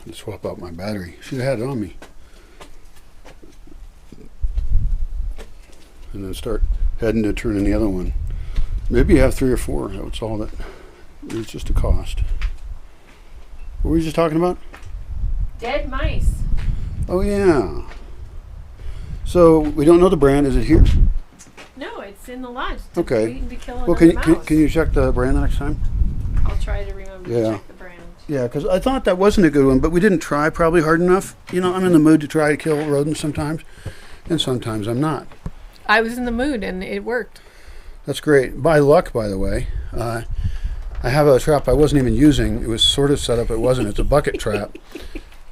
to swap out my battery. Should have had it on me. And then start heading to turn in the other one. Maybe you have 3 or 4. That's all that. It's just a cost. What were we just talking about? Dead mice. Oh, yeah. So, we don't know the brand. Is it here? No, it's in the lodge. Okay. Waiting to kill Well, another mouse. can you check the brand the next time? I'll try to remember to check the brand. Yeah, because I thought that wasn't a good one, but we didn't try probably hard enough. You know, I'm in the mood to try to kill rodents sometimes, and sometimes I'm not. I was in the mood, and it worked. That's great. By luck, by the way. I have a trap I wasn't even using. It was sort of set up. It wasn't. It's a bucket trap.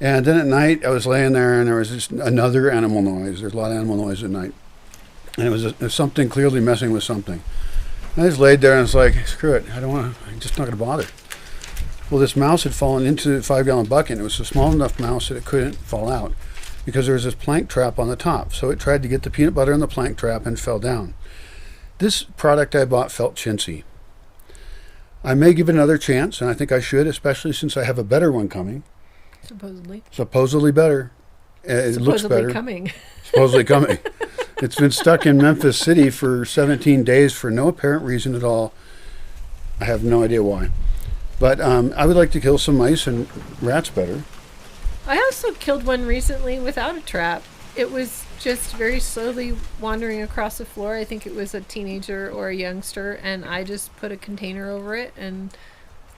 And then at night, I was laying there, and there was just another animal noise. There's a lot of animal noise at night. And it was something clearly messing with something. And I just laid there, and it's like, screw it. I don't want to. I'm just not going to bother. Well, this mouse had fallen into the 5-gallon bucket, and it was a small enough mouse that it couldn't fall out because there was this plank trap on the top. So it tried to get the peanut butter in the plank trap and fell down. This product I bought felt chintzy. I may give it another chance, and I think I should, especially since I have a better one coming. Supposedly better. It looks better. Supposedly coming. It's been stuck in Memphis City for 17 days for no apparent reason at all. I have no idea why. But I would like to kill some mice and rats better. I also killed one recently without a trap. It was just very slowly wandering across the floor. I think it was a teenager or a youngster, and I just put a container over it and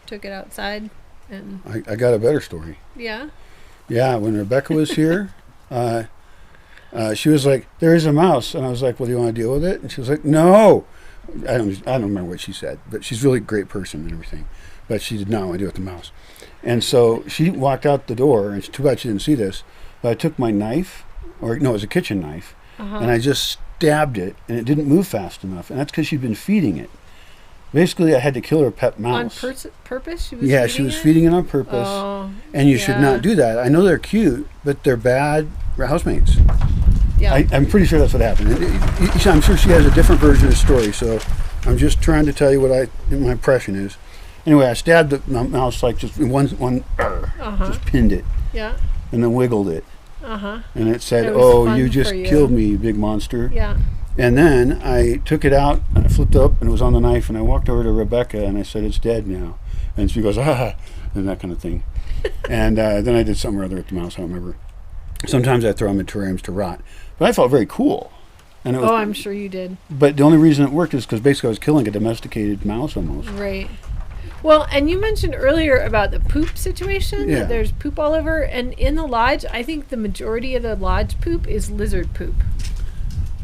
took it outside. And I got a better story. Yeah? Yeah, when Rebecca was here, she was like, "There is a mouse." And I was like, "Well, do you want to deal with it?" And she was like, "No." I don't remember what she said, but she's really a great person and everything. But she did not want to deal with the mouse. And so she walked out the door, and it's too bad she didn't see this, but I took my knife, it was a kitchen knife, and I just stabbed it, and it didn't move fast enough. And that's because she'd been feeding it. Basically, I had to kill her pet mouse. On purpose? She was feeding it on purpose. Oh, and you should not do that. I know they're cute, but they're bad housemates. Yeah. I'm pretty sure that's what happened. I'm sure she has a different version of the story, so I'm just trying to tell you what my impression is. Anyway, I stabbed the mouse like just just pinned it. Yeah. And then wiggled it. And it said, you just killed me, you big monster. Yeah. And then I took it out, and I flipped it up, and it was on the knife, and I walked over to Rebecca, and I said, "It's dead now." And she goes, "Ah," and that kind of thing. And then I did something or other with the mouse, I don't remember. Sometimes I throw them in terrariums to rot. But I felt very cool. And it was, I'm sure you did. But the only reason it worked is because basically I was killing a domesticated mouse almost. Right. Well, and you mentioned earlier about the poop situation. Yeah. That there's poop all over. And in the lodge, I think the majority of the lodge poop is lizard poop.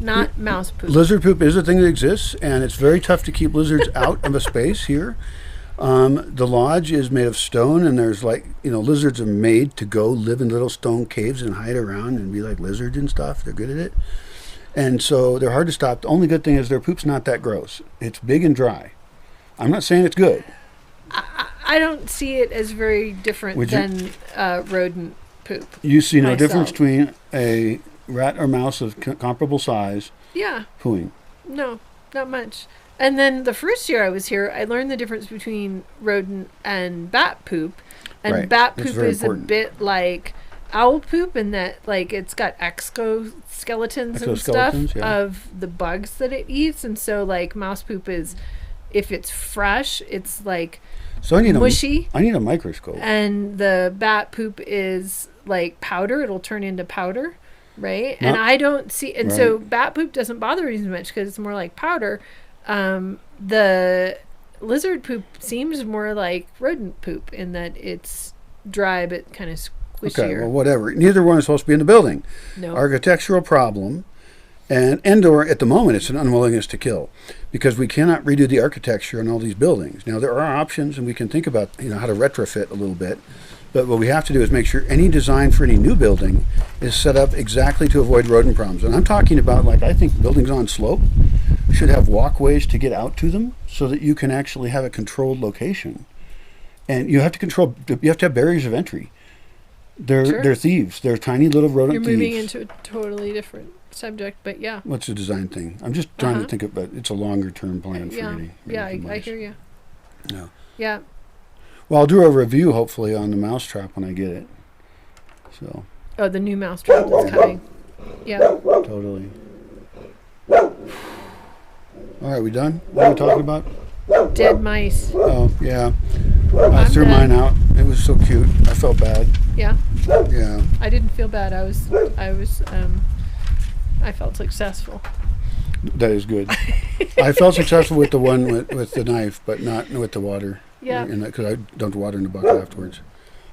Not mouse poop. Lizard poop is a thing that exists, and it's very tough to keep lizards out of a space here. The lodge is made of stone, and there's lizards are made to go live in little stone caves and hide around and be like lizards and stuff. They're good at it. And so they're hard to stop. The only good thing is their poop's not that gross. It's big and dry. I'm not saying it's good. I don't see it as very different than rodent poop. You see no difference between a rat or mouse of comparable size pooing? No, not much. And then the first year I was here, I learned the difference between rodent and bat poop. And bat poop is important. A bit like owl poop in that it's got exoskeletons and stuff of the bugs that it eats. And so mouse poop is, if it's fresh, it's mushy. I need a microscope. And the bat poop is powder. It'll turn into powder. Right. And I don't see, and so bat poop doesn't bother me as much because it's more like powder. The lizard poop seems more like rodent poop in that it's dry but kind of squishier. Okay, well, whatever. Neither one is supposed to be in the building. No. Architectural problem. And or at the moment, it's an unwillingness to kill because we cannot redo the architecture in all these buildings. Now, there are options, and we can think about how to retrofit a little bit. But what we have to do is make sure any design for any new building is set up exactly to avoid rodent problems. And I'm talking about, I think buildings on slope should have walkways to get out to them so that you can actually have a controlled location. And you have to have barriers of entry. They're thieves. They're tiny little rodent thieves. You're moving into a totally different subject, but yeah. What's a design thing? I'm just trying to think of it. It's a longer term plan for getting I hear you. No. Yeah. Well, I'll do a review hopefully on the mousetrap when I get it. So. Oh, the new mousetrap that's coming. Yeah. Totally. All right, we done? What are we talking about? Dead mice. Oh, yeah. I threw mine out. It was so cute. I felt bad. Yeah. Yeah. I didn't feel bad. I felt successful. That is good. I felt successful with the one with the knife, but not with the water. Yeah. Because I dumped water in the bucket afterwards.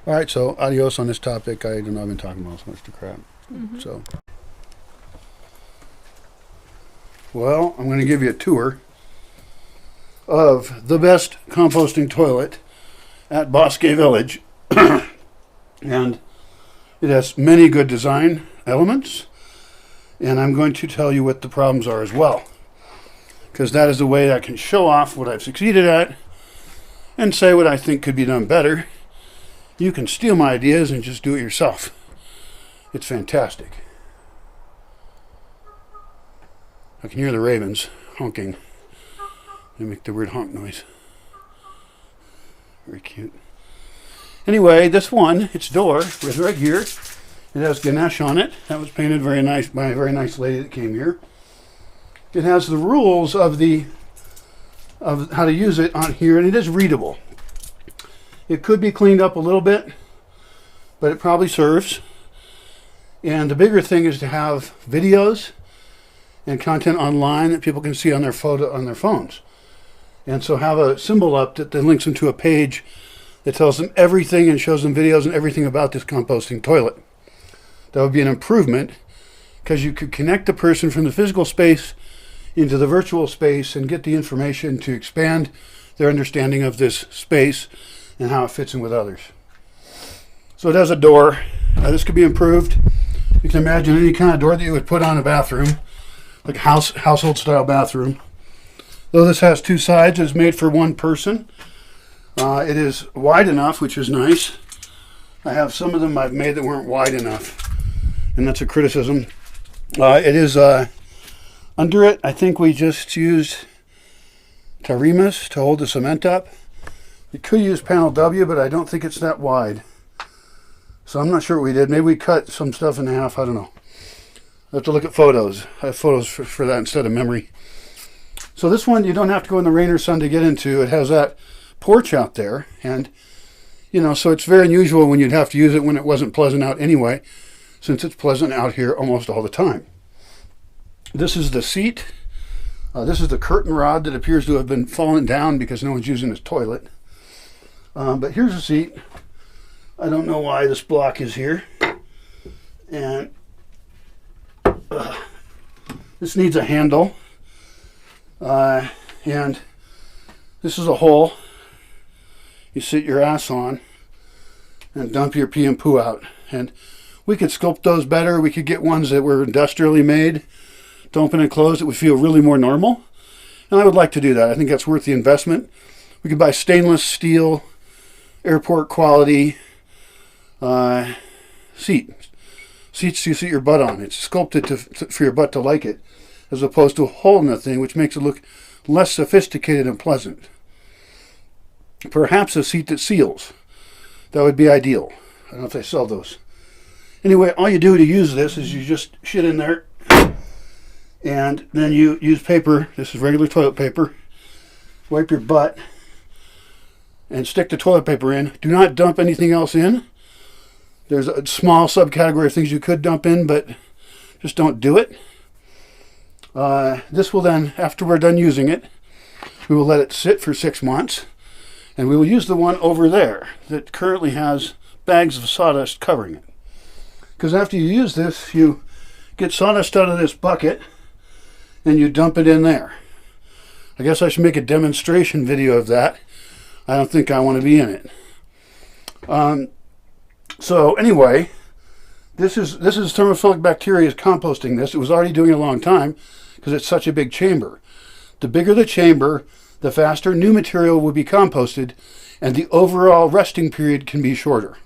All right, so adios on this topic. I don't know. I've been talking about so much to crap. Mm-hmm. So. Well, I'm going to give you a tour of the best composting toilet at Bosque Village. And it has many good design elements. And I'm going to tell you what the problems are as well. Because that is the way I can show off what I've succeeded at and say what I think could be done better. You can steal my ideas and just do it yourself. It's fantastic. I can hear the ravens honking. They make the weird honk noise. Very cute. Anyway, this one, its door is right here. It has Ganesh on it. That was painted very nice by a very nice lady that came here. It has the rules of how to use it on here, and it is readable. It could be cleaned up a little bit, but it probably serves. And the bigger thing is to have videos and content online that people can see on their phones. And so have a symbol up that then links them to a page that tells them everything and shows them videos and everything about this composting toilet. That would be an improvement, because you could connect the person from the physical space into the virtual space and get the information to expand their understanding of this space and how it fits in with others. So it has a door. This could be improved. You can imagine any kind of door that you would put on a bathroom, like a household style bathroom. Though this has two sides, it's made for one person. It is wide enough, which is nice. I have some of them I've made that weren't wide enough, and that's a criticism. It is under it. I think we just used Tarimas to hold the cement up. You could use panel W, but I don't think it's that wide. So I'm not sure what we did. Maybe we cut some stuff in half. I don't know. I have to look at photos. I have photos for that instead of memory. So this one, you don't have to go in the rain or sun to get into. It has that porch out there. And, so it's very unusual when you'd have to use it when it wasn't pleasant out anyway, since it's pleasant out here almost all the time. This is the seat. This is the curtain rod that appears to have been fallen down because no one's using this toilet. But here's the seat. I don't know why this block is here. And this needs a handle. And this is a hole you sit your ass on and dump your pee and poo out. And we could sculpt those better. We could get ones that were industrially made to open and close that would feel really more normal. And I would like to do that. I think that's worth the investment. We could buy stainless steel, airport quality seats you sit your butt on. It's sculpted for your butt to like it, as opposed to a hole in the thing, which makes it look less sophisticated and pleasant. Perhaps a seat that seals. That would be ideal. I don't know if they sell those. Anyway, all you do to use this is you just shit in there, and then you use paper. This is regular toilet paper. Wipe your butt and stick the toilet paper in. Do not dump anything else in. There's a small subcategory of things you could dump in, but just don't do it. This will then, after we're done using it, we will let it sit for 6 months, and we will use the one over there that currently has bags of sawdust covering it. Because after you use this, you get sawdust out of this bucket and you dump it in there. I guess I should make a demonstration video of that. I don't think I want to be in it. So anyway, this is thermophilic bacteria is composting this. It was already doing it a long time because it's such a big chamber. The bigger the chamber, the faster new material will be composted, and the overall resting period can be shorter.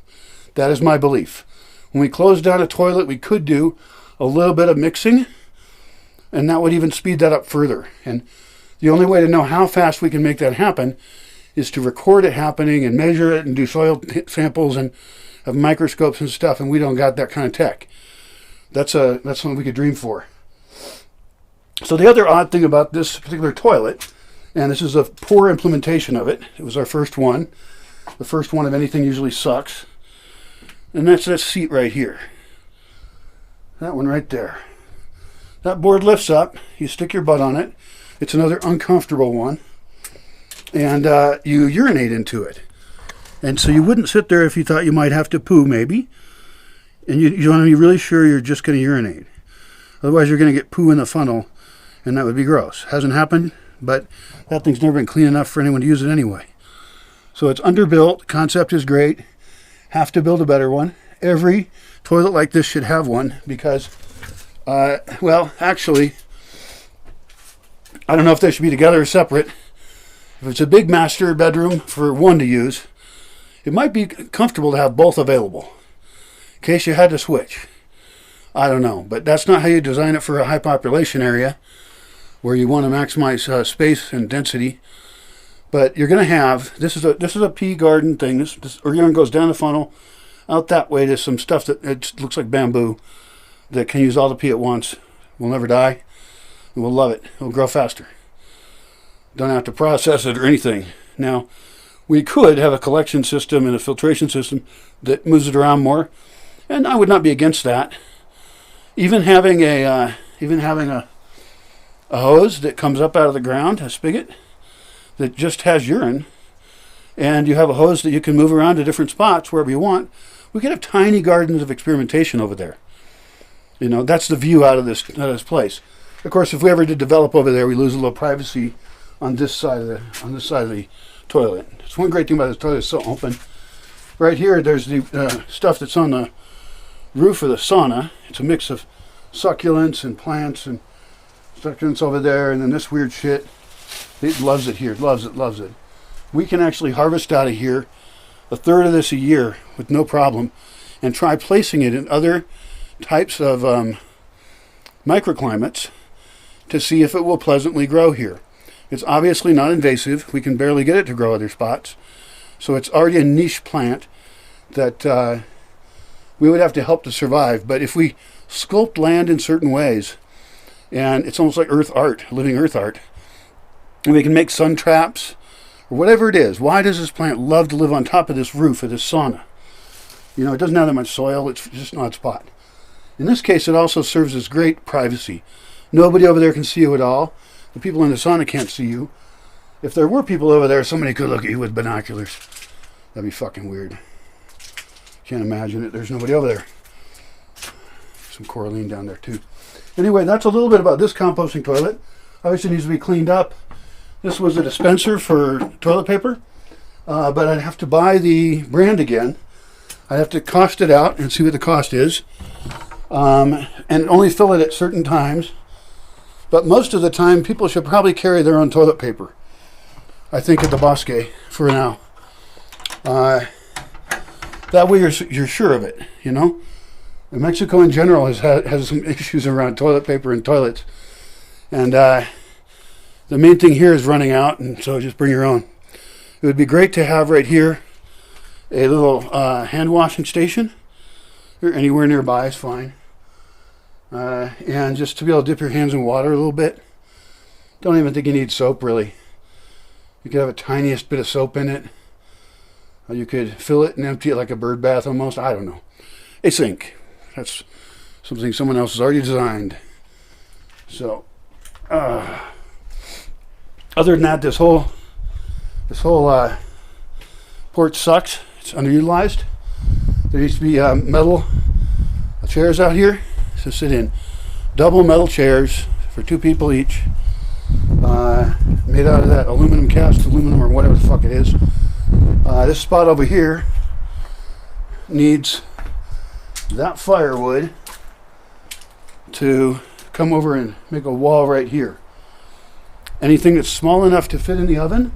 That is my belief. When we close down a toilet, we could do a little bit of mixing, and that would even speed that up further. And the only way to know how fast we can make that happen is to record it happening and measure it and do soil samples and of microscopes and stuff, and we don't got that kind of tech. That's something we could dream for. So the other odd thing about this particular toilet, and this is a poor implementation of it. It was our first one. The first one of anything usually sucks. And that's that seat right here. That one right there. That board lifts up. You stick your butt on it. It's another uncomfortable one. And you urinate into it. And so you wouldn't sit there if you thought you might have to poo, maybe. And you want to be really sure you're just going to urinate. Otherwise, you're going to get poo in the funnel, and that would be gross. Hasn't happened, but that thing's never been clean enough for anyone to use it anyway. So it's underbuilt. Concept is great. Have to build a better one. Every toilet like this should have one because, well, actually, I don't know if they should be together or separate. If it's a big master bedroom for one to use, it might be comfortable to have both available in case you had to switch. I don't know, but that's not how you design it for a high population area where you want to maximize space and density. But you're going to have, this is a pea garden thing. This urine goes down the funnel, out that way to some stuff that it looks like bamboo that can use all the pee at once. Will never die. And we'll love it. It'll grow faster. Don't have to process it or anything. Now, we could have a collection system and a filtration system that moves it around more, and I would not be against that. Even having a hose that comes up out of the ground, a spigot that just has urine, and you have a hose that you can move around to different spots wherever you want. We could have tiny gardens of experimentation over there. You know, that's the view out of this place. Of course, if we ever did develop over there, we lose a little privacy on this side of the toilet. It's one great thing about this toilet; it's so open. Right here, there's the stuff that's on the roof of the sauna. It's a mix of succulents and plants and succulents over there, and then this weird shit. It loves it here. Loves it. We can actually harvest out of here a third of this a year with no problem, and try placing it in other types of microclimates to see if it will pleasantly grow here. It's obviously not invasive. We can barely get it to grow other spots. So it's already a niche plant that we would have to help to survive. But if we sculpt land in certain ways, and it's almost like earth art, living earth art, and we can make sun traps, or whatever it is. Why does this plant love to live on top of this roof of this sauna? You know, it doesn't have that much soil. It's just an odd spot. In this case, it also serves as great privacy. Nobody over there can see you at all. The people in the sauna can't see you. If there were people over there, somebody could look at you with binoculars. That'd be fucking weird. Can't imagine it. There's nobody over there. Some coralline down there too. Anyway, that's a little bit about this composting toilet. Obviously needs to be cleaned up. This was a dispenser for toilet paper, but I'd have to buy the brand again. I'd have to cost it out and see what the cost is, and only fill it at certain times. But most of the time, people should probably carry their own toilet paper. I think at the Bosque for now. That way you're sure of it, you know. And Mexico in general has some issues around toilet paper and toilets, and the main thing here is running out, and so just bring your own. It would be great to have right here a little hand washing station, or anywhere nearby is fine. And just to be able to dip your hands in water a little bit. Don't even think you need soap, really. You could have a tiniest bit of soap in it. Or you could fill it and empty it like a bird bath almost. I don't know. A sink. That's something someone else has already designed. So, other than that, this whole porch sucks. It's underutilized. There used to be metal chairs out here to sit in. Double metal chairs for 2 people each. Made out of that aluminum cast aluminum or whatever the fuck it is. This spot over here needs that firewood to come over and make a wall right here. Anything that's small enough to fit in the oven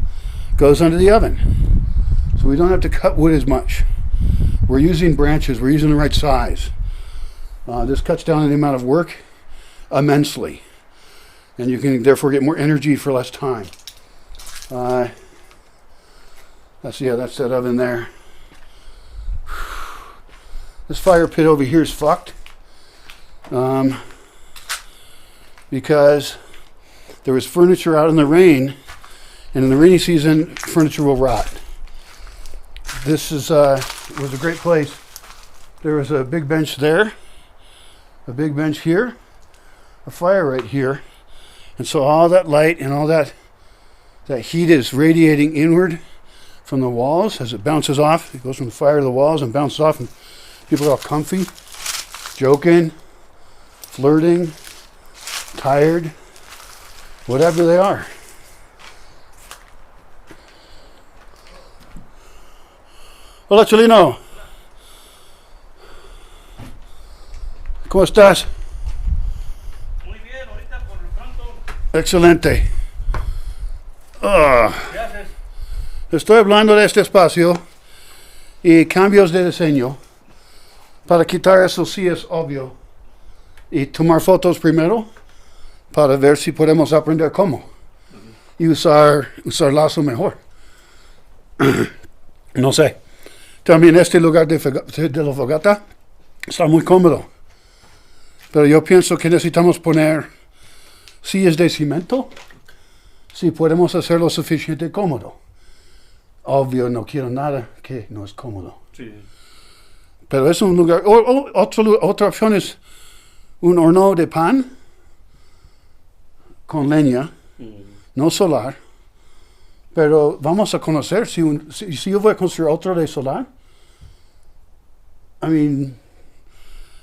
goes under the oven. So we don't have to cut wood as much. We're using branches, we're using the right size. This cuts down on the amount of work immensely. And you can therefore get more energy for less time. That's that oven there. This fire pit over here is fucked. Because there was furniture out in the rain, and in the rainy season, furniture will rot. This was a great place. There was a big bench there, a big bench here, a fire right here, and so all that light and all that heat is radiating inward from the walls as it bounces off. It goes from the fire to the walls and bounces off, and people are all comfy, joking, flirting, tired, whatever they are. Hola, Cholino. ¿Cómo estás? Muy bien, ahorita por lo pronto. Excelente. ¿Qué haces? Estoy hablando de este espacio y cambios de diseño para quitar eso sí es obvio y tomar fotos primero para ver si podemos aprender cómo y usarlas mejor. No sé. También este lugar de la fogata está muy cómodo. Pero yo pienso que necesitamos poner sillas de cemento si podemos hacerlo suficiente cómodo. Obvio, no quiero nada que no es cómodo. Sí. Pero es un lugar... otra opción es un horno de pan con leña, no solar. Pero vamos a conocer si yo voy a construir otro de solar.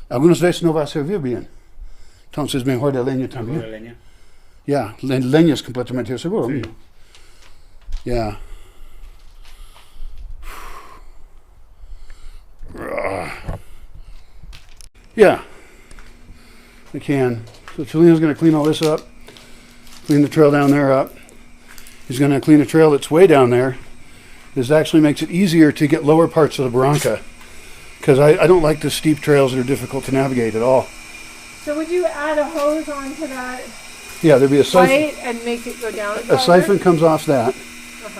Algunas veces no va a servir bien. Entonces mejor de leña también. ¿De leña? Ya, leña es completamente seguro. Sí. Ya. Yeah. I can. So Cholino's going to clean all this up. Clean the trail down there up. He's going to clean a trail that's way down there. This actually makes it easier to get lower parts of the barranca. Because I don't like the steep trails that are difficult to navigate at all. So would you add a hose onto that Yeah, there'd be a siphon. pipe and make it go down? A siphon comes off that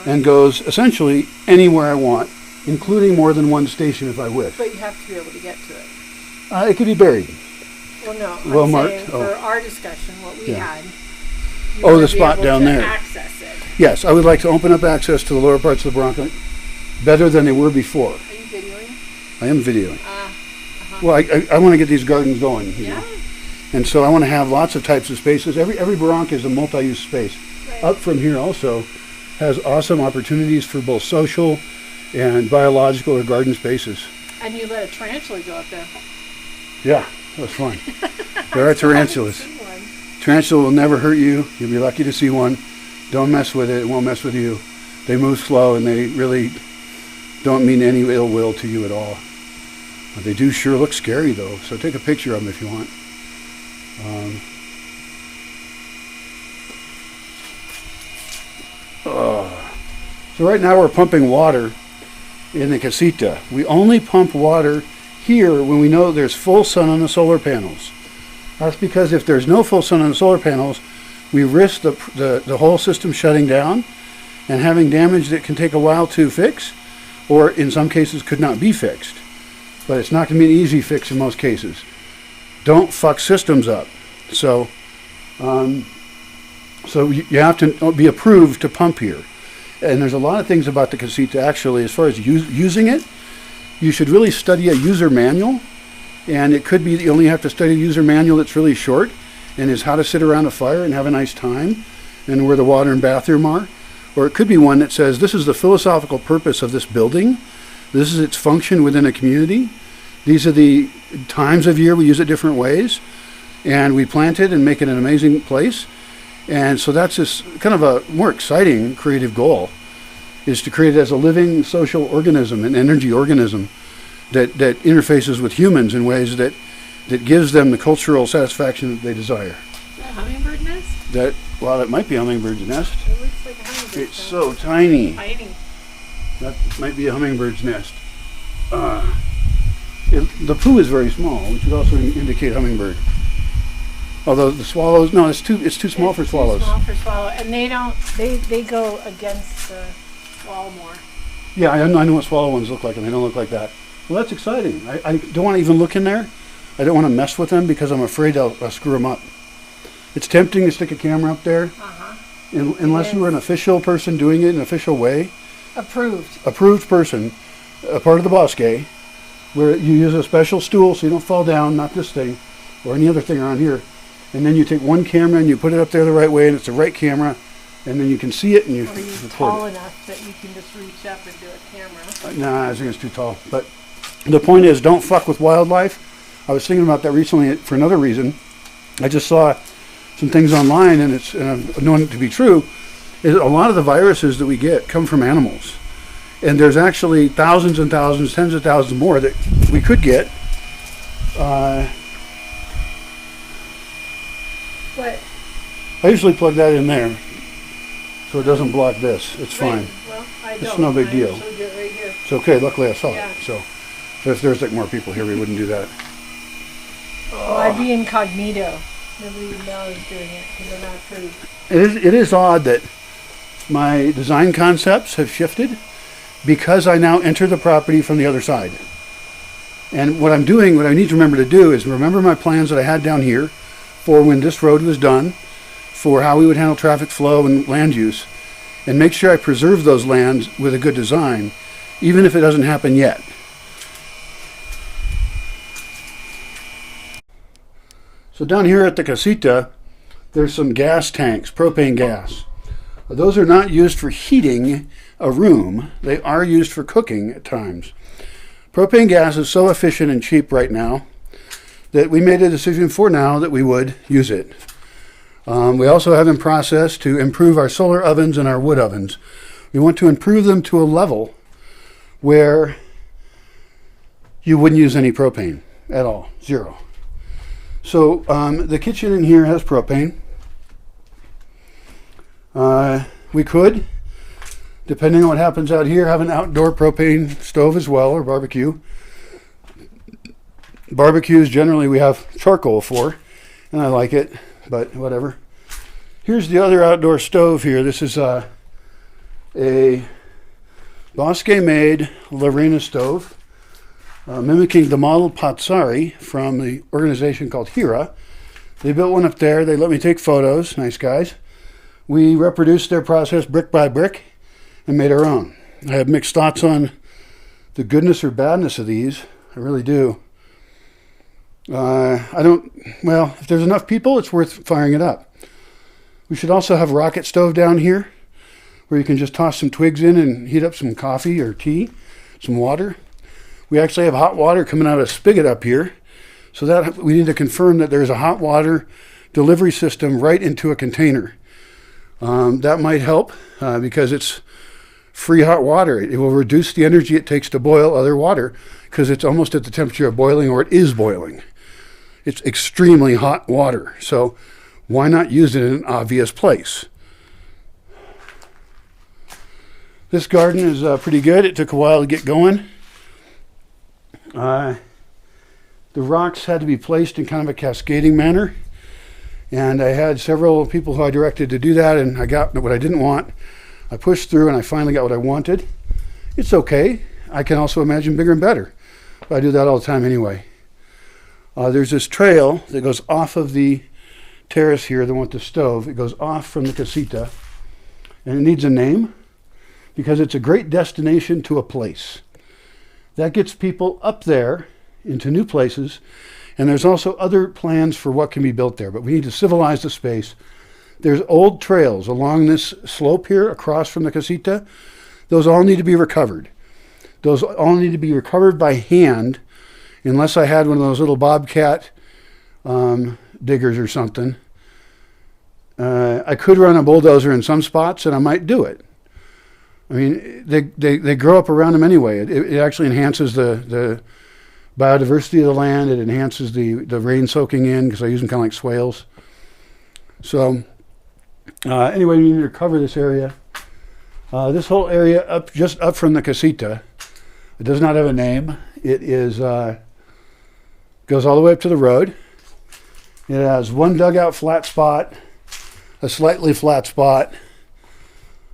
and goes essentially anywhere I want, including more than one station if I wish. But you have to be able to get to it. It could be buried. Well, no. Well I'm marked? saying Oh. for our discussion, what we Yeah. had. Oh, wanna the be spot able down to there. Access it. Yes, I would like to open up access to the lower parts of the barranca better than they were before. Are you videoing? I am videoing. Well, I want to get these gardens going. You know? And so I want to have lots of types of spaces. Every barranca is a multi-use space. Right. Up from here also has awesome opportunities for both social and biological or garden spaces. And you let a tarantula go up there. Yeah, that's fun. There are tarantulas. I haven't seen one. Tarantula will never hurt you. You'll be lucky to see one. Don't mess with it. It won't mess with you. They move slow and they really don't mean any ill will to you at all. But they do sure look scary though. So take a picture of them if you want. So right now we're pumping water in the casita. We only pump water here when we know there's full sun on the solar panels. That's because if there's no full sun on the solar panels, we risk the whole system shutting down and having damage that can take a while to fix, or in some cases could not be fixed. But it's not going to be an easy fix in most cases. Don't fuck systems up. So you have to be approved to pump here. And there's a lot of things about the casita actually, as far as using it, you should really study a user manual. And it could be that you only have to study a user manual that's really short and is how to sit around a fire and have a nice time and where the water and bathroom are. Or it could be one that says this is the philosophical purpose of this building. This is its function within a community. These are the times of year we use it different ways. And we plant it and make it an amazing place. And so that's this kind of a more exciting creative goal, is to create it as a living social organism, an energy organism that interfaces with humans in ways that gives them the cultural satisfaction that they desire. Is that a hummingbird nest? Well, it might be a hummingbird's nest. It looks like a hummingbird It's so tiny. Tiny. That might be a hummingbird's nest. The poo is very small, which would also indicate hummingbird. Although the swallows, no, it's too small for swallows. Too small for swallow, and they go against the wall more. Yeah, I know what swallow ones look like, and they don't look like that. Well, that's exciting. I don't want to even look in there. I don't want to mess with them because I'm afraid I'll screw them up. It's tempting to stick a camera up there, unless you were an official person doing it in an official way. Approved person, a part of the Bosque, where you use a special stool so you don't fall down, not this thing, or any other thing around here. And then you take one camera and you put it up there the right way, and it's the right camera, and then you can see it and you record it. Are you tall enough that you can just reach up and do a camera? Nah, I think it's too tall. But the point is, don't fuck with wildlife. I was thinking about that recently for another reason. I just saw some things online, and I've known it to be true, is a lot of the viruses that we get come from animals. And there's actually thousands and thousands, tens of thousands more that we could get. What? I usually plug that in there so it doesn't block this. It's fine. Well, I don't. It's no big deal. I showed you it right here. It's okay. Luckily I saw Yeah. it. So if there's like more people here, we wouldn't do that. Well, I'd be incognito. Nobody would know I was doing it because I'm not approved. It is odd that my design concepts have shifted because I now enter the property from the other side. And what I'm doing, what I need to remember to do is remember my plans that I had down here for when this road was done, for how we would handle traffic flow and land use, and make sure I preserve those lands with a good design, even if it doesn't happen yet. So down here at the casita, there's some gas tanks, propane gas. Those are not used for heating a room. They are used for cooking at times. Propane gas is so efficient and cheap right now that we made a decision for now that we would use it. We also have in process to improve our solar ovens and our wood ovens. We want to improve them to a level where you wouldn't use any propane at all, zero. So the kitchen in here has propane. We could, depending on what happens out here, have an outdoor propane stove as well, or barbecue. Barbecues generally we have charcoal for, and I like it, but whatever. Here's the other outdoor stove here. This is a Bosque-made Lorena stove, mimicking the model Pazzari from the organization called Hira. They built one up there. They let me take photos. Nice guys. We reproduced their process brick by brick and made our own. I have mixed thoughts on the goodness or badness of these. I really do. If there's enough people, it's worth firing it up. We should also have a rocket stove down here where you can just toss some twigs in and heat up some coffee or tea, some water. We actually have hot water coming out of a spigot up here. So that we need to confirm that there's a hot water delivery system right into a container. That might help because it's free hot water. It will reduce the energy it takes to boil other water because it's almost at the temperature of boiling, or it is boiling. It's extremely hot water. So why not use it in an obvious place? This garden is pretty good. It took a while to get going. The rocks had to be placed in kind of a cascading manner. And I had several people who I directed to do that, and I got what I didn't want. I pushed through, and I finally got what I wanted. It's okay. I can also imagine bigger and better. But I do that all the time anyway. There's this trail that goes off of the terrace here, the one with the stove. It goes off from the casita, and it needs a name because it's a great destination to a place. That gets people up there into new places. And there's also other plans for what can be built there, but we need to civilize the space. There's old trails along this slope here across from the casita. Those all need to be recovered. Those all need to be recovered by hand, unless I had one of those little bobcat diggers or something. I could run a bulldozer in some spots, and I might do it. I mean, they grow up around them anyway. It actually enhances the biodiversity of the land. It enhances the rain soaking in because I use them kind of like swales. So anyway, we need to cover this area. This whole area just up from the casita, it does not have a name. It is goes all the way up to the road. It has one dugout flat spot, a slightly flat spot.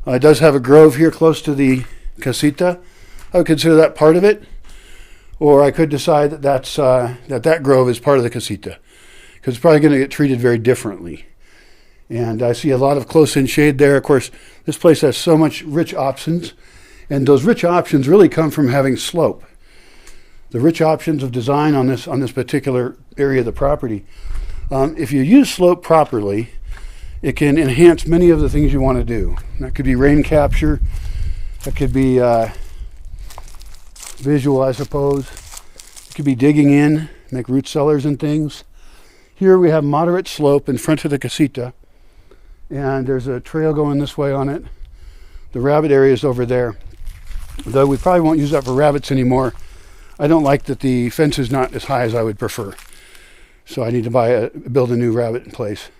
It does have a grove here close to the casita. I would consider that part of it. or I could decide that that grove is part of the casita, because it's probably going to get treated very differently. And I see a lot of close-in shade there. Of course, this place has so much rich options, and those rich options really come from having slope. The rich options of design on this particular area of the property. If you use slope properly, it can enhance many of the things you want to do. That could be rain capture. That could be visual, I suppose. It could be digging in, make root cellars and things. Here we have moderate slope in front of the casita, and there's a trail going this way on it. The rabbit area is over there, though we probably won't use that for rabbits anymore. I don't like that the fence is not as high as I would prefer, so I need to build a new rabbit place.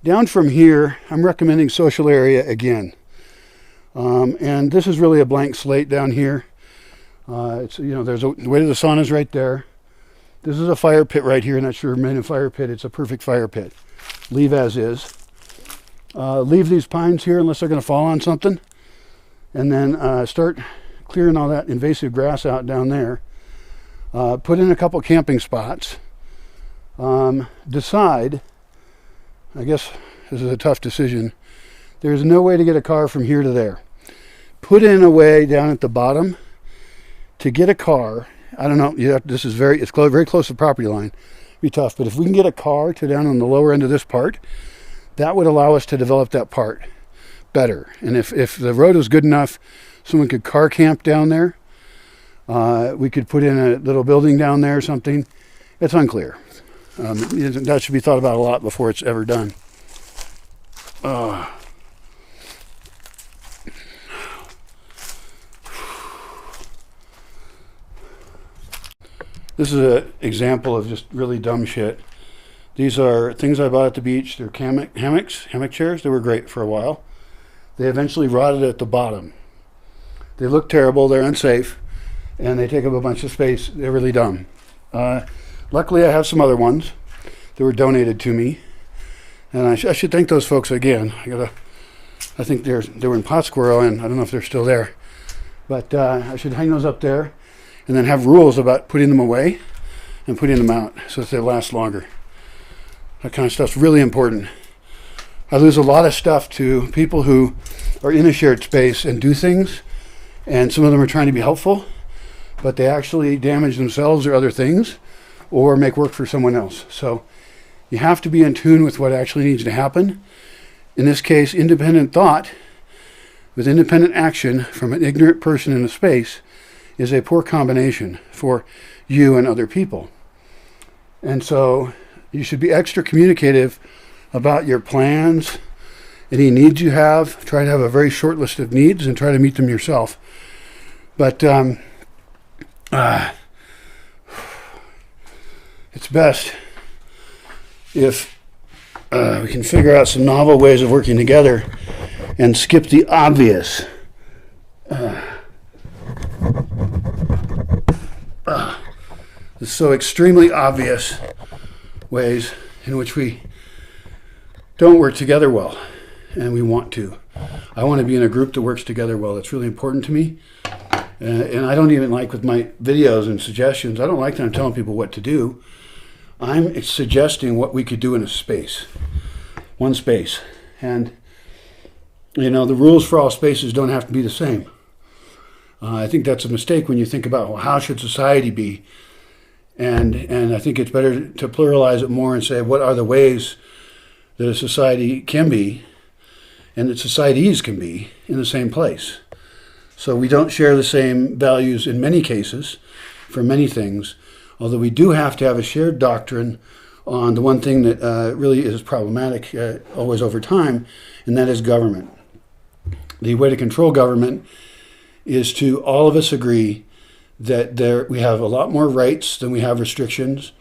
Down from here, I'm recommending social area again, and this is really a blank slate down here. It's, there's the way to the sauna is right there. This is a fire pit right here, and that's your main fire pit. It's a perfect fire pit. Leave as is. Leave these pines here unless they're going to fall on something, and then start clearing all that invasive grass out down there. Put in a couple camping spots. Decide, I guess this is a tough decision, there's no way to get a car from here to there. Put in a way down at the bottom to get a car. I don't know, it's very close to the property line. It'd be tough, but if we can get a car to down on the lower end of this part, that would allow us to develop that part better. And if the road was good enough, someone could car camp down there. We could put in a little building down there or something. It's unclear. That should be thought about a lot before it's ever done. This is an example of just really dumb shit. These are things I bought at the beach. They're hammock chairs. They were great for a while. They eventually rotted at the bottom. They look terrible. They're unsafe, and they take up a bunch of space. They're really dumb. Luckily, I have some other ones that were donated to me, and I should thank those folks again. I think they were in Pátzcuaro, and I don't know if they're still there, but I should hang those up there, and then have rules about putting them away and putting them out so that they last longer. That kind of stuff's really important. I lose a lot of stuff to people who are in a shared space and do things, and some of them are trying to be helpful, but they actually damage themselves or other things, or make work for someone else. So you have to be in tune with what actually needs to happen. In this case, independent thought with independent action from an ignorant person in a space is a poor combination for you and other people. And so you should be extra communicative about your plans, any needs you have. Try to have a very short list of needs and try to meet them yourself. But it's best if we can figure out some novel ways of working together and skip the obvious. It's so extremely obvious ways in which we don't work together well, and we want to. I want to be in a group that works together well. That's really important to me. And I don't even like with my videos and suggestions, I don't like that I'm telling people what to do. I'm suggesting what we could do in a space, one space. And, the rules for all spaces don't have to be the same. I think that's a mistake when you think about, well, how should society be? And I think it's better to pluralize it more and say, what are the ways that a society can be and that societies can be in the same place? So we don't share the same values in many cases for many things, although we do have to have a shared doctrine on the one thing that really is problematic always over time, and that is government. The way to control government is to all of us agree that we have a lot more rights than we have restrictions,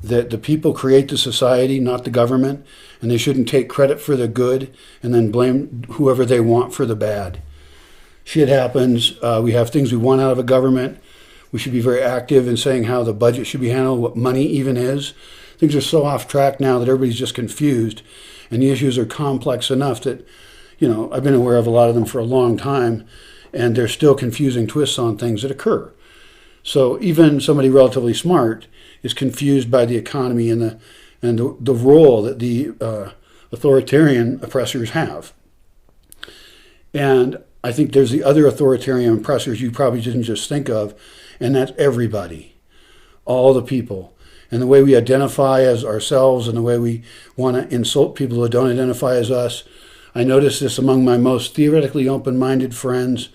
that the people create the society, not the government, and they shouldn't take credit for the good and then blame whoever they want for the bad. Shit happens. We have things we want out of a government. We should be very active in saying how the budget should be handled, what money even is. Things are so off track now that everybody's just confused, and the issues are complex enough that, I've been aware of a lot of them for a long time, and there's still confusing twists on things that occur. So even somebody relatively smart is confused by the economy and the role that the authoritarian oppressors have. And I think there's the other authoritarian oppressors you probably didn't just think of, and that's everybody, all the people. And the way we identify as ourselves and the way we want to insult people who don't identify as us. I notice this among my most theoretically open-minded friends,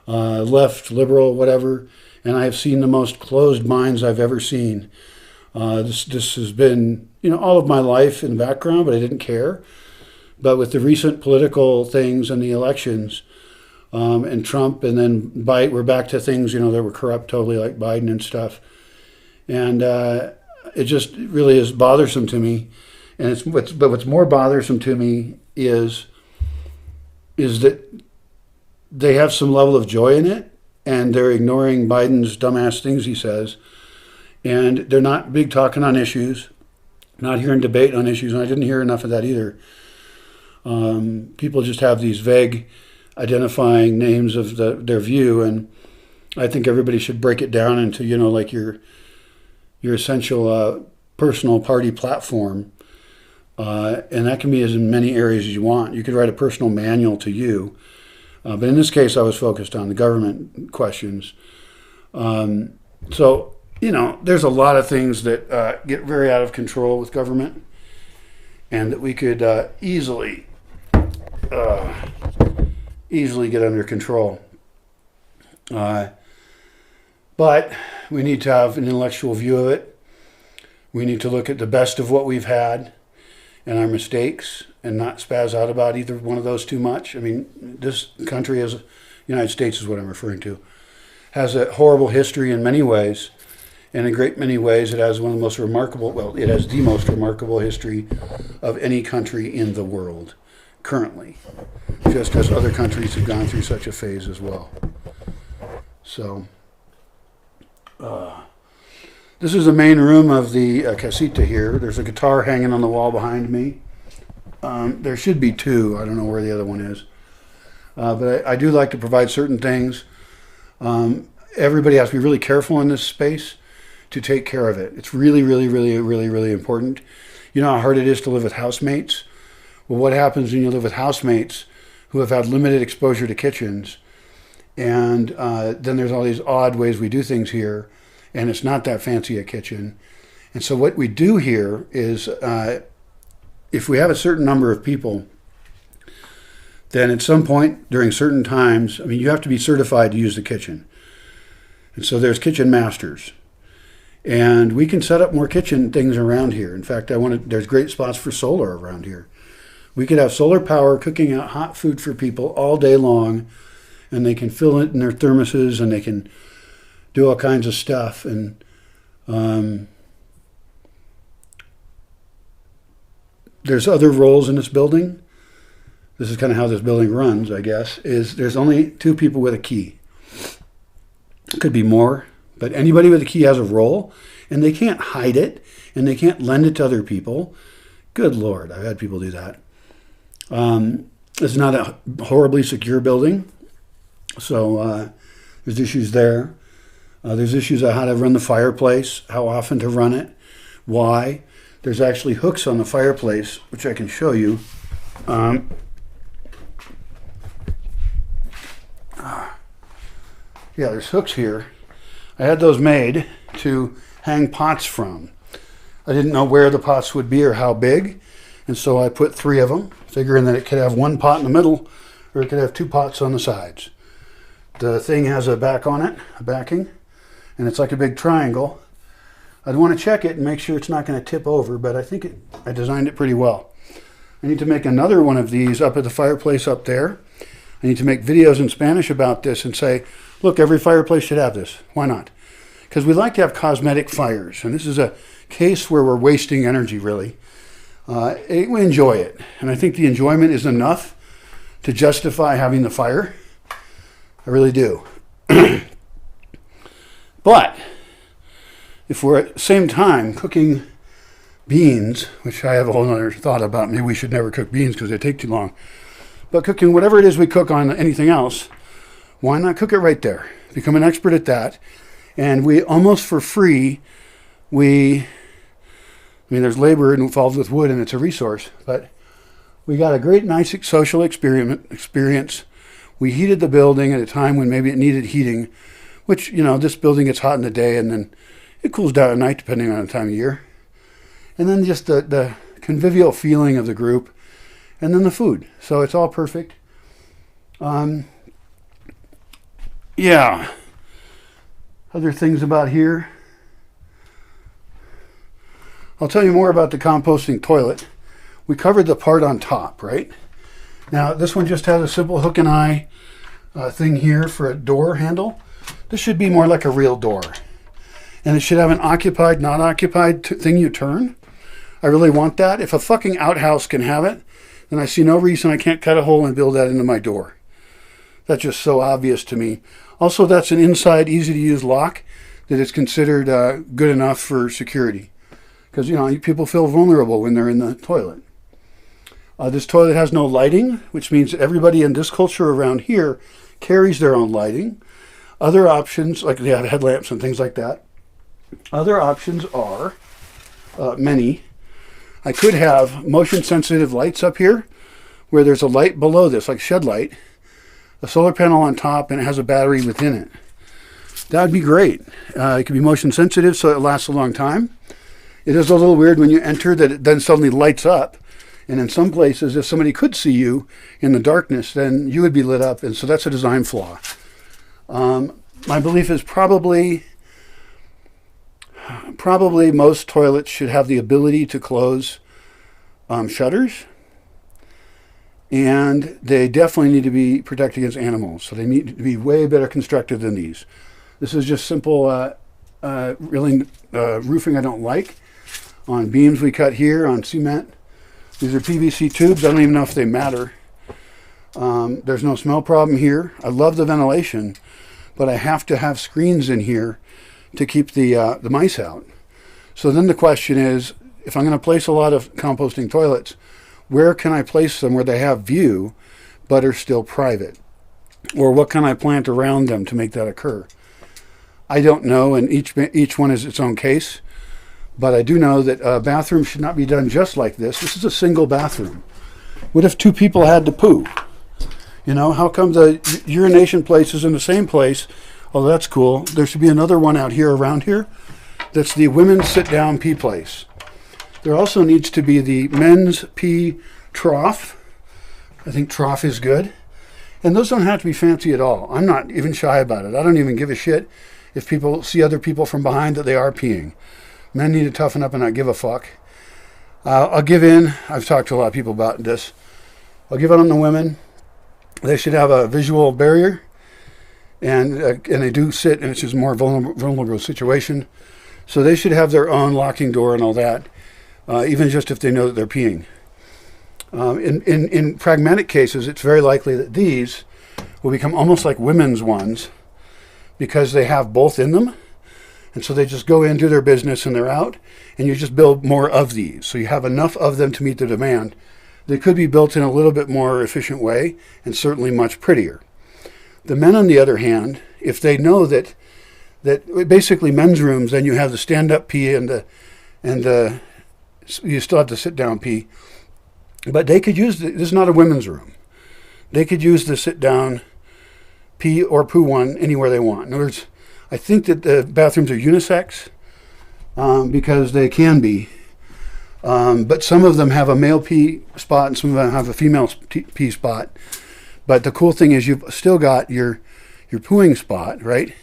left, liberal, whatever, and I have seen the most closed minds I've ever seen. This has been, all of my life in the background, but I didn't care. But with the recent political things and the elections, and Trump, and then we're back to things, that were corrupt totally, like Biden and stuff. And it just really is bothersome to me. And what's more bothersome to me is that they have some level of joy in it, and they're ignoring Biden's dumbass things he says, and they're not big talking on issues, not hearing debate on issues, and I didn't hear enough of that either. People just have these vague identifying names of their view, and I think everybody should break it down into, like your essential personal party platform. And that can be as in many areas as you want. You could write a personal manual to you. But in this case, I was focused on the government questions. So, there's a lot of things that get very out of control with government, and that we could easily get under control. But we need to have an intellectual view of it. We need to look at the best of what we've had and our mistakes, and not spaz out about either one of those too much. I mean, this country, as United States is what I'm referring to, has a horrible history in many ways, and in a great many ways it has one of the most remarkable, it has the most remarkable history of any country in the world currently, just as other countries have gone through such a phase as well. So, this is the main room of the casita here. There's a guitar hanging on the wall behind me. There should be two. I don't know where the other one is. But I do like to provide certain things. Everybody has to be really careful in this space to take care of it. It's really, really, really, really, really important. You know how hard it is to live with housemates? Well, what happens when you live with housemates who have had limited exposure to kitchens? And then there's all these odd ways we do things here, and it's not that fancy a kitchen. And so what we do here is, if we have a certain number of people, then at some point during certain times, you have to be certified to use the kitchen. And so there's kitchen masters. And we can set up more kitchen things around here. In fact, there's great spots for solar around here. We could have solar power cooking out hot food for people all day long, and they can fill it in their thermoses, and they can do all kinds of stuff. And there's other roles in this building. This is kind of how this building runs, I guess, is there's only 2 people with a key. It could be more, but anybody with a key has a role, and they can't hide it, and they can't lend it to other people. Good Lord, I've had people do that. It's not a horribly secure building, so there's issues there. There's issues on how to run the fireplace, how often to run it, why. There's actually hooks on the fireplace, which I can show you. Yeah, there's hooks here. I had those made to hang pots from. I didn't know where the pots would be or how big, and so I put 3 of them, figuring that it could have 1 pot in the middle, or it could have 2 pots on the sides. The thing has a back on it, a backing, and it's like a big triangle. I'd want to check it and make sure it's not going to tip over, but I think I designed it pretty well. I need to make another one of these up at the fireplace up there. I need to make videos in Spanish about this and say, look, every fireplace should have this. Why not? Because we like to have cosmetic fires, and this is a case where we're wasting energy, really. We enjoy it, and I think the enjoyment is enough to justify having the fire. I really do. But if we're at the same time cooking beans, which I have a whole other thought about, maybe we should never cook beans because they take too long, but cooking whatever it is we cook on anything else, why not cook it right there? Become an expert at that, And we almost for free, I mean, there's labor involved with wood and it's a resource, but we got a great, nice social experience. We heated the building at a time when maybe it needed heating, which, this building gets hot in the day and then it cools down at night depending on the time of year. And then just the convivial feeling of the group, and then the food. So it's all perfect. Yeah. Other things about here. I'll tell you more about the composting toilet. We covered the part on top, right? Now, this one just has a simple hook and eye thing here for a door handle. This should be more like a real door. And it should have an occupied, not occupied thing you turn. I really want that. If a fucking outhouse can have it, then I see no reason I can't cut a hole and build that into my door. That's just so obvious to me. Also, that's an inside, easy-to-use lock that is considered good enough for security. Because, people feel vulnerable when they're in the toilet. This toilet has no lighting, which means that everybody in this culture around here carries their own lighting. Other options, like they have headlamps and things like that. Other options are many. I could have motion-sensitive lights up here, where there's a light below this, like shed light, a solar panel on top, and it has a battery within it. That would be great. It could be motion-sensitive, so it lasts a long time. It is a little weird when you enter that it then suddenly lights up. And in some places, if somebody could see you in the darkness, then you would be lit up. And so that's a design flaw. My belief is probably most toilets should have the ability to close shutters. And they definitely need to be protected against animals. So they need to be way better constructed than these. This is just simple roofing I don't like. On beams we cut here, on cement. These are PVC tubes. I don't even know if they matter. There's no smell problem here. I love the ventilation, but I have to have screens in here to keep the mice out. So then the question is, if I'm going to place a lot of composting toilets, where can I place them where they have view but are still private? Or what can I plant around them to make that occur? I don't know, and each one is its own case. But I do know that bathrooms should not be done just like this. This is a single bathroom. What if two people had to poo? How come the urination place is in the same place? Oh, that's cool. There should be another one out here around here. That's the women's sit-down pee place. There also needs to be the men's pee trough. I think trough is good. And those don't have to be fancy at all. I'm not even shy about it. I don't even give a shit if people see other people from behind that they are peeing. Men need to toughen up and not give a fuck. I'll give in. I've talked to a lot of people about this. I'll give it on the women. They should have a visual barrier. And they do sit, and it's just a more vulnerable situation. So they should have their own locking door and all that, even just if they know that they're peeing. In pragmatic cases, it's very likely that these will become almost like women's ones because they have both in them. And so they just go in, do their business, and they're out. And you just build more of these. So you have enough of them to meet the demand. They could be built in a little bit more efficient way and certainly much prettier. The men, on the other hand, if they know that basically men's rooms, then you have the stand-up pee and you still have to sit-down pee. But they could use, this is not a women's room. They could use the sit-down pee or poo one anywhere they want. In other words, I think that the bathrooms are unisex because they can be. But some of them have a male pee spot and some of them have a female pee spot. But the cool thing is you've still got your pooing spot, right?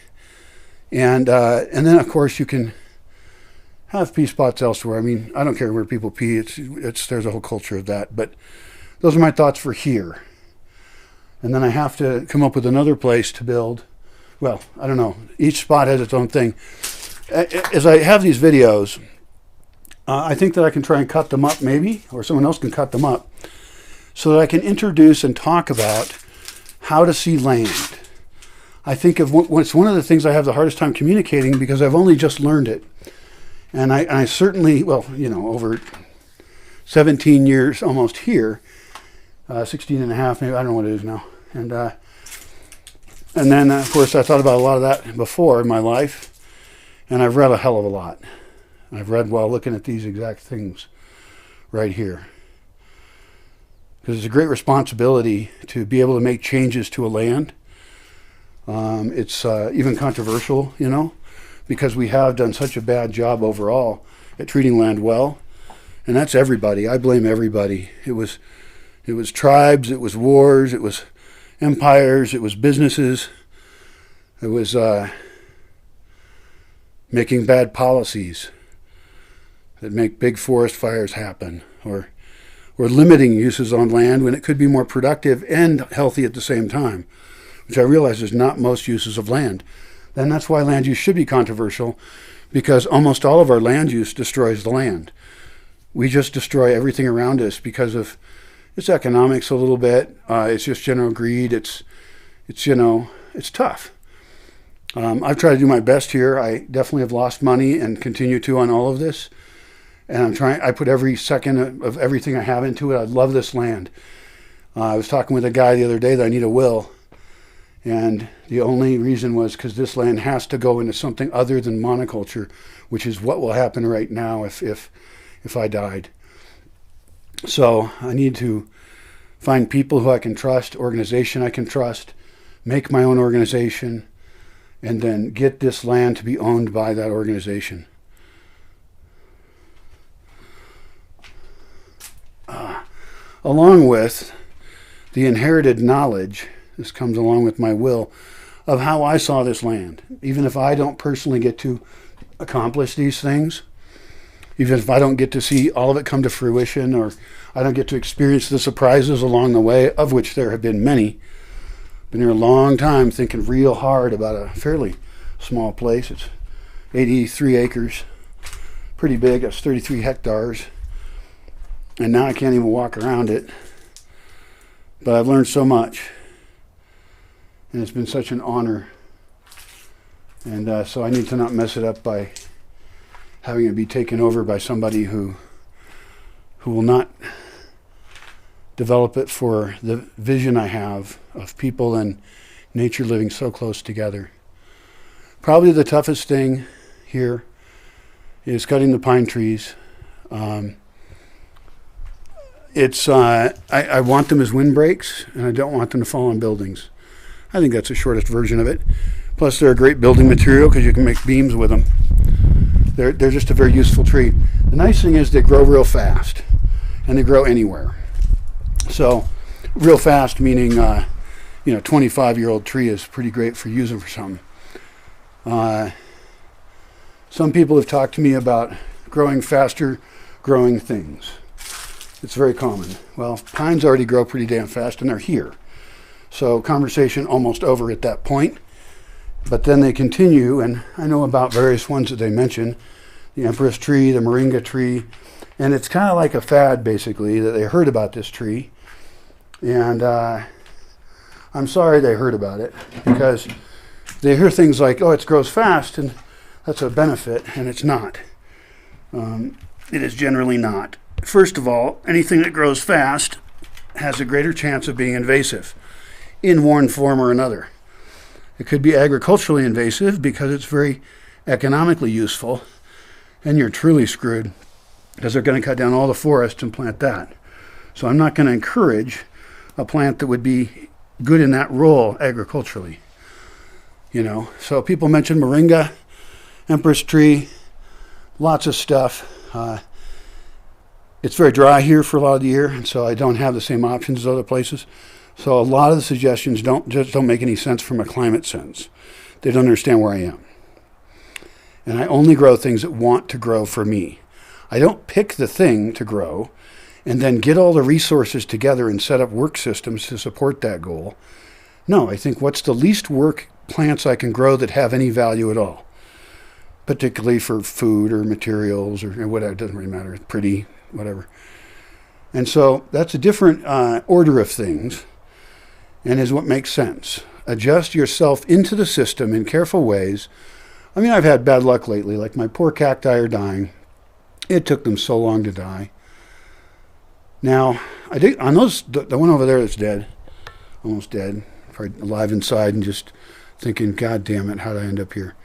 And then, of course, you can have pee spots elsewhere. I mean, I don't care where people pee. There's a whole culture of that. But those are my thoughts for here. And then I have to come up with another place to build. Well, I don't know. Each spot has its own thing. As I have these videos, I think that I can try and cut them up maybe, or someone else can cut them up, so that I can introduce and talk about how to see land. I think it's one of the things I have the hardest time communicating because I've only just learned it. And I certainly, over 17 years almost here, 16 and a half, maybe, I don't know what it is now. And then, of course, I thought about a lot of that before in my life. And I've read a hell of a lot. I've read while looking at these exact things right here. Because it's a great responsibility to be able to make changes to a land. It's even controversial, you know, because we have done such a bad job overall at treating land well. And that's everybody. I blame everybody. It was tribes, it was wars, it was empires, it was businesses, it was making bad policies that make big forest fires happen, or limiting uses on land when it could be more productive and healthy at the same time, which I realize is not most uses of land. And that's why land use should be controversial, because almost all of our land use destroys the land. We just destroy everything around us because of its economics a little bit. It's just general greed. It's tough. I've tried to do my best here. I definitely have lost money and continue to on all of this. And I put every second of everything I have into it. I love this land. I was talking with a guy the other day that I need a will. And the only reason was because this land has to go into something other than monoculture, which is what will happen right now if I died. So I need to find people who I can trust, organization I can trust, make my own organization, and then get this land to be owned by that organization. Along with the inherited knowledge, this comes along with my will, of how I saw this land. Even if I don't personally get to accomplish these things, even if I don't get to see all of it come to fruition, or I don't get to experience the surprises along the way, of which there have been many. Been here a long time thinking real hard about a fairly small place. It's 83 acres, pretty big. It's 33 hectares. And now I can't even walk around it. But I've learned so much. And it's been such an honor. And so I need to not mess it up by having it be taken over by somebody who will not develop it for the vision I have of people and nature living so close together. Probably the toughest thing here is cutting the pine trees. I want them as windbreaks, and I don't want them to fall on buildings. I think that's the shortest version of it. Plus, they're a great building material because you can make beams with them. They're just a very useful tree. The nice thing is they grow real fast, and they grow anywhere. So, real fast meaning, 25-year-old tree is pretty great for using for something. Some people have talked to me about growing faster, growing things. It's very common. Well, pines already grow pretty damn fast, and they're here. So conversation almost over at that point. But then they continue, and I know about various ones that they mention. The empress tree, the moringa tree. And it's kind of like a fad, basically, that they heard about this tree. And I'm sorry they heard about it, because they hear things like, oh, it grows fast, and that's a benefit, and it's not. It is generally not. First of all, anything that grows fast has a greater chance of being invasive in one form or another. It could be agriculturally invasive because it's very economically useful, and you're truly screwed because they're going to cut down all the forest and plant that. So I'm not going to encourage a plant that would be good in that role agriculturally. So people mention moringa, empress tree, lots of stuff. It's very dry here for a lot of the year, and so I don't have the same options as other places. So a lot of the suggestions don't make any sense from a climate sense. They don't understand where I am. And I only grow things that want to grow for me. I don't pick the thing to grow and then get all the resources together and set up work systems to support that goal. No, I think what's the least work plants I can grow that have any value at all, particularly for food or materials or whatever. It doesn't really matter. It's pretty, whatever. And so that's a different order of things, and is what makes sense. Adjust yourself into the system in careful ways. I mean, I've had bad luck lately, like my poor cacti are dying. It took them so long to die. Now, I think on those, the one over there that's dead, almost dead, probably alive inside and just thinking, God damn it, how did I end up here?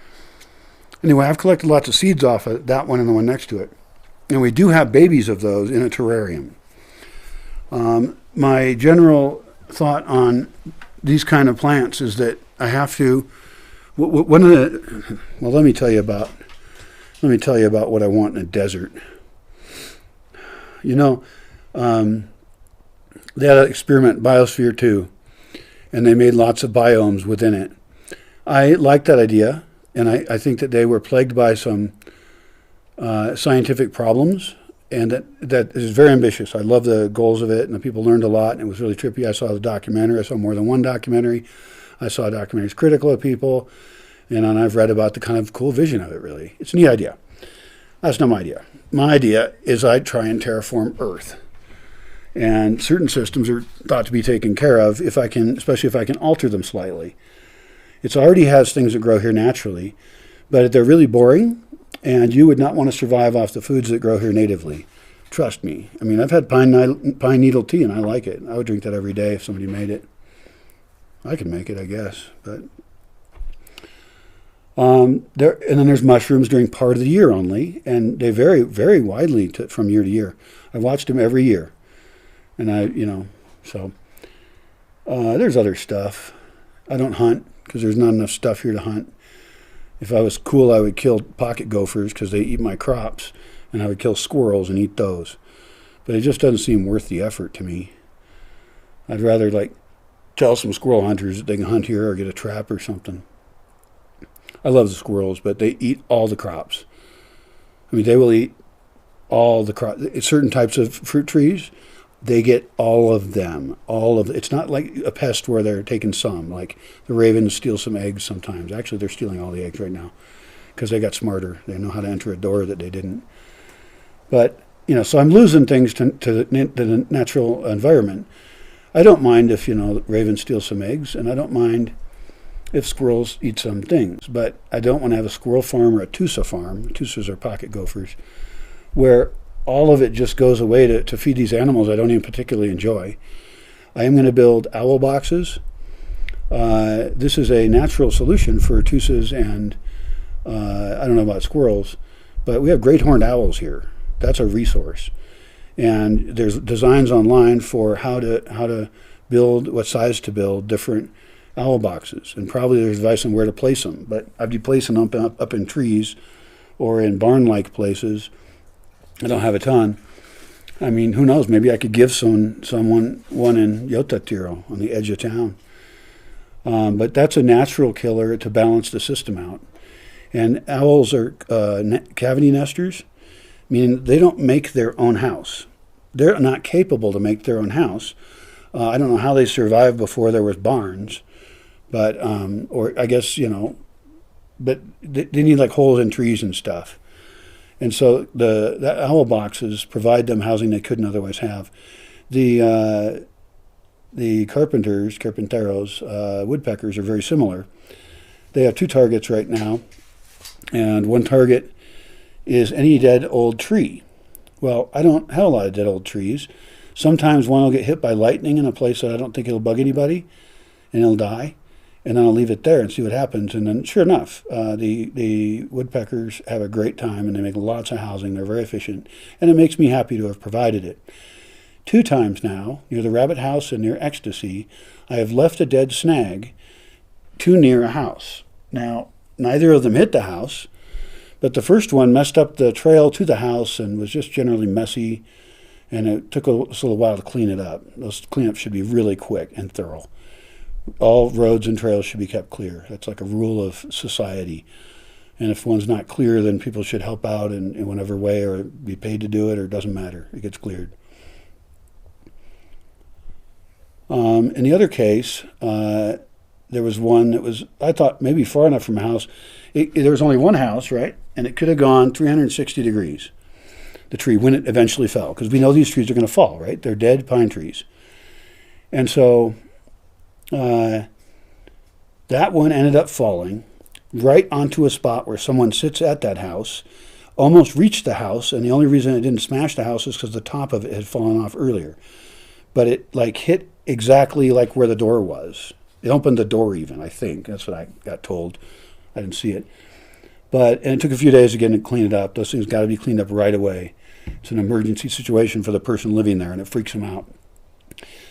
Anyway, I've collected lots of seeds off of that one and the one next to it. And we do have babies of those in a terrarium. My general thought on these kind of plants is that I have to, one of the, well, let me tell you about what I want in a desert. You know, they had an experiment, Biosphere 2, and they made lots of biomes within it. I like that idea, and I think that they were plagued by some scientific problems, and that is very ambitious. I love the goals of it, and the people learned a lot, and it was really trippy. I saw the documentary. I saw more than one documentary. I saw documentaries critical of people, and I've read about the kind of cool vision of it, really. It's a neat idea. That's not my idea. My idea is I try and terraform Earth. And certain systems are thought to be taken care of, if I can, especially if I can alter them slightly. It already has things that grow here naturally, but they're really boring, and you would not want to survive off the foods that grow here natively. Trust me. I mean, I've had pine needle tea, and I like it. I would drink that every day if somebody made it. I could make it, I guess. But and then there's mushrooms during part of the year only, and they vary very widely from year to year. I've watched them every year, and there's other stuff. I don't hunt because there's not enough stuff here to hunt. If I was cool, I would kill pocket gophers because they eat my crops, and I would kill squirrels and eat those. But it just doesn't seem worth the effort to me. I'd rather tell some squirrel hunters that they can hunt here or get a trap or something. I love the squirrels, but they eat all the crops. I mean, they will eat all the crops. Certain types of fruit trees, they get all of them. It's not like a pest where they're taking some. Like the ravens steal some eggs sometimes. Actually, they're stealing all the eggs right now because they got smarter. They know how to enter a door that they didn't. But, so I'm losing things to the natural environment. I don't mind if, ravens steal some eggs, and I don't mind if squirrels eat some things. But I don't want to have a squirrel farm or a tusa farm. Tusas are pocket gophers, where all of it just goes away to feed these animals I don't even particularly enjoy. I am going to build owl boxes. This is a natural solution for tusas and I don't know about squirrels, but we have great horned owls here. That's a resource. And there's designs online for how to build, what size to build different owl boxes. And probably there's advice on where to place them. But I'd be placing them up in trees or in barn-like places. I don't have a ton. I mean, who knows? Maybe I could give someone one in Yotatiro on the edge of town. But that's a natural killer to balance the system out. And owls are cavity nesters, meaning they don't make their own house. They're not capable to make their own house. I don't know how they survived before there was barns, but or I guess but they need holes in trees and stuff. And so the owl boxes provide them housing they couldn't otherwise have. The carpinteros, woodpeckers are very similar. They have two targets right now, and one target is any dead old tree. Well, I don't have a lot of dead old trees. Sometimes one will get hit by lightning in a place that I don't think it'll bug anybody, and it'll die. And then I'll leave it there and see what happens. And then, sure enough, the woodpeckers have a great time, and they make lots of housing. They're very efficient, and it makes me happy to have provided it. 2 times now, near the rabbit house and near Ecstasy, I have left a dead snag too near a house. Now, neither of them hit the house, but the first one messed up the trail to the house and was just generally messy, and it took a little while to clean it up. Those cleanups should be really quick and thorough. All roads and trails should be kept clear. That's like a rule of society. And if one's not clear, then people should help out in whatever way or be paid to do it, or it doesn't matter. It gets cleared. In the other case, there was one that was, I thought, maybe far enough from a house. There was only one house, right? And it could have gone 360 degrees, the tree, when it eventually fell. Because we know these trees are going to fall, right? They're dead pine trees. And so that one ended up falling right onto a spot where someone sits at that house, almost reached the house, and the only reason it didn't smash the house is because the top of it had fallen off earlier. But it hit exactly where the door was. It opened the door even, I think. That's what I got told. I didn't see it. And it took a few days again to clean it up. Those things got to be cleaned up right away. It's an emergency situation for the person living there, and it freaks them out.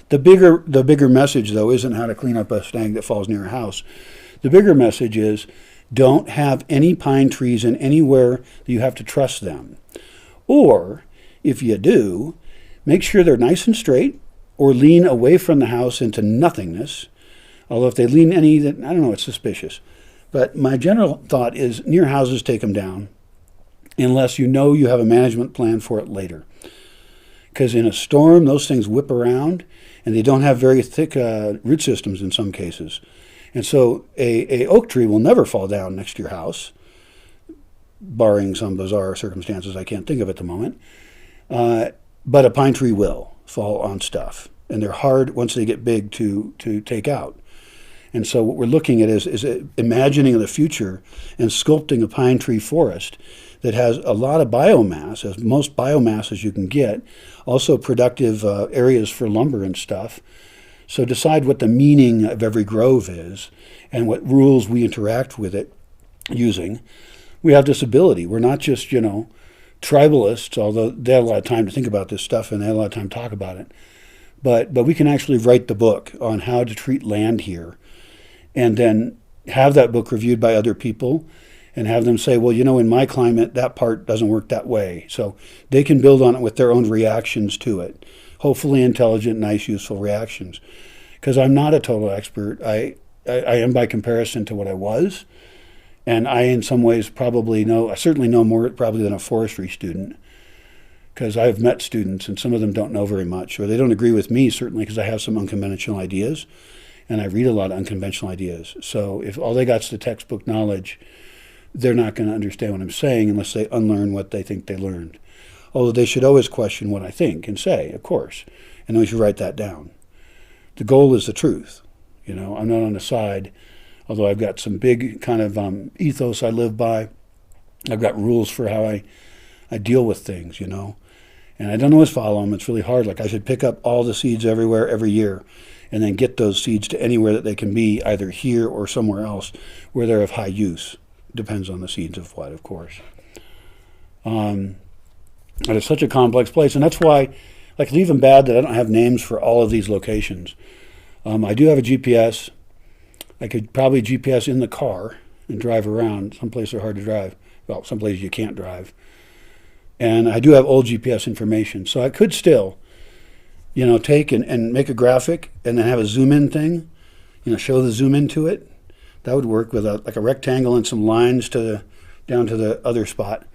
The bigger message, though, isn't how to clean up a snag that falls near a house. The bigger message is don't have any pine trees in anywhere that you have to truss them. Or, if you do, make sure they're nice and straight or lean away from the house into nothingness. Although if they lean any, I don't know, it's suspicious. But my general thought is near houses, take them down unless you know you have a management plan for it later. Because in a storm, those things whip around and they don't have very thick root systems in some cases. And so a oak tree will never fall down next to your house, barring some bizarre circumstances I can't think of at the moment. But a pine tree will fall on stuff. And they're hard once they get big to take out. And so what we're looking at is imagining the future and sculpting a pine tree forest that has a lot of biomass, as most biomass as you can get, also productive areas for lumber and stuff. So decide what the meaning of every grove is and what rules we interact with it using. We have this ability. We're not just, tribalists, although they had a lot of time to think about this stuff and they had a lot of time to talk about it. But we can actually write the book on how to treat land here and then have that book reviewed by other people and have them say, well, in my climate, that part doesn't work that way. So they can build on it with their own reactions to it. Hopefully intelligent, nice, useful reactions. Because I'm not a total expert. I am by comparison to what I was. And I, in some ways, I certainly know more probably than a forestry student. Because I've met students and some of them don't know very much. Or they don't agree with me, certainly, because I have some unconventional ideas. And I read a lot of unconventional ideas. So if all they got's the textbook knowledge, they're not going to understand what I'm saying unless they unlearn what they think they learned. Although they should always question what I think and say, of course. And we should write that down. The goal is the truth. I'm not on the side, although I've got some big kind of ethos I live by. I've got rules for how I deal with things, And I don't always follow them. It's really hard. Like I should pick up all the seeds everywhere every year and then get those seeds to anywhere that they can be, either here or somewhere else where they're of high use. Depends on the seeds of what, of course. And it's such a complex place. And that's why, it's even bad that I don't have names for all of these locations. I do have a GPS. I could probably GPS in the car and drive around. Some places are hard to drive. Well, some places you can't drive. And I do have old GPS information. So I could still, take and make a graphic and then have a zoom in thing, show the zoom into it. That would work with a rectangle and some lines down to the other spot.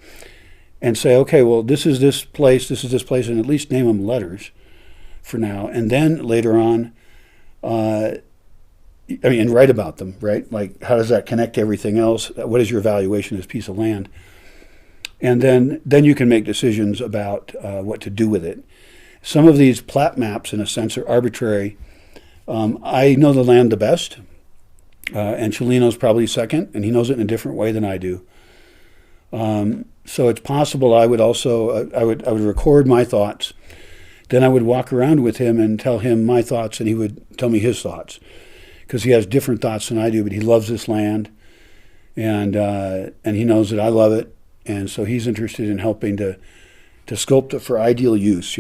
And say, okay, well, this is this place, and at least name them letters for now. And then later on, and write about them, right? Like, how does that connect to everything else? What is your evaluation of this piece of land? And then you can make decisions about what to do with it. Some of these plat maps, in a sense, are arbitrary. I know the land the best, and Chelino's probably second, and he knows it in a different way than I do. So it's possible I would also I would record my thoughts. Then I would walk around with him and tell him my thoughts, and he would tell me his thoughts, because he has different thoughts than I do. But he loves this land, and he knows that I love it, and so he's interested in helping to sculpt it for ideal use.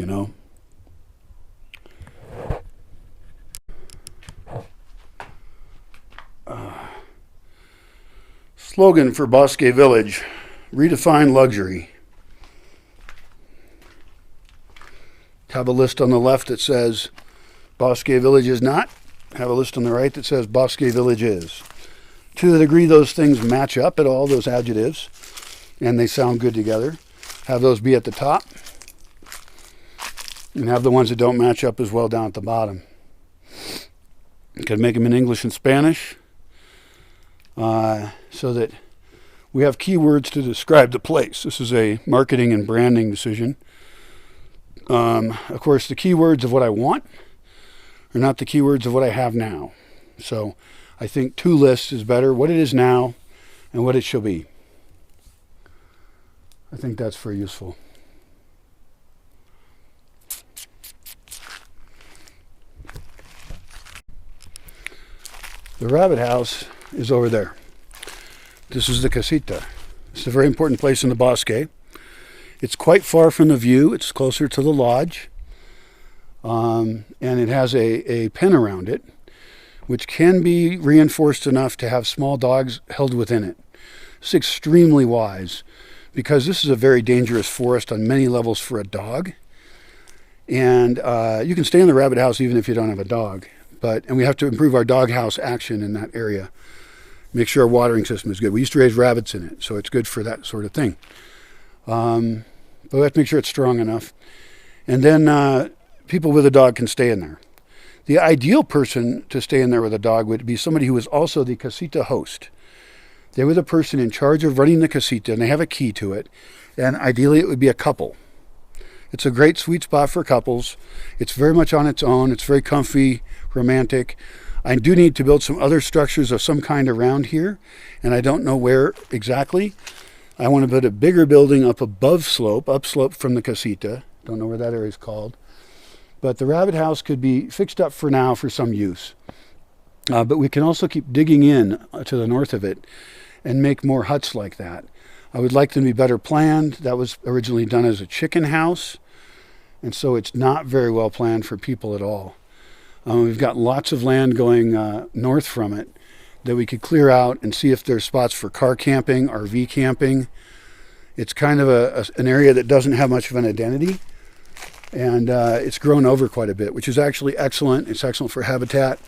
Slogan for Bosque Village: redefine luxury. Have a list on the left that says Bosque Village is not. Have a list on the right that says Bosque Village is. To the degree those things match up at all, those adjectives, and they sound good together, have those be at the top, and have the ones that don't match up as well down at the bottom. You could make them in English and Spanish, so that we have keywords to describe the place. This is a marketing and branding decision. Of course, the keywords of what I want are not the keywords of what I have now. So I think two lists is better: what it is now and what it shall be. I think that's very useful. The rabbit house is over there. This is the casita. It's a very important place in the Bosque. It's quite far from the view. It's closer to the lodge. And it has a pen around it, which can be reinforced enough to have small dogs held within it. It's extremely wise because this is a very dangerous forest on many levels for a dog. And you can stay in the rabbit house even if you don't have a dog. And we have to improve our dog house action in that area. Make sure our watering system is good. We used to raise rabbits in it, so it's good for that sort of thing. But we have to make sure it's strong enough. And then people with a dog can stay in there. The ideal person to stay in there with a dog would be somebody who is also the casita host. They were the person in charge of running the casita, and they have a key to it. And ideally, it would be a couple. It's a great sweet spot for couples. It's very much on its own. It's very comfy, romantic. I do need to build some other structures of some kind around here, and I don't know where exactly. I want to build a bigger building upslope from the casita. Don't know where that area is called. But the rabbit house could be fixed up for now for some use. But we can also keep digging in to the north of it and make more huts like that. I would like them to be better planned. That was originally done as a chicken house, and so it's not very well planned for people at all. We've got lots of land going north from it that we could clear out and see if there's spots for car camping, RV camping. It's kind of an area that doesn't have much of an identity, and it's grown over quite a bit, which is actually excellent. It's excellent for habitat.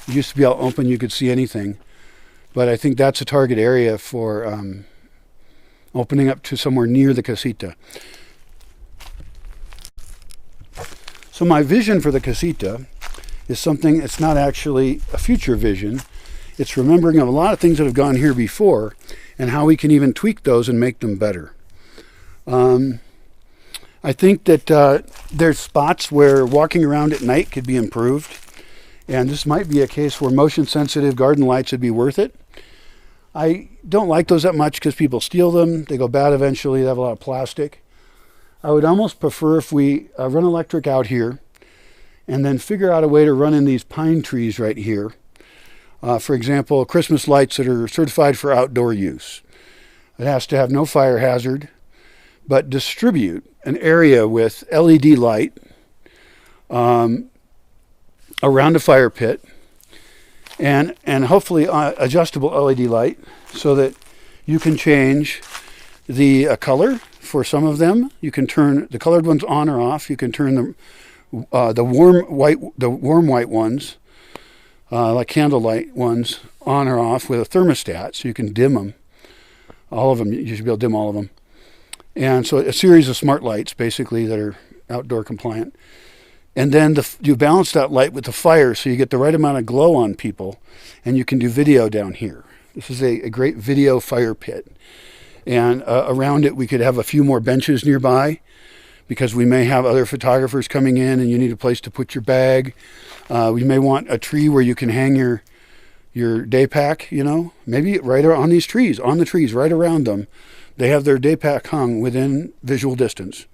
It used to be all open, you could see anything. But I think that's a target area for opening up to somewhere near the casita. So my vision for the casita is something, it's not actually a future vision. It's remembering of a lot of things that have gone here before and how we can even tweak those and make them better. I think that there's spots where walking around at night could be improved. And this might be a case where motion-sensitive garden lights would be worth it. I don't like those that much because people steal them. They go bad eventually. They have a lot of plastic. I would almost prefer if we run electric out here and then figure out a way to run in these pine trees right here. For example, Christmas lights that are certified for outdoor use. It has to have no fire hazard, but distribute an area with LED light around a fire pit, and hopefully adjustable LED light so that you can change the color for some of them. You can turn the colored ones on or off. You can turn the warm white ones, like candlelight ones, on or off with a thermostat, so you can dim them. All of them, you should be able to dim all of them. And so a series of smart lights, basically, that are outdoor compliant. And then you balance that light with the fire so you get the right amount of glow on people, and you can do video down here. This is a great video fire pit. And around it we could have a few more benches nearby because we may have other photographers coming in and you need a place to put your bag. We may want a tree where you can hang your day pack, maybe right on these trees, on the trees, right around them. They have their day pack hung within visual distance.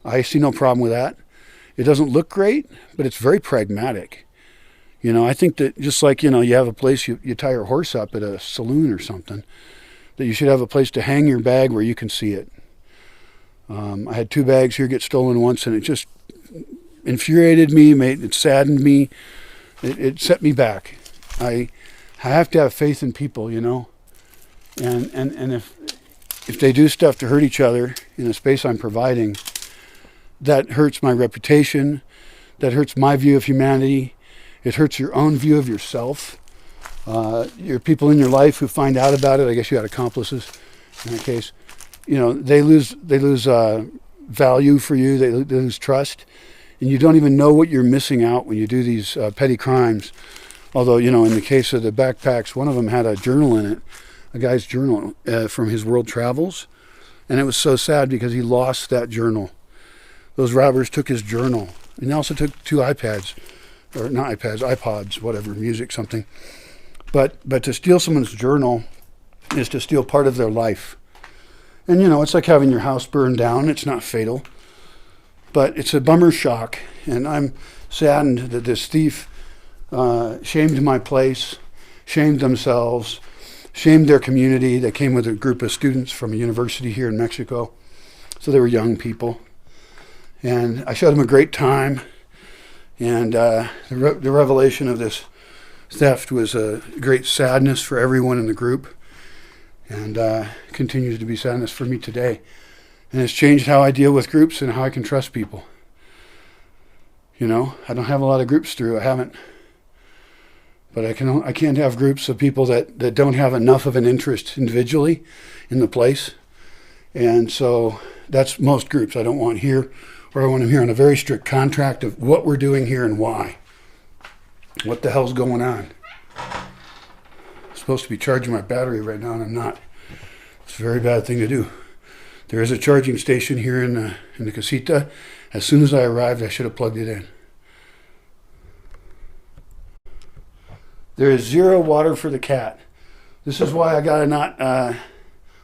I see no problem with that. It doesn't look great, but it's very pragmatic. I think that just like, you have a place you tie your horse up at a saloon or something, that you should have a place to hang your bag where you can see it. I had 2 bags here get stolen once, and it just infuriated me, it saddened me. It set me back. I have to have faith in people, and if they do stuff to hurt each other in the space I'm providing, that hurts my reputation, that hurts my view of humanity, it hurts your own view of yourself. Your people in your life who find out about it, I guess you had accomplices in that case, they lose value for you, they lose trust, and you don't even know what you're missing out when you do these petty crimes. Although, in the case of the backpacks, one of them had a journal in it, a guy's journal from his world travels, and it was so sad because he lost that journal. Those robbers took his journal, and they also took 2 iPads, or not iPads, iPods, whatever, music, something. But to steal someone's journal is to steal part of their life. And it's like having your house burned down. It's not fatal, but it's a bummer shock. And I'm saddened that this thief shamed my place, shamed themselves, shamed their community. They came with a group of students from a university here in Mexico. So they were young people. And I showed them a great time. And the revelation of this theft was a great sadness for everyone in the group. And continues to be sadness for me today. And it's changed how I deal with groups and how I can trust people. You know, I don't have a lot of groups through. I haven't. But I can't have groups of people that don't have enough of an interest individually in the place. And so that's most groups I don't want here, or I want them here on a very strict contract of what we're doing here and why. What the hell's going on? I'm supposed to be charging my battery right now and I'm not. It's a very bad thing to do. There is a charging station here in the casita. As soon as I arrived, I should have plugged it in. There is zero water for the cat. This is why I gotta not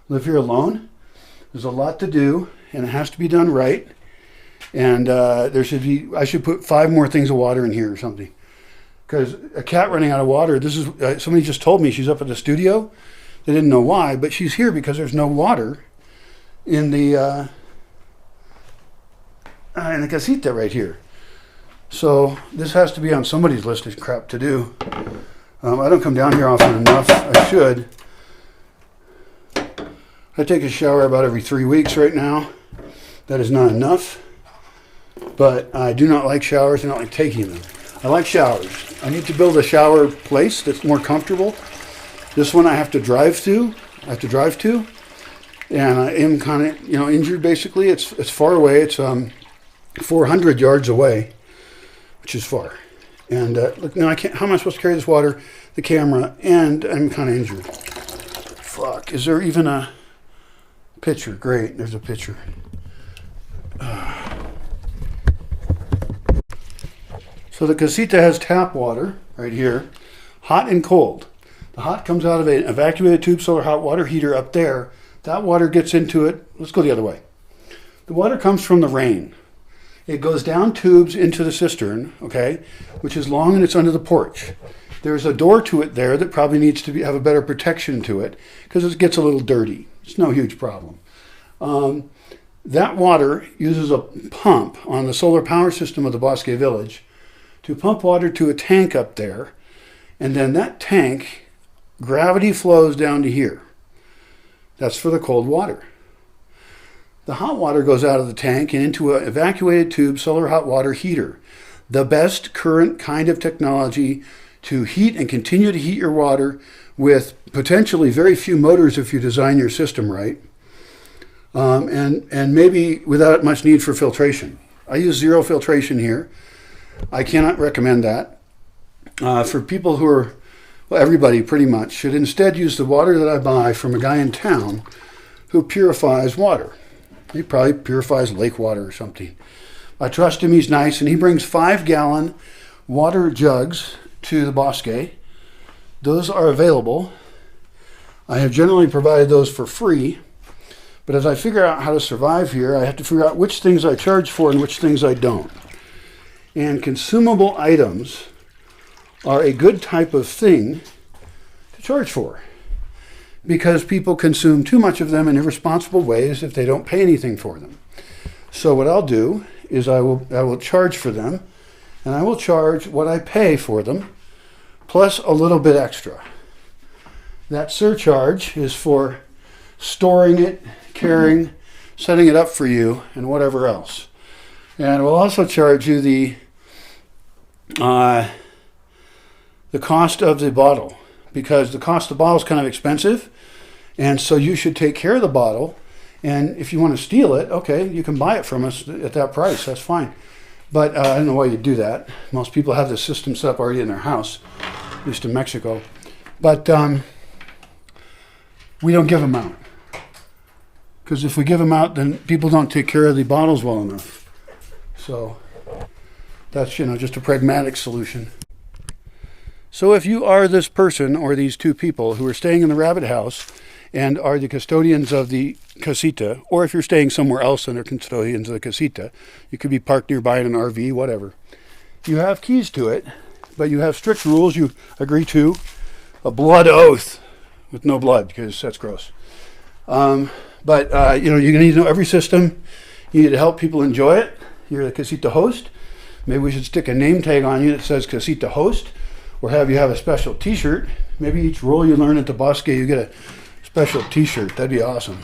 live here alone. There's a lot to do, and it has to be done right. And I should put 5 more things of water in here or something. Because a cat running out of water, this is somebody just told me she's up at the studio. They didn't know why, but she's here because there's no water in the casita right here. So this has to be on somebody's list of crap to do. I don't come down here often enough. I should. I take a shower about every 3 weeks right now. That is not enough. But I do not like showers. I don't like taking them. I like showers. I need to build a shower place that's more comfortable. This one I have to drive to. And I am kind of, injured basically. It's far away. It's 400 yards away, which is far. And look, now I can't. How am I supposed to carry this water, the camera, and I'm kind of injured? Fuck. Is there even a pitcher? Great. There's a pitcher. So the casita has tap water right here, hot and cold. The hot comes out of an evacuated tube solar hot water heater up there. That water gets into it. Let's go the other way. The water comes from the rain. It goes down tubes into the cistern, okay, which is long and it's under the porch. There's a door to it there that probably needs to have a better protection to it because it gets a little dirty. It's no huge problem. That water uses a pump on the solar power system of the Bosque village to pump water to a tank up there, and then that tank, gravity flows down to here. That's for the cold water. The hot water goes out of the tank and into an evacuated tube solar hot water heater. The best current kind of technology to heat and continue to heat your water with potentially very few motors if you design your system right. And maybe without much need for filtration. I use zero filtration here. I cannot recommend that. For people who are, well, everybody pretty much should instead use the water that I buy from a guy in town who purifies water. He probably purifies lake water or something. I trust him, he's nice, and he brings 5-gallon water jugs to the Bosque. Those are available. I have generally provided those for free, but as I figure out how to survive here, I have to figure out which things I charge for and which things I don't. And consumable items are a good type of thing to charge for, because people consume too much of them in irresponsible ways if they don't pay anything for them. So what I'll do is I will charge for them, and I will charge what I pay for them, plus a little bit extra. That surcharge is for storing it, carrying, setting it up for you, and whatever else. And we'll also charge you the cost of the bottle, because the cost of the bottle is kind of expensive, and so you should take care of the bottle. And if you want to steal it, okay, you can buy it from us at that price. That's fine. But I don't know why you'd do that. Most people have the system set up already in their house, at least in Mexico. But we don't give them out, because if we give them out, then people don't take care of the bottles well enough. So that's, just a pragmatic solution. So if you are this person or these two people who are staying in the rabbit house and are the custodians of the casita, or if you're staying somewhere else and are custodians of the casita, you could be parked nearby in an RV, whatever. You have keys to it, but you have strict rules you agree to, a blood oath with no blood, because that's gross. But you need to know every system. You need to help people enjoy it. You're the casita host. Maybe we should stick a name tag on you that says casita host, or have you have a special t-shirt. Maybe each role you learn at the Bosque, you get a special t-shirt. That'd be awesome.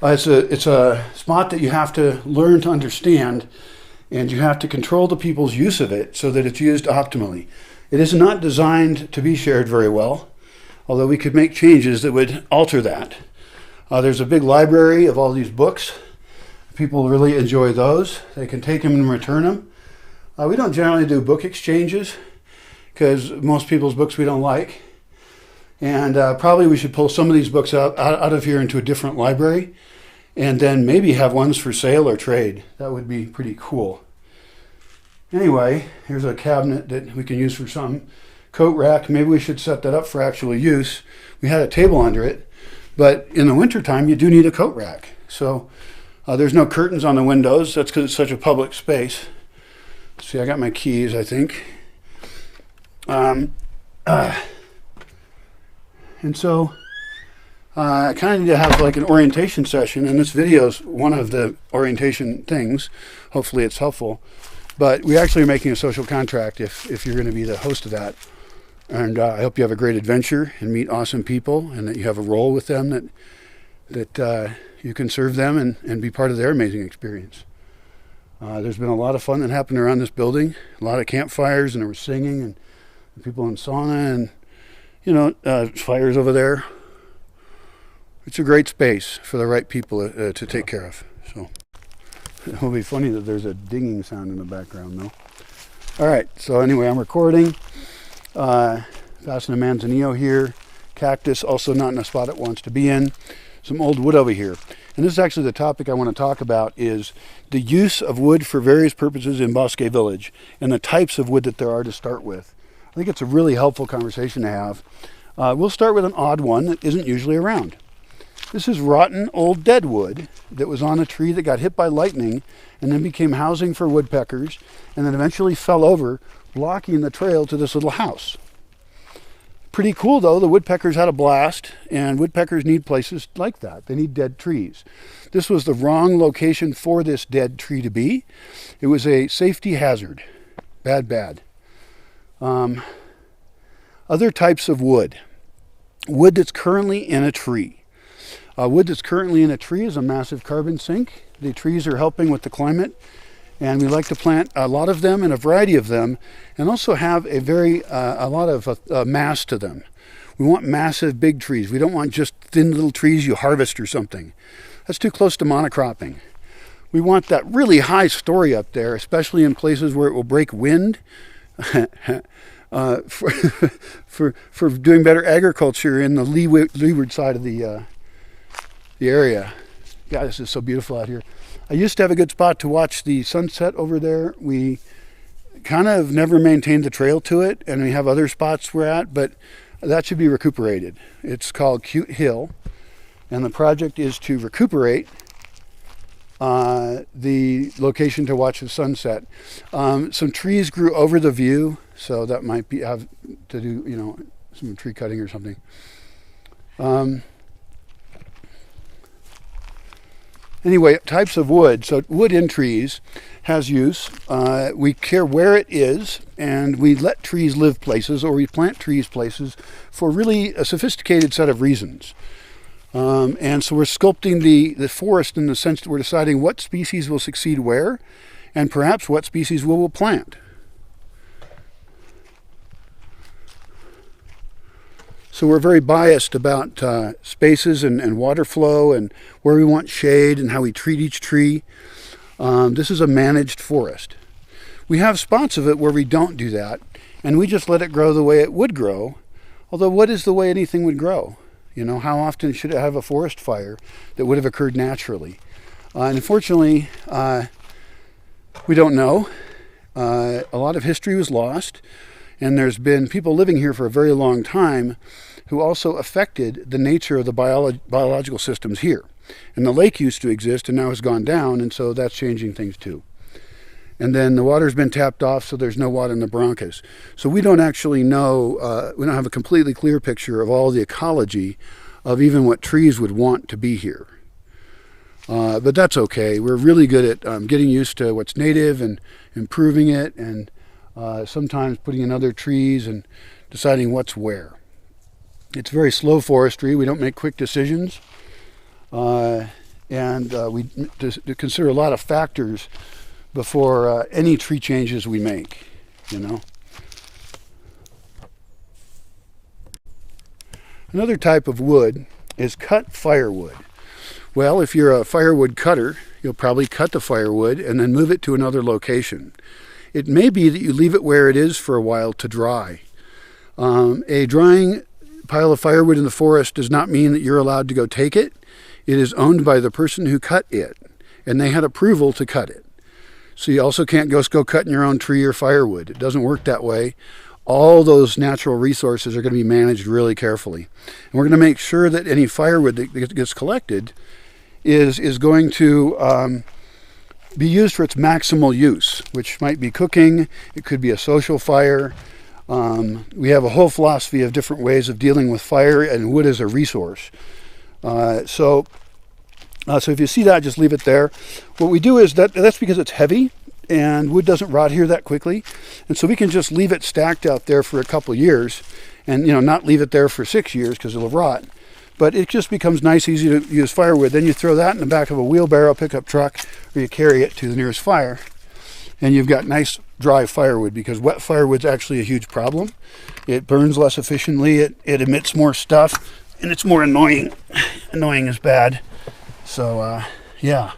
It's a spot that you have to learn to understand, and you have to control the people's use of it so that it's used optimally. It is not designed to be shared very well, although we could make changes that would alter that. There's a big library of all these books. People really enjoy those. They can take them and return them. We don't generally do book exchanges because most people's books we don't like. And probably we should pull some of these books out of here into a different library, and then maybe have ones for sale or trade. That would be pretty cool. Anyway, here's a cabinet that we can use for some. Coat rack, maybe we should set that up for actual use. We had a table under it, but in the wintertime you do need a coat rack. So there's no curtains on the windows. That's because it's such a public space. See, I got my keys, I think. And so I kind of need to have like an orientation session, and this video is one of the orientation things. Hopefully it's helpful. But we actually are making a social contract if you're going to be the host of that. And I hope you have a great adventure and meet awesome people, and that you have a role with them that you can serve them and be part of their amazing experience. There's been a lot of fun that happened around this building. A lot of campfires, and there was singing, and people in sauna, and fires over there. It's a great space for the right people to take care of. So it will be funny that there's a dinging sound in the background, though. All right, so anyway, I'm recording. Fasten a manzanillo here. Cactus, also not in a spot it wants to be in. Some old wood over here. And this is actually the topic I want to talk about, is the use of wood for various purposes in Bosque Village, and the types of wood that there are to start with. I think it's a really helpful conversation to have. We'll start with an odd one that isn't usually around. This is rotten old dead wood that was on a tree that got hit by lightning and then became housing for woodpeckers, and then eventually fell over, blocking the trail to this little house. Pretty cool, though. The woodpeckers had a blast, and woodpeckers need places like that. They need dead trees. This was the wrong location for this dead tree to be. It was a safety hazard. Bad. Other types of wood. Wood that's currently in a tree. Wood that's currently in a tree is a massive carbon sink. The trees are helping with the climate, and we like to plant a lot of them and a variety of them, and also have a lot of mass to them. We want massive big trees. We don't want just thin little trees you harvest or something. That's too close to monocropping. We want that really high story up there, especially in places where it will break wind, for doing better agriculture in the leeward side of the area. God, this is so beautiful out here. I used to have a good spot to watch the sunset over there. We kind of never maintained the trail to it, and we have other spots we're at, but that should be recuperated. It's called Cute Hill, and the project is to recuperate the location to watch the sunset. Some trees grew over the view, so that might have to do, some tree cutting or something. Anyway, types of wood. So wood in trees has use. We care where it is, and we let trees live places, or we plant trees places for really a sophisticated set of reasons. And so we're sculpting the forest in the sense that we're deciding what species will succeed where, and perhaps what species we will plant. So we're very biased about spaces and water flow, and where we want shade, and how we treat each tree. This is a managed forest. We have spots of it where we don't do that, and we just let it grow the way it would grow. Although what is the way anything would grow? How often should it have a forest fire that would have occurred naturally? Unfortunately, we don't know. A lot of history was lost. And there's been people living here for a very long time who also affected the nature of the biological systems here. And the lake used to exist and now has gone down, and so that's changing things too. and then the water's been tapped off, so there's no water in the Broncos. So we don't actually know, we don't have a completely clear picture of all the ecology of even what trees would want to be here. But that's okay. We're really good at getting used to what's native and improving it, and sometimes putting in other trees and deciding what's where. It's very slow forestry. We don't make quick decisions. And we consider a lot of factors before any tree changes we make, you know. Another type of wood is cut firewood. Well, if you're a firewood cutter, you'll probably cut the firewood and then move it to another location. It may be that you leave it where it is for a while to dry. A drying pile of firewood in the forest does not mean that you're allowed to go take it. It is owned by the person who cut it, and they had approval to cut it. So you also can't just go cutting your own tree or firewood. It doesn't work that way. All those natural resources are going to be managed really carefully. And we're going to make sure that any firewood that gets collected is going to be used for its maximal use, which might be cooking. It could be a social fire. We have a whole philosophy of different ways of dealing with fire and wood as a resource. So if you see that, just leave it there. What we do is that's because it's heavy, and wood doesn't rot here that quickly, and so we can just leave it stacked out there for a couple years, and not leave it there for 6 years because it'll rot. But it just becomes nice, easy to use firewood. Then you throw that in the back of a wheelbarrow pickup truck, or you carry it to the nearest fire, and you've got nice dry firewood, because wet firewood's actually a huge problem. It burns less efficiently, it emits more stuff, and it's more annoying. Annoying is bad. So yeah,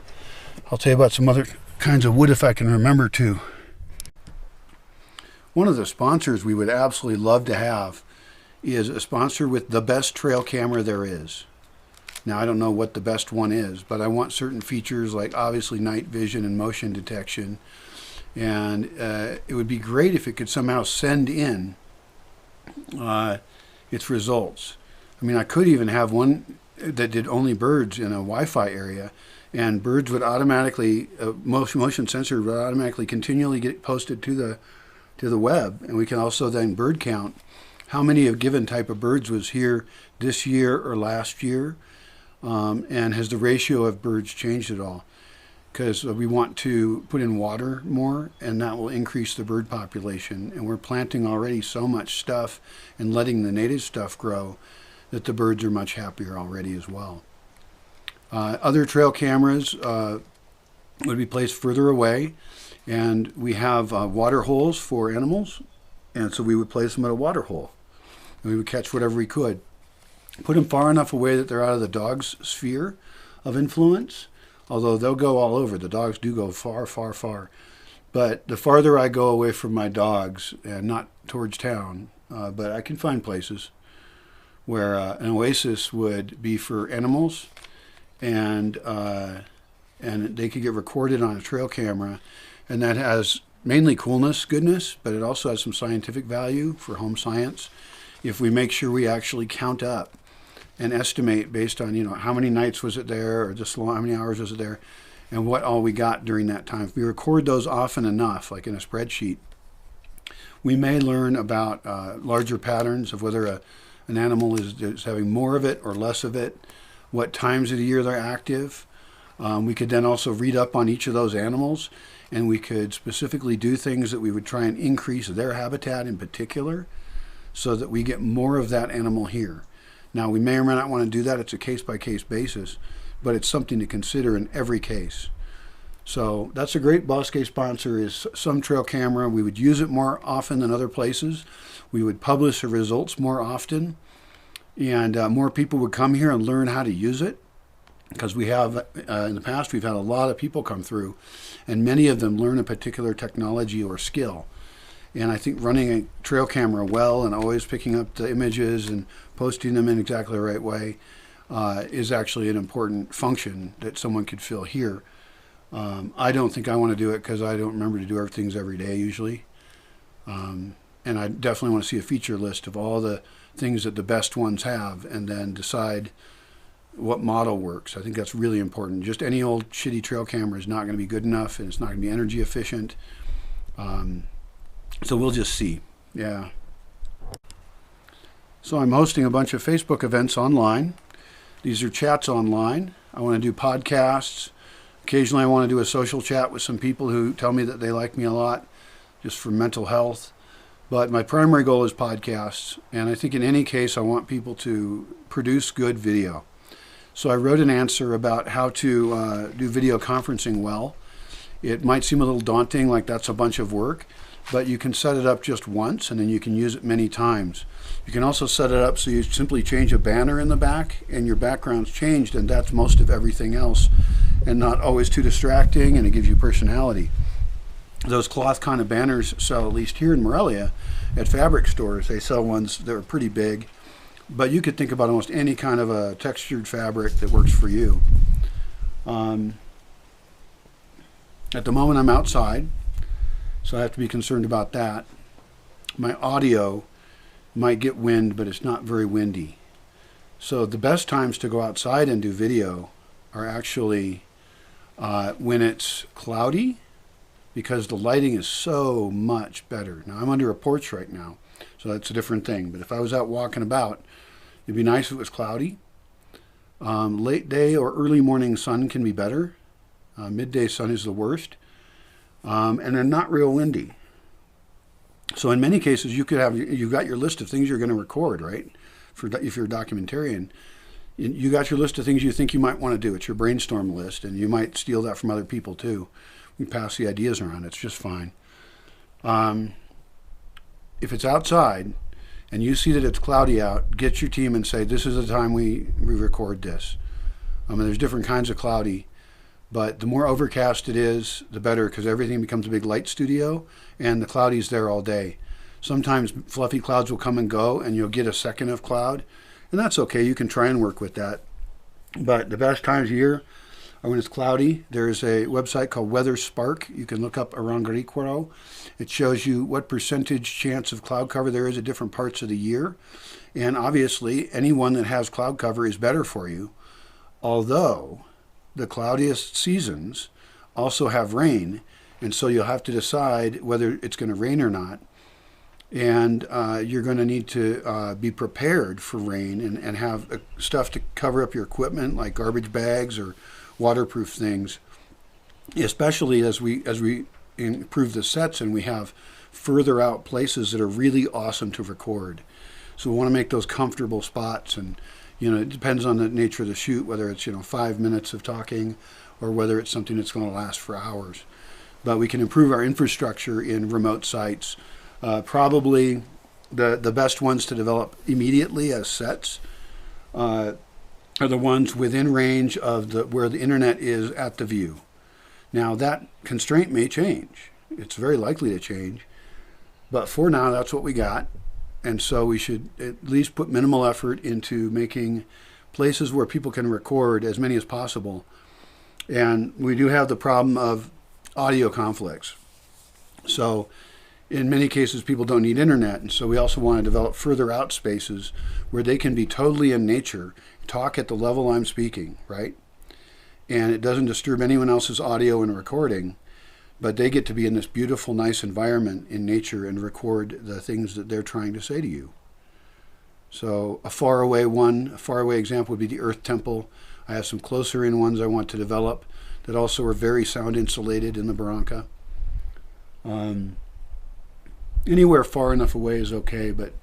I'll tell you about some other kinds of wood if I can remember to. One of the sponsors we would absolutely love to have is a sponsor with the best trail camera there is. Now, I don't know what the best one is, but I want certain features like obviously night vision and motion detection. And it would be great if it could somehow send in its results. I mean, I could even have one that did only birds in a Wi-Fi area, and birds would automatically, motion sensor would automatically continually get posted to the web, and we can also then bird count how many of given type of birds was here this year or last year, and has the ratio of birds changed at all? Because we want to put in water more, and that will increase the bird population, and we're planting already so much stuff and letting the native stuff grow that the birds are much happier already as well. Other trail cameras would be placed further away, and we have water holes for animals, and so we would place them at a water hole, and we would catch whatever we could. Put them far enough away that they're out of the dog's sphere of influence, although they'll go all over. The dogs do go far, far, far. But the farther I go away from my dogs, and not towards town, but I can find places where an oasis would be for animals, and they could get recorded on a trail camera, and that has mainly coolness, goodness, but it also has some scientific value for home science. If we make sure we actually count up and estimate based on how many nights was it there, or just how many hours was it there, and what all we got during that time. If we record those often enough, like in a spreadsheet, we may learn about larger patterns of whether an animal is having more of it or less of it, what times of the year they're active. We could then also read up on each of those animals, and we could specifically do things that we would try and increase their habitat in particular, so that we get more of that animal here. Now, we may or may not want to do that. It's a case-by-case basis, but it's something to consider in every case. So that's a great Bosque sponsor, is some trail camera. We would use it more often than other places. We would publish the results more often, and more people would come here and learn how to use it, because we have, in the past, we've had a lot of people come through, and many of them learn a particular technology or skill. And I think running a trail camera well and always picking up the images and posting them in exactly the right way is actually an important function that someone could fill here. I don't think I want to do it because I don't remember to do things every day usually. And I definitely want to see a feature list of all the things that the best ones have, and then decide what model works. I think that's really important. Just any old shitty trail camera is not going to be good enough, and it's not going to be energy efficient. So we'll just see. Yeah. So I'm hosting a bunch of Facebook events online. These are chats online. I want to do podcasts. Occasionally I want to do a social chat with some people who tell me that they like me a lot, just for mental health. But my primary goal is podcasts. And I think in any case, I want people to produce good video. So I wrote an answer about how to do video conferencing well. It might seem a little daunting, like that's a bunch of work, but you can set it up just once and then you can use it many times. You can also set it up so you simply change a banner in the back and your background's changed, and that's most of everything else, and not always too distracting, and it gives you personality. Those cloth kind of banners sell, at least here in Morelia, at fabric stores. They sell ones that are pretty big, but you could think about almost any kind of a textured fabric that works for you. At the moment I'm outside, so I have to be concerned about that. My audio might get wind, but it's not very windy. So the best times to go outside and do video are actually when it's cloudy, because the lighting is so much better. Now I'm under a porch right now, so that's a different thing. But if I was out walking about, it'd be nice if it was cloudy. Late day or early morning sun can be better. Midday sun is the worst. And then not real windy. So in many cases, you've got your list of things you're going to record, right? If you're a documentarian, you got your list of things you think you might want to do. It's your brainstorm list, and you might steal that from other people too. We pass the ideas around. It's just fine. If it's outside and you see that it's cloudy out, get your team and say, this is the time we record this. There's different kinds of cloudy, but the more overcast it is, the better, because everything becomes a big light studio, and the cloudy's there all day. Sometimes fluffy clouds will come and go, and you'll get a second of cloud, and that's okay. You can try and work with that. But the best times of year are when it's cloudy. There's a website called Weather Spark. You can look up Arangariquaro. It shows you what percentage chance of cloud cover there is at different parts of the year. And obviously, any one that has cloud cover is better for you, although the cloudiest seasons also have rain, and so you'll have to decide whether it's going to rain or not. And you're going to need to be prepared for rain and have stuff to cover up your equipment, like garbage bags or waterproof things, especially as we improve the sets and we have further out places that are really awesome to record. So we want to make those comfortable spots, and it depends on the nature of the shoot, whether it's 5 minutes of talking or whether it's something that's going to last for hours. But we can improve our infrastructure in remote sites. Probably the best ones to develop immediately as sets are the ones within range of where the internet is at the view. Now that constraint may change. It's very likely to change, but for now that's what we got. And so we should at least put minimal effort into making places where people can record as many as possible. And we do have the problem of audio conflicts. So in many cases, people don't need internet. And so we also want to develop further out spaces where they can be totally in nature, talk at the level I'm speaking, right? And it doesn't disturb anyone else's audio in recording, but they get to be in this beautiful, nice environment in nature and record the things that they're trying to say to you. So a faraway example would be the Earth Temple. I have some closer in ones I want to develop that also are very sound insulated in the Barranca. Anywhere far enough away is okay, but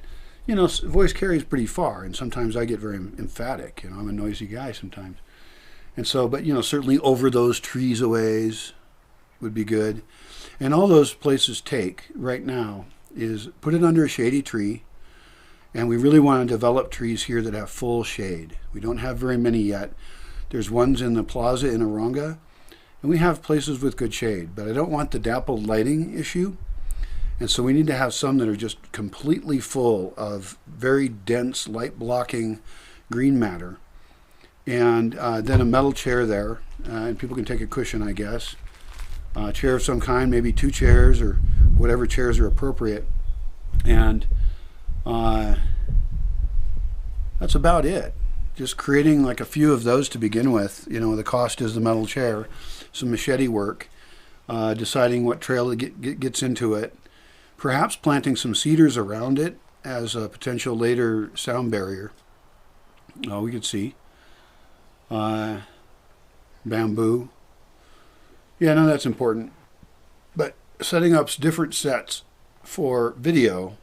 voice carries pretty far, and sometimes I get very emphatic. I'm a noisy guy sometimes. And so, but certainly over those trees a ways would be good. And all those places take right now is put it under a shady tree. And we really want to develop trees here that have full shade. We don't have very many yet. There's ones in the plaza in Aronga, and we have places with good shade, but I don't want the dappled lighting issue. And so we need to have some that are just completely full of very dense light blocking green matter. And then a metal chair there, and people can take a cushion, I guess. A chair of some kind, maybe 2 chairs or whatever chairs are appropriate. And that's about it. just creating like a few of those to begin with. The cost is the metal chair, some machete work, deciding what trail gets into it, perhaps planting some cedars around it as a potential later sound barrier. We could see bamboo. Yeah, no, that's important. But setting up different sets for video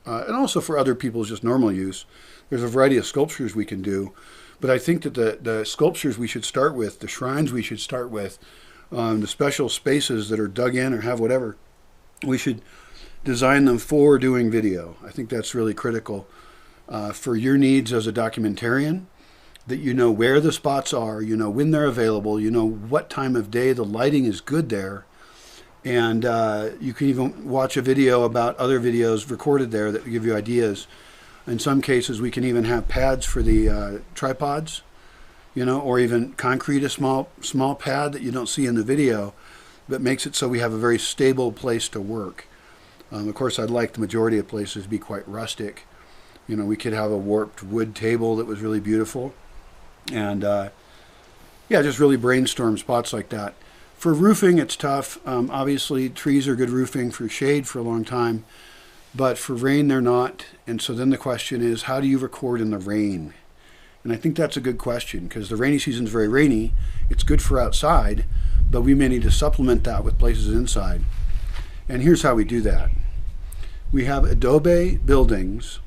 and also for other people's just normal use. There's a variety of sculptures we can do, but I think that the sculptures we should start with, the shrines we should start with, the special spaces that are dug in or have whatever, we should design them for doing video. I think that's really critical for your needs as a documentarian, that you know where the spots are, you know when they're available, you know what time of day the lighting is good there, and you can even watch a video about other videos recorded there that give you ideas. In some cases, we can even have pads for the tripods, or even concrete, a small pad that you don't see in the video, but makes it so we have a very stable place to work. Of course, I'd like the majority of places to be quite rustic. We could have a warped wood table that was really beautiful. And, just really brainstorm spots like that. For roofing, it's tough. Obviously, trees are good roofing for shade for a long time. But for rain, they're not. And so then the question is, how do you record in the rain? And I think that's a good question, because the rainy season is very rainy. It's good for outside, but we may need to supplement that with places inside. And here's how we do that. We have adobe buildings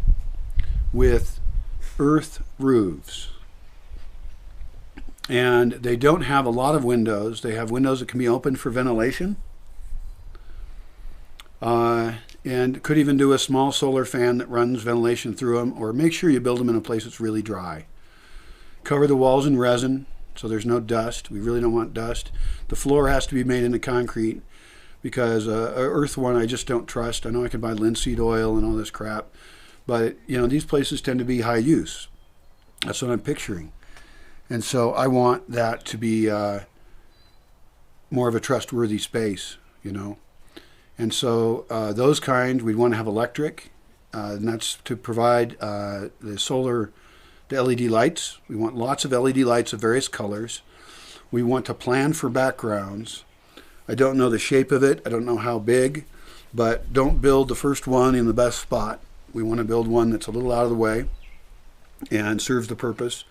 with earth roofs. And they don't have a lot of windows. They have windows that can be opened for ventilation. And could even do a small solar fan that runs ventilation through them, or make sure you build them in a place that's really dry. Cover the walls in resin so there's no dust. We really don't want dust. The floor has to be made into concrete, because earth one I just don't trust. I know I can buy linseed oil and all this crap, but these places tend to be high use. That's what I'm picturing. And so I want that to be more of a trustworthy space, And so those kind, we'd want to have electric, and that's to provide the LED lights. We want lots of LED lights of various colors. We want to plan for backgrounds. I don't know the shape of it. I don't know how big, but don't build the first one in the best spot. We want to build one that's a little out of the way and serves the purpose.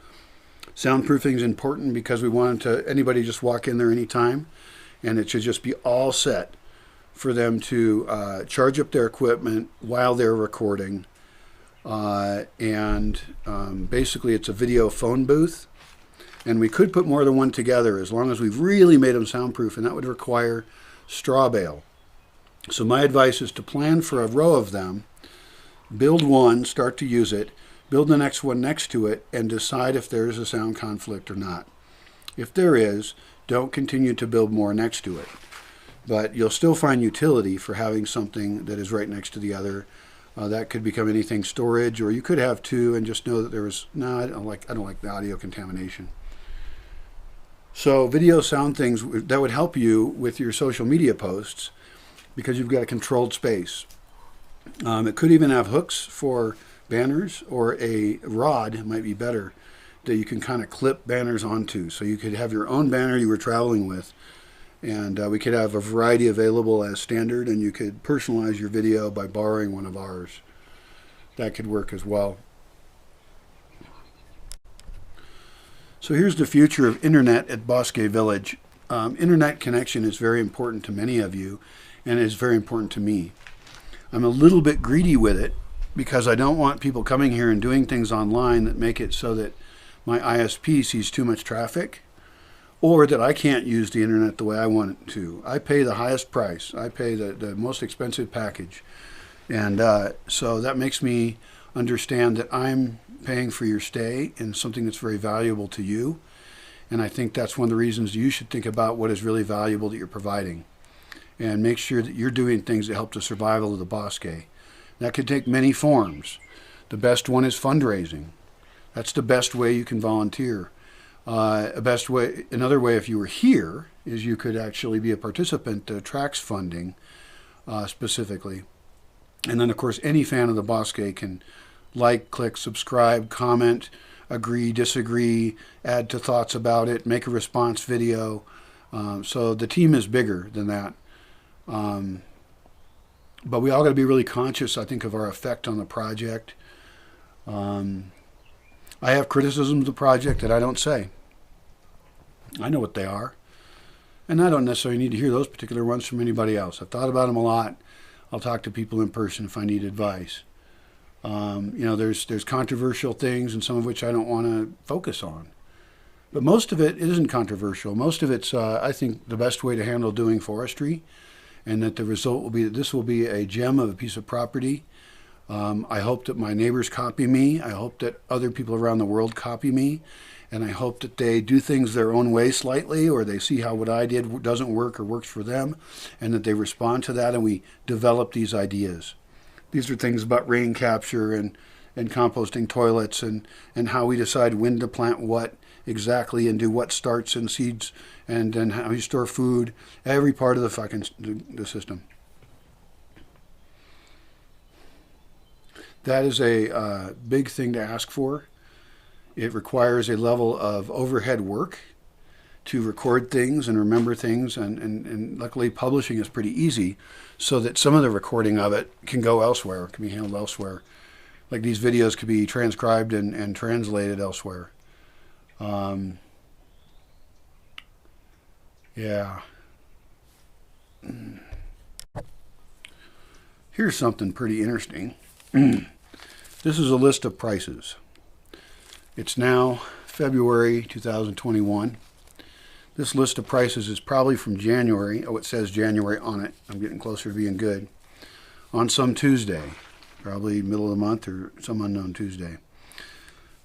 Soundproofing is important because we want anybody just walk in there anytime, and it should just be all set for them to charge up their equipment while they're recording. Basically it's a video phone booth, and we could put more than one together as long as we've really made them soundproof, and that would require straw bale. So my advice is to plan for a row of them, build one, start to use it, build the next one next to it, and decide if there is a sound conflict or not. If there is, don't continue to build more next to it. But you'll still find utility for having something that is right next to the other. That could become anything storage, or you could have two and just know that there was, no, I don't like the audio contamination. So video sound things that would help you with your social media posts, because you've got a controlled space. It could even have hooks for banners, or a rod might be better, that you can kind of clip banners onto. So you could have your own banner you were traveling with, and we could have a variety available as standard, and you could personalize your video by borrowing one of ours. That could work as well. So here's the future of internet at Bosque Village. Internet connection is very important to many of you, and it's very important to me. I'm a little bit greedy with it, because I don't want people coming here and doing things online that make it so that my ISP sees too much traffic, or that I can't use the internet the way I want it to. I pay the highest price. I pay the most expensive package. And so that makes me understand that I'm paying for your stay in something that's very valuable to you. And I think that's one of the reasons you should think about what is really valuable that you're providing, and make sure that you're doing things that help the survival of the Bosque. That could take many forms. The best one is fundraising. That's the best way you can volunteer. Another way, if you were here, is you could actually be a participant that attracts funding specifically. And then, of course, any fan of the Bosque can like, click, subscribe, comment, agree, disagree, add to thoughts about it, make a response video. So the team is bigger than that. But we all got to be really conscious, I think, of our effect on the project. I have criticisms of the project that I don't say. I know what they are. And I don't necessarily need to hear those particular ones from anybody else. I've thought about them a lot. I'll talk to people in person if I need advice. There's controversial things, and some of which I don't want to focus on. But most of it isn't controversial. Most of it's, I think, the best way to handle doing forestry, and that the result will be that this will be a gem of a piece of property. I hope that my neighbors copy me. I hope that other people around the world copy me. And I hope that they do things their own way slightly, or they see how what I did doesn't work or works for them, and that they respond to that, and we develop these ideas. These are things about rain capture and composting toilets and how we decide when to plant what exactly and do what starts and seeds and how you store food. Every part of the system. That is a big thing to ask for. It requires a level of overhead work to record things and remember things, and luckily publishing is pretty easy, so that some of the recording of it can go elsewhere, can be handled elsewhere. Like these videos could be transcribed and translated elsewhere. Yeah. Here's something pretty interesting. This is a list of prices. It's now February 2021. This list of prices is probably from January. Oh, it says January on it. I'm getting closer to being good. On some Tuesday, probably middle of the month or some unknown Tuesday.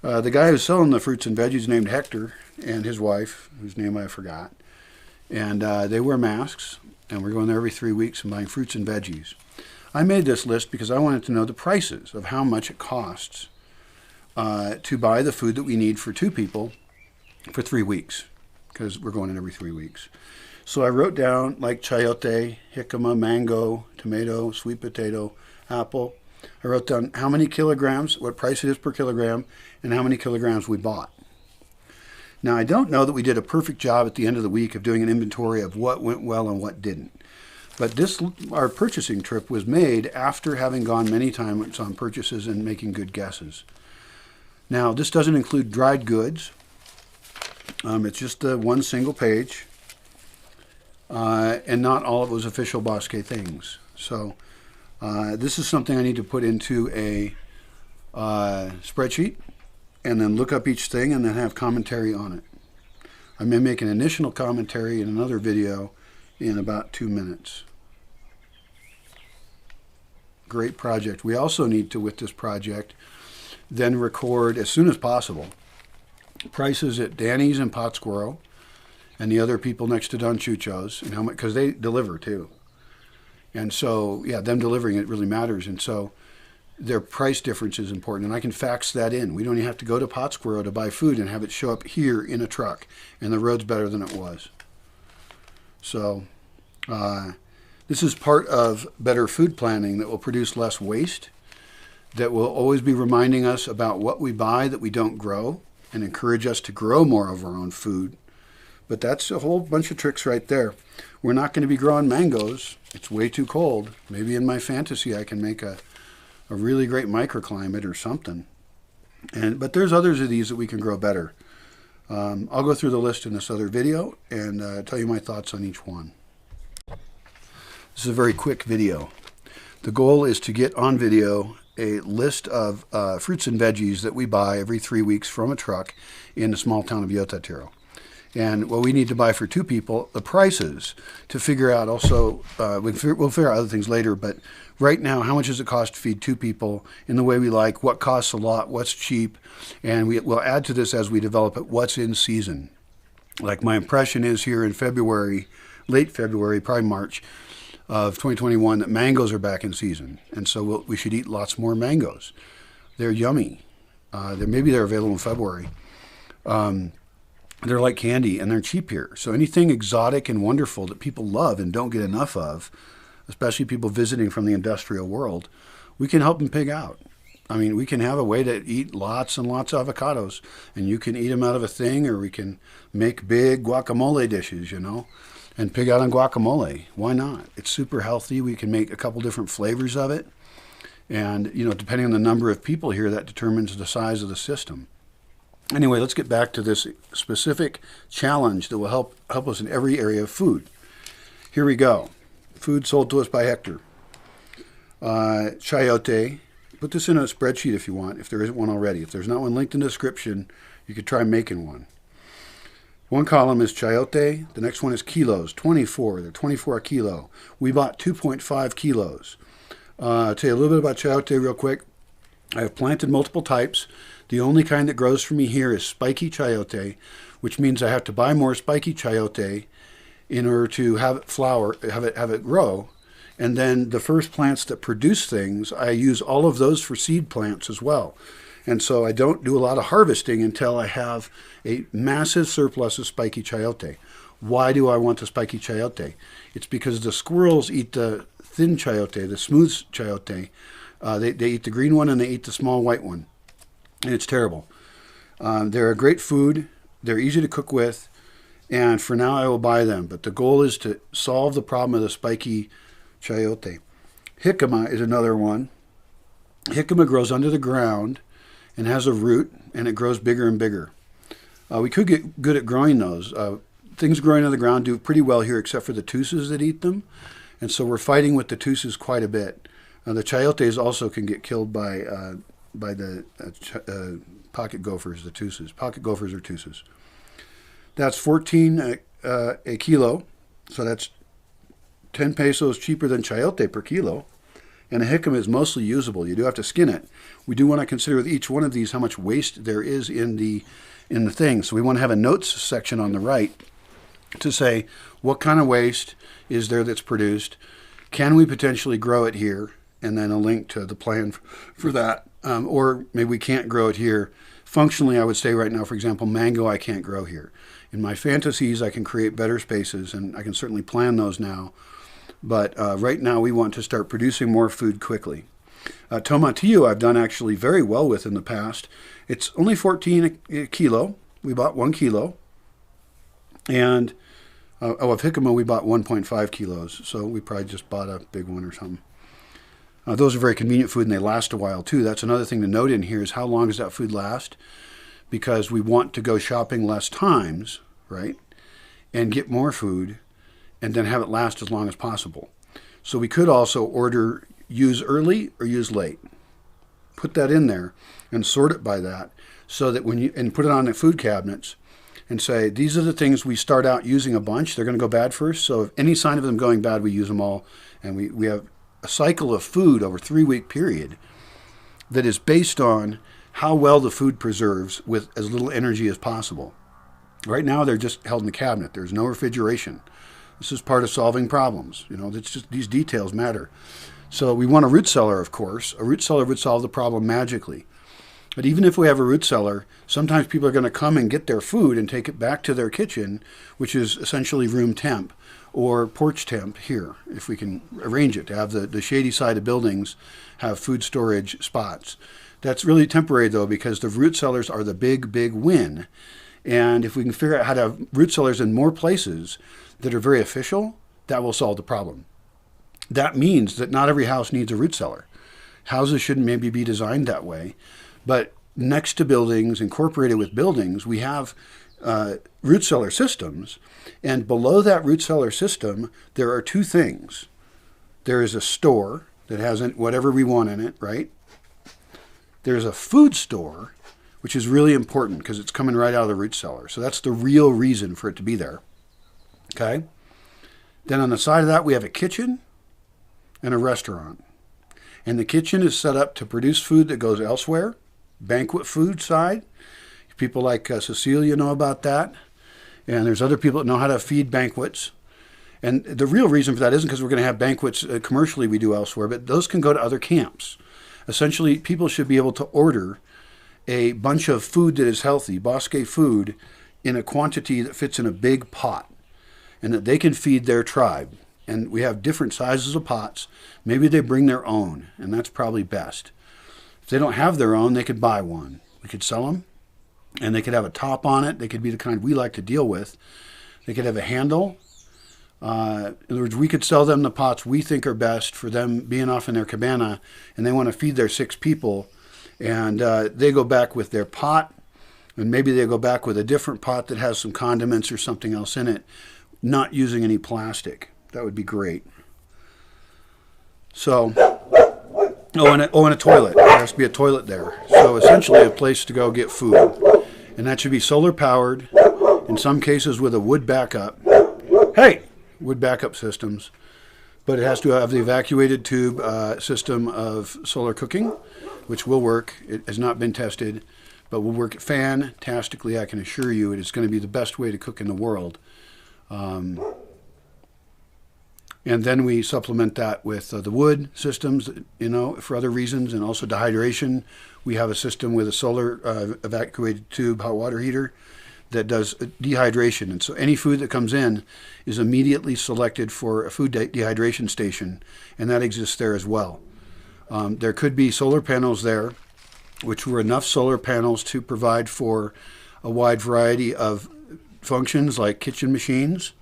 The guy who's selling the fruits and veggies is named Hector, and his wife, whose name I forgot. And they wear masks, and we're going there every 3 weeks and buying fruits and veggies. I made this list because I wanted to know the prices of how much it costs to buy the food that we need for 2 people for 3 weeks, because we're going in every 3 weeks. So I wrote down like chayote, jicama, mango, tomato, sweet potato, apple. I wrote down how many kilograms, what price it is per kilogram, and how many kilograms we bought. Now, I don't know that we did a perfect job at the end of the week of doing an inventory of what went well and what didn't. But our purchasing trip was made after having gone many times on purchases and making good guesses. Now, this doesn't include dried goods. It's just the one single page. And not all of it was official Bosque things. So this is something I need to put into a spreadsheet and then look up each thing and then have commentary on it. I may make an initial commentary in another video in about 2 minutes. Great project. We also need to, with this project, then record as soon as possible prices at Danny's and Pátzcuaro and the other people next to Don Chucho's, and how much, because they deliver too. And so, yeah, them delivering it really matters. And so their price difference is important. And I can fax that in. We don't even have to go to Pátzcuaro to buy food and have it show up here in a truck. And the road's better than it was. So this is part of better food planning that will produce less waste, that will always be reminding us about what we buy that we don't grow and encourage us to grow more of our own food. But that's a whole bunch of tricks right there. We're not going to be growing mangoes. It's way too cold. Maybe in my fantasy I can make a really great microclimate or something. But there's others of these that we can grow better. I'll go through the list in this other video and tell you my thoughts on each one. This is a very quick video. The goal is to get on video a list of fruits and veggies that we buy every 3 weeks from a truck in the small town of Yotatiro. And what we need to buy for 2 people, the prices, to figure out also, we'll figure out other things later, but right now, how much does it cost to feed 2 people in the way we like, what costs a lot, what's cheap, and we'll add to this as we develop it, what's in season. Like my impression is here in February, late February, probably March of 2021, that mangoes are back in season. And so we should eat lots more mangoes. They're yummy. Maybe they're available in February. They're like candy, and they're cheap here. So anything exotic and wonderful that people love and don't get enough of, especially people visiting from the industrial world, we can help them pig out. I mean, we can have a way to eat lots and lots of avocados, and you can eat them out of a thing, or we can make big guacamole dishes, and pig out on guacamole. Why not? It's super healthy. We can make a couple different flavors of it. And, depending on the number of people here, that determines the size of the system. Anyway, let's get back to this specific challenge that will help us in every area of food. Here we go. Food sold to us by Hector. Chayote. Put this in a spreadsheet if you want, if there isn't one already. If there's not one linked in the description, you could try making one. One column is chayote. The next one is kilos, 24. They're 24 a kilo. We bought 2.5 kilos. I'll tell you a little bit about chayote real quick. I have planted multiple types. The only kind that grows for me here is spiky chayote, which means I have to buy more spiky chayote in order to have it flower, have it grow. And then the first plants that produce things, I use all of those for seed plants as well. And so I don't do a lot of harvesting until I have a massive surplus of spiky chayote. Why do I want the spiky chayote? It's because the squirrels eat the thin chayote, the smooth chayote. They eat the green one and they eat the small white one. And it's terrible. They're a great food. They're easy to cook with. And for now, I will buy them. But the goal is to solve the problem of the spiky chayote. Jicama is another one. Jicama grows under the ground and has a root, and it grows bigger and bigger. We could get good at growing those. Things growing on the ground do pretty well here, except for the tuces that eat them. And so we're fighting with the tuces quite a bit. The chayotes also can get killed by the pocket gophers, the tuces. Pocket gophers are tuces. That's 14 a kilo, so that's 10 pesos cheaper than chayote per kilo. And a jicama is mostly usable. You do have to skin it. We do want to consider with each one of these how much waste there is in the thing. So we want to have a notes section on the right to say what kind of waste is there that's produced. Can we potentially grow it here? And then a link to the plan for that. Or maybe we can't grow it here. Functionally, I would say right now, for example, mango I can't grow here. In my fantasies, I can create better spaces, and I can certainly plan those now. But right now, we want to start producing more food quickly. Tomatillo I've done actually very well with in the past. It's only 14 a kilo. We bought 1 kilo. And of jicama, we bought 1.5 kilos. So we probably just bought a big one or something. Those are very convenient food, and they last a while, too. That's another thing to note in here is how long does that food last? Because we want to go shopping less times, right, and get more food, and then have it last as long as possible. So we could also order use early or use late. Put that in there and sort it by that so that and put it on the food cabinets and say, these are the things we start out using a bunch. They're going to go bad first. So if any sign of them going bad, we use them all. And we have a cycle of food over a 3-week period that is based on how well the food preserves with as little energy as possible. Right now, they're just held in the cabinet. There's no refrigeration. This is part of solving problems. It's just these details matter. So we want a root cellar, of course. A root cellar would solve the problem magically. But even if we have a root cellar, sometimes people are going to come and get their food and take it back to their kitchen, which is essentially room temp or porch temp here, if we can arrange it to have the shady side of buildings have food storage spots. That's really temporary, though, because the root cellars are the big, big win. And if we can figure out how to have root cellars in more places that are very official, that will solve the problem. That means that not every house needs a root cellar. Houses shouldn't maybe be designed that way. But next to buildings, incorporated with buildings, we have root cellar systems. And below that root cellar system, there are 2 things. There is a store that has whatever we want in it, right? There's a food store, which is really important because it's coming right out of the root cellar. So that's the real reason for it to be there. Okay? Then on the side of that, we have a kitchen and a restaurant. And the kitchen is set up to produce food that goes elsewhere. Banquet food side. People like Cecilia know about that. And there's other people that know how to feed banquets. And the real reason for that isn't because we're going to have banquets commercially we do elsewhere, but those can go to other camps. Essentially, people should be able to order a bunch of food that is healthy, Bosque food, in a quantity that fits in a big pot, and that they can feed their tribe. And we have different sizes of pots. Maybe they bring their own, and that's probably best. If they don't have their own, they could buy one. We could sell them, and they could have a top on it. They could be the kind we like to deal with. They could have a handle. In other words, we could sell them the pots we think are best for them being off in their cabana, and they want to feed their 6 people, and they go back with their pot, and maybe they go back with a different pot that has some condiments or something else in it, not using any plastic. That would be great. So, and a toilet. There has to be a toilet there. So essentially a place to go get food. And that should be solar powered, in some cases with a wood backup. Hey! Wood backup systems. But it has to have the evacuated tube system of solar cooking, which will work. It has not been tested, but will work fantastically. I can assure you it is going to be the best way to cook in the world. And then we supplement that with the wood systems, for other reasons, and also dehydration. We have a system with a solar evacuated tube hot water heater that does dehydration. And so any food that comes in is immediately selected for a food dehydration station, and that exists there as well. There could be solar panels there, which were enough solar panels to provide for a wide variety of functions like kitchen machines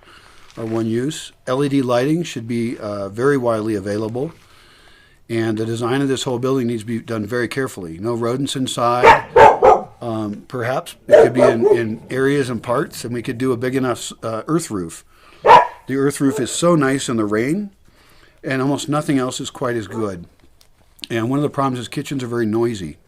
are one use. LED lighting should be very widely available. And the design of this whole building needs to be done very carefully. No rodents inside. Perhaps it could be in areas and parts, and we could do a big enough earth roof. The earth roof is so nice in the rain, and almost nothing else is quite as good. And one of the problems is kitchens are very noisy.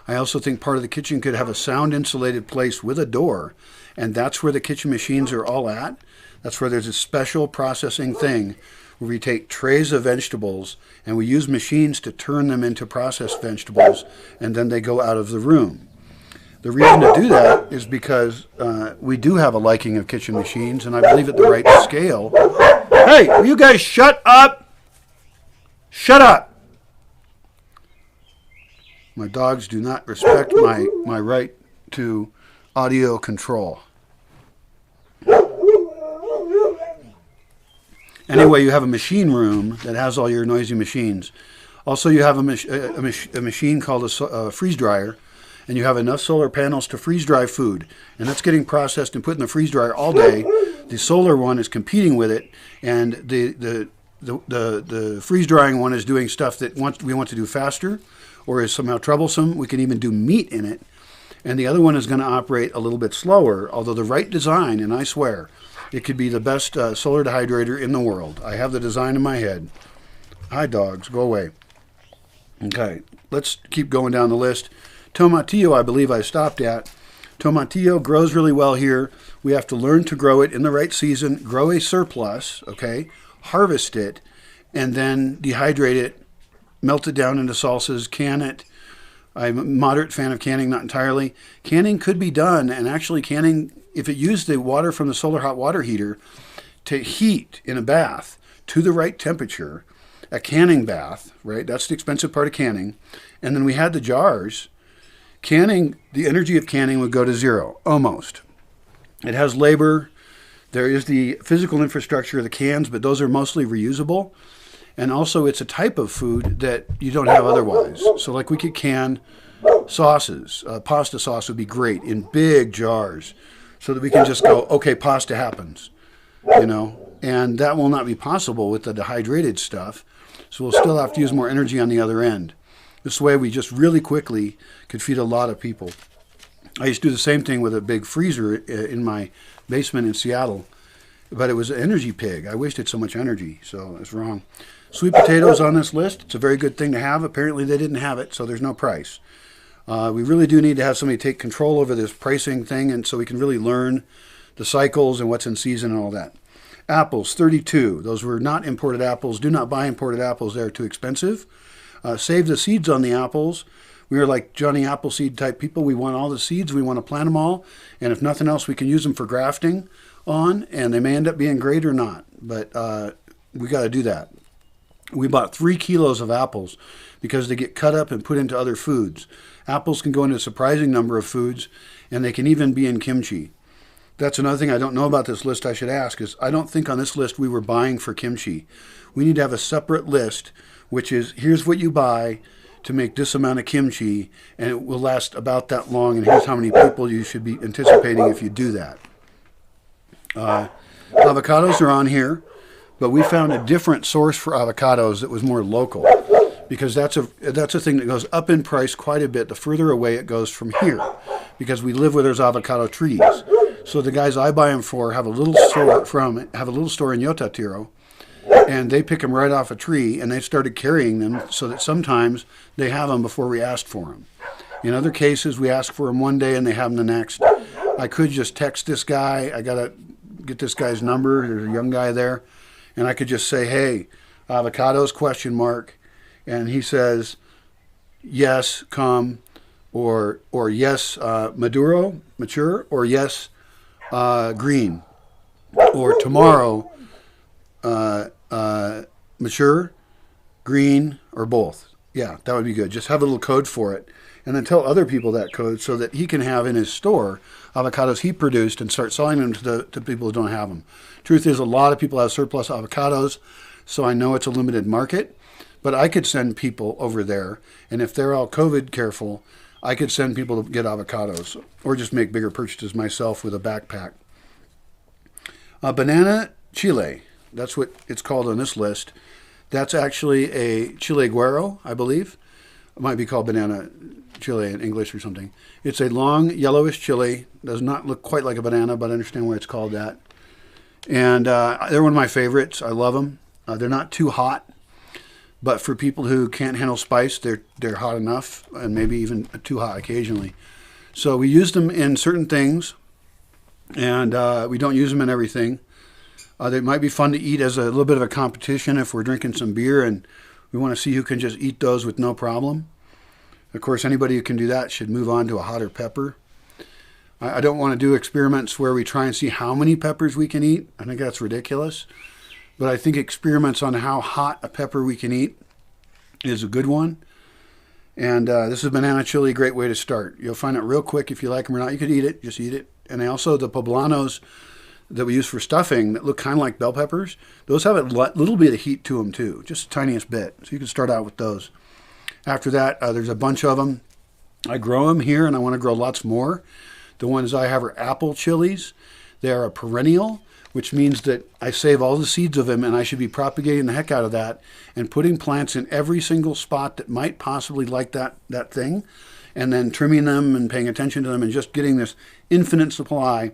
I also think part of the kitchen could have a sound insulated place with a door, and that's where the kitchen machines are all at. That's where there's a special processing thing where we take trays of vegetables and we use machines to turn them into processed vegetables, and then they go out of the room. The reason to do that is because we do have a liking of kitchen machines, and I believe at the right scale. Hey, will you guys shut up? Shut up! My dogs do not respect my right to audio control. Anyway, you have a machine room that has all your noisy machines. Also, you have a machine called a freeze dryer, and you have enough solar panels to freeze dry food. And that's getting processed and put in the freeze dryer all day. The solar one is competing with it, and the freeze drying one is doing stuff that we want to do faster or is somehow troublesome. We can even do meat in it. And the other one is going to operate a little bit slower, although the right design, and I swear, it could be the best solar dehydrator in the world. I have the design in my head. Hi, dogs. Go away. Okay, let's keep going down the list. Tomatillo, I believe I stopped at. Tomatillo grows really well here. We have to learn to grow it in the right season, grow a surplus, okay, harvest it, and then dehydrate it, melt it down into salsas, can it. I'm a moderate fan of canning, not entirely. Canning could be done, and actually canning, if it used the water from the solar hot water heater to heat in a bath to the right temperature, a canning bath, right? That's the expensive part of canning. And then we had the jars. Canning, the energy of canning would go to zero, almost. It has labor. There is the physical infrastructure of the cans, but those are mostly reusable. And also it's a type of food that you don't have otherwise. So like we could can sauces. Pasta sauce would be great in big jars so that we can just go, okay, pasta happens, and that will not be possible with the dehydrated stuff. So we'll still have to use more energy on the other end. This way we just really quickly could feed a lot of people. I used to do the same thing with a big freezer in my basement in Seattle, but it was an energy pig. I wasted so much energy, so it's wrong. Sweet potatoes on this list. It's a very good thing to have. Apparently they didn't have it, so there's no price. We really do need to have somebody take control over this pricing thing, and so we can really learn the cycles and what's in season and all that. Apples, 32. Those were not imported apples. Do not buy imported apples. They're too expensive. Save the seeds on the apples. We are like Johnny Appleseed type people. We want all the seeds. We want to plant them all. And if nothing else, we can use them for grafting on, and they may end up being great or not. But we got to do that. We bought 3 kilos of apples because they get cut up and put into other foods. Apples can go into a surprising number of foods, and they can even be in kimchi. That's another thing I don't know about this list I should ask, is I don't think on this list we were buying for kimchi. We need to have a separate list, which is here's what you buy to make this amount of kimchi, and it will last about that long, and here's how many people you should be anticipating if you do that. Avocados are on here, but we found a different source for avocados that was more local, because that's a thing that goes up in price quite a bit the further away it goes from here, because we live where there's avocado trees. So the guys I buy them for have a little store in Yotatiro, and they pick them right off a tree, and they started carrying them so that sometimes they have them before we asked for them. In other cases, we ask for them one day and they have them the next. I could just text this guy. I got to get this guy's number. There's a young guy there. And I could just say, hey, avocados, ? And he says, yes, come, or yes, mature, or yes, green, or tomorrow, mature, green, or both. Yeah, that would be good. Just have a little code for it, and then tell other people that code so that he can have in his store avocados he produced and start selling them to people who don't have them. Truth is, a lot of people have surplus avocados, so I know it's a limited market, but I could send people over there, and if they're all COVID careful, I could send people to get avocados, or just make bigger purchases myself with a backpack. Banana chile. That's what it's called on this list. That's actually a chile guero, I believe. It might be called banana chile in English or something. It's a long yellowish chili. Does not look quite like a banana, but I understand why it's called that. And they're one of my favorites. I love them. They're not too hot, but for people who can't handle spice, they're hot enough, and maybe even too hot occasionally. So we use them in certain things, and we don't use them in everything. They might be fun to eat as a little bit of a competition if we're drinking some beer and we want to see who can just eat those with no problem. Of course, anybody who can do that should move on to a hotter pepper. I don't want to do experiments where we try and see how many peppers we can eat. I think that's ridiculous. But I think experiments on how hot a pepper we can eat is a good one. And this is banana chili, great way to start. You'll find it real quick if you like them or not. You could eat it, just eat it. And also the poblanos that we use for stuffing that look kind of like bell peppers, those have a little bit of heat to them too, just the tiniest bit. So you can start out with those. After that, there's a bunch of them. I grow them here, and I want to grow lots more. The ones I have are apple chilies. They are a perennial, which means that I save all the seeds of them, and I should be propagating the heck out of that and putting plants in every single spot that might possibly like that thing, and then trimming them and paying attention to them and just getting this infinite supply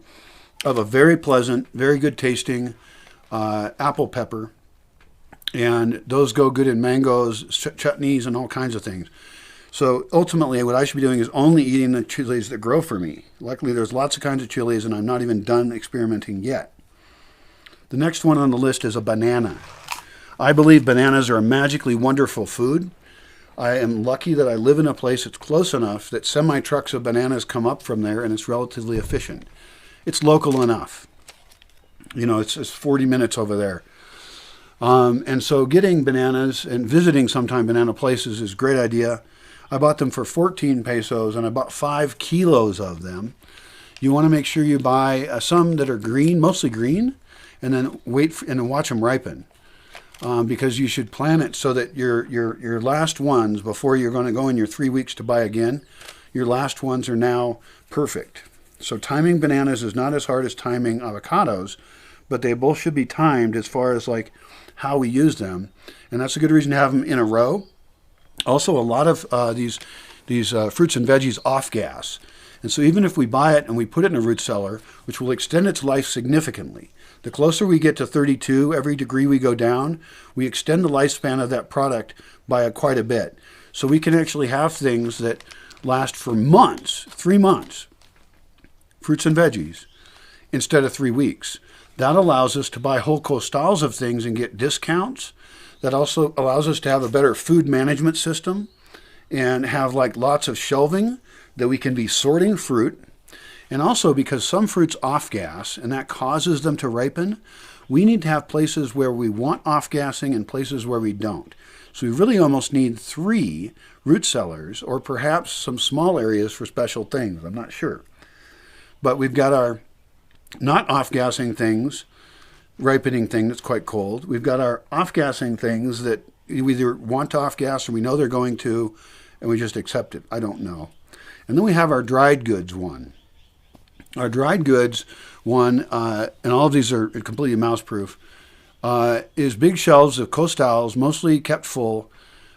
of a very pleasant, very good tasting apple pepper. And those go good in mangoes, chutneys, and all kinds of things. So ultimately, what I should be doing is only eating the chilies that grow for me. Luckily, there's lots of kinds of chilies, and I'm not even done experimenting yet. The next one on the list is a banana. I believe bananas are a magically wonderful food. I am lucky that I live in a place that's close enough that semi-trucks of bananas come up from there, and it's relatively efficient. It's local enough. You know, it's 40 minutes over there. And so getting bananas and visiting sometime banana places is a great idea. I bought them for 14 pesos, and I bought 5 kilos of them. You want to make sure you buy some that are green, mostly green, and then and watch them ripen. Because you should plan it so that your last ones, before you're going to go in your 3 weeks to buy again, your last ones are now perfect. So timing bananas is not as hard as timing avocados, but they both should be timed as far as like how we use them. And that's a good reason to have them in a row. Also, a lot of these fruits and veggies off gas. And so even if we buy it and we put it in a root cellar, which will extend its life significantly, the closer we get to 32, every degree we go down, we extend the lifespan of that product by quite a bit. So we can actually have things that last for months, 3 months, fruits and veggies, instead of 3 weeks. That allows us to buy whole costals of things and get discounts. That also allows us to have a better food management system and have like lots of shelving that we can be sorting fruit. And also because some fruits off gas and that causes them to ripen, we need to have places where we want off gassing and places where we don't. So we really almost need 3 root cellars or perhaps some small areas for special things. I'm not sure. But we've got our not off-gassing things, ripening thing that's quite cold. We've got our off-gassing things that we either want to off-gas or we know they're going to, and we just accept it. I don't know. And then we have our dried goods one. Our dried goods one, and all of these are completely mouse-proof, is big shelves of Costals, mostly kept full,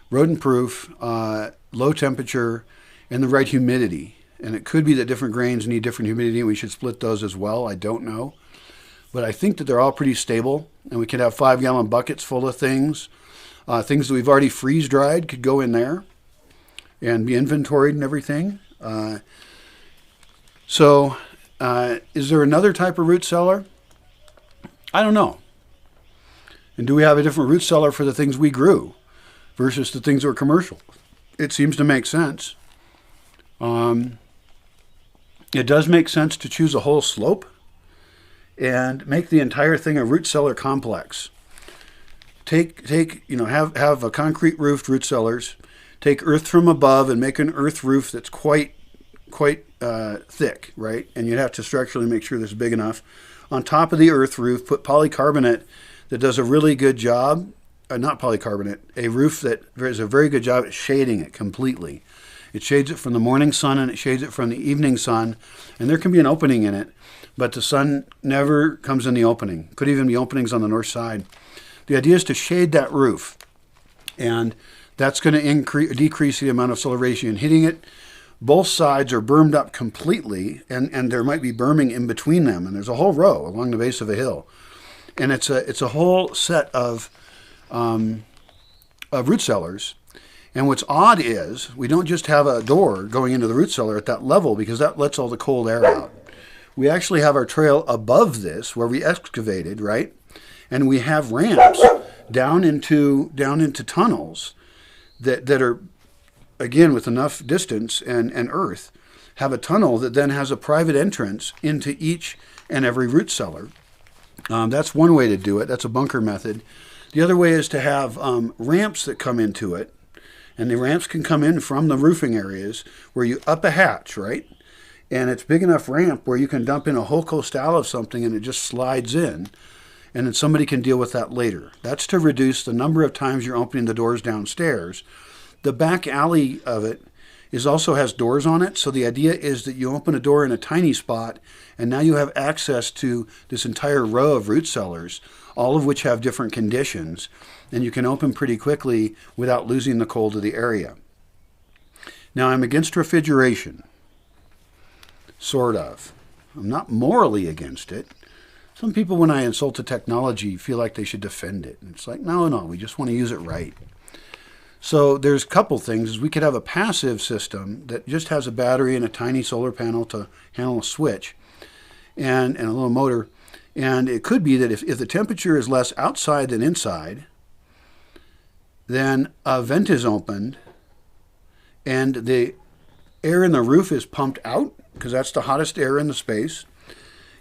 rodent-proof, low temperature, and the right humidity. And it could be that different grains need different humidity, and we should split those as well. I don't know. But I think that they're all pretty stable, and we could have 5-gallon buckets full of things. Things that we've already freeze-dried could go in there and be inventoried and everything. So is there another type of root cellar? I don't know. And do we have a different root cellar for the things we grew versus the things that were commercial? It seems to make sense. It does make sense to choose a whole slope and make the entire thing a root cellar complex. Have a concrete roofed root cellars. Take earth from above and make an earth roof that's quite thick, right? And you'd have to structurally make sure this is big enough. On top of the earth roof, put polycarbonate that does a really good job. Not polycarbonate, a roof that does a very good job at shading it completely. It shades it from the morning sun and it shades it from the evening sun. And there can be an opening in it, but the sun never comes in the opening. Could even be openings on the north side. The idea is to shade that roof. And that's going to decrease the amount of solar radiation hitting it. Both sides are bermed up completely, and there might be berming in between them. And there's a whole row along the base of a hill. And it's a whole set of root cellars. And what's odd is we don't just have a door going into the root cellar at that level because that lets all the cold air out. We actually have our trail above this where we excavated, right? And we have ramps down into tunnels that are, again, with enough distance and earth, have a tunnel that then has a private entrance into each and every root cellar. That's one way to do it. That's a bunker method. The other way is to have ramps that come into it. And the ramps can come in from the roofing areas where you up a hatch, right? And it's big enough ramp where you can dump in a whole costal of something and it just slides in. And then somebody can deal with that later. That's to reduce the number of times you're opening the doors downstairs. The back alley of it also has doors on it. So the idea is that you open a door in a tiny spot and now you have access to this entire row of root cellars, all of which have different conditions. And you can open pretty quickly without losing the cold of the area. Now, I'm against refrigeration. Sort of. I'm not morally against it. Some people, when I insult the technology, feel like they should defend it. And it's like, no, we just want to use it right. So there's a couple things. We could have a passive system that just has a battery and a tiny solar panel to handle a switch and a little motor. And it could be that if the temperature is less outside than inside, then a vent is opened and the air in the roof is pumped out because that's the hottest air in the space.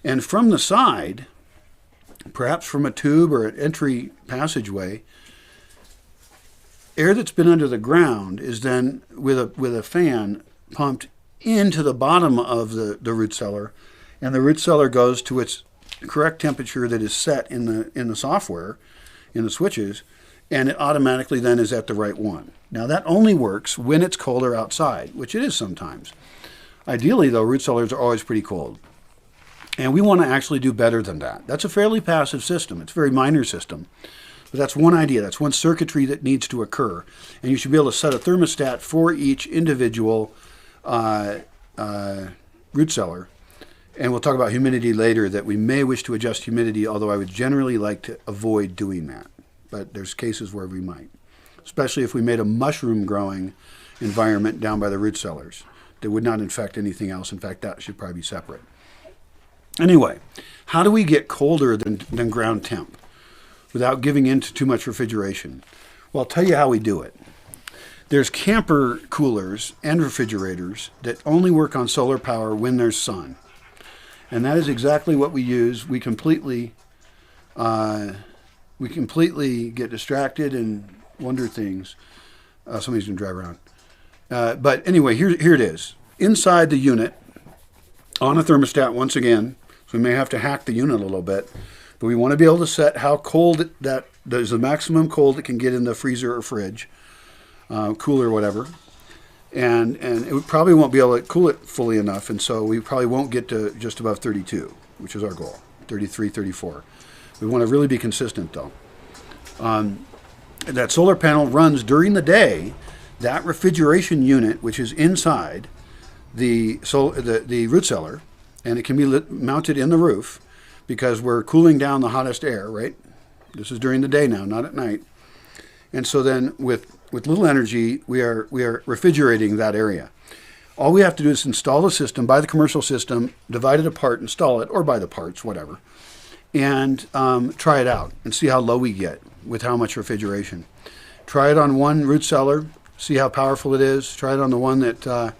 And from the side, perhaps from a tube or an entry passageway, air that's been under the ground is then, with a fan, pumped into the bottom of the root cellar, and the root cellar goes to its correct temperature that is set in the software, in the switches, and it automatically then is at the right one. Now that only works when it's colder outside, which it is sometimes. Ideally, though, root cellars are always pretty cold. And we want to actually do better than that. That's a fairly passive system. It's a very minor system. But that's one idea. That's one circuitry that needs to occur. And you should be able to set a thermostat for each individual root cellar. And we'll talk about humidity later, that we may wish to adjust humidity, although I would generally like to avoid doing that. But there's cases where we might, especially if we made a mushroom growing environment down by the root cellars that would not infect anything else. In fact, that should probably be separate. Anyway, how do we get colder than ground temp without giving in to too much refrigeration? Well, I'll tell you how we do it. There's camper coolers and refrigerators that only work on solar power when there's sun. And that is exactly what we use. We completely get distracted and wonder things. Somebody's going to drive around. But anyway, here it is. Inside the unit, on a thermostat once again, so we may have to hack the unit a little bit, but we want to be able to set how cold that is, the maximum cold it can get in the freezer or fridge, cooler or whatever. and it probably won't be able to cool it fully enough, and so we probably won't get to just above 32, which is our goal, 33, 34. We want to really be consistent, though. That solar panel runs during the day. That refrigeration unit, which is inside the root cellar, and it can be mounted in the roof because we're cooling down the hottest air, right? This is during the day now, not at night. And so then with little energy, we are refrigerating that area. All we have to do is install the system, buy the commercial system, divide it apart, install it, or buy the parts, whatever, and try it out and see how low we get with how much refrigeration. Try it on one root cellar, see how powerful it is. Try it on the one that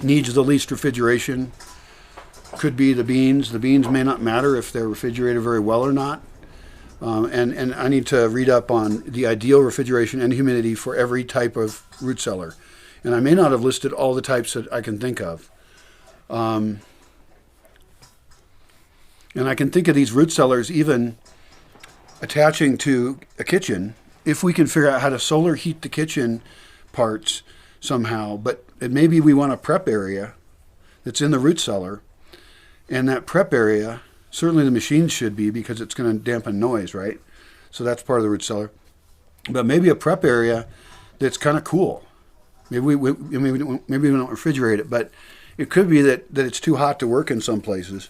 needs the least refrigeration. Could be the beans. The beans may not matter if they're refrigerated very well or not. And I need to read up on the ideal refrigeration and humidity for every type of root cellar. And I may not have listed all the types that I can think of. And I can think of these root cellars even attaching to a kitchen if we can figure out how to solar heat the kitchen parts somehow. But maybe we want a prep area that's in the root cellar. And that prep area, certainly the machines should be because it's going to dampen noise, right? So that's part of the root cellar. But maybe a prep area that's kind of cool. Maybe we don't refrigerate it, but it could be that it's too hot to work in some places,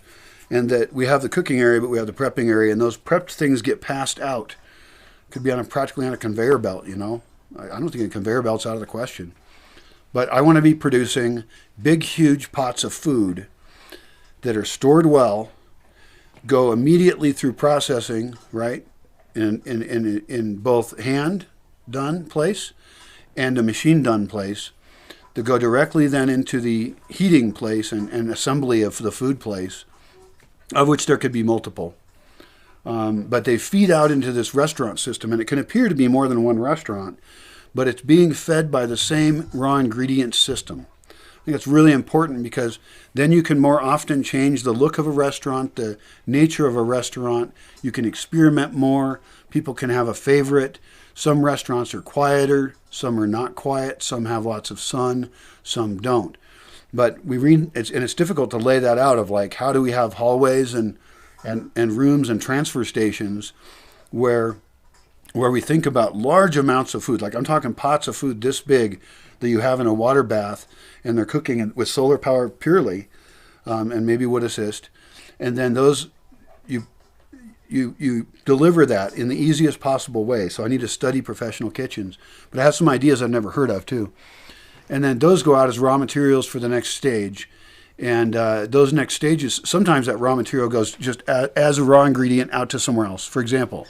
and that we have the cooking area, but we have the prepping area, and those prepped things get passed out. Could be practically on a conveyor belt, you know. I don't think a conveyor belt's out of the question. But I want to be producing big, huge pots of food that are stored well, go immediately through processing, right, in both hand-done place and a machine-done place, to go directly then into the heating place and assembly of the food place, of which there could be multiple. But they feed out into this restaurant system, and it can appear to be more than one restaurant, but it's being fed by the same raw ingredient system. I think it's really important because then you can more often change the look of a restaurant, the nature of a restaurant. You can experiment more. People can have a favorite. Some restaurants are quieter. Some are not quiet. Some have lots of sun. Some don't. But we read, it's difficult to lay that out of like, how do we have hallways and rooms and transfer stations where we think about large amounts of food. Like I'm talking pots of food this big that you have in a water bath, and they're cooking with solar power purely, and maybe wood assist, and then those you deliver that in the easiest possible way. So I need to study professional kitchens, but I have some ideas I've never heard of too, and then those go out as raw materials for the next stage, and those next stages, sometimes that raw material goes just as a raw ingredient out to somewhere else. For example,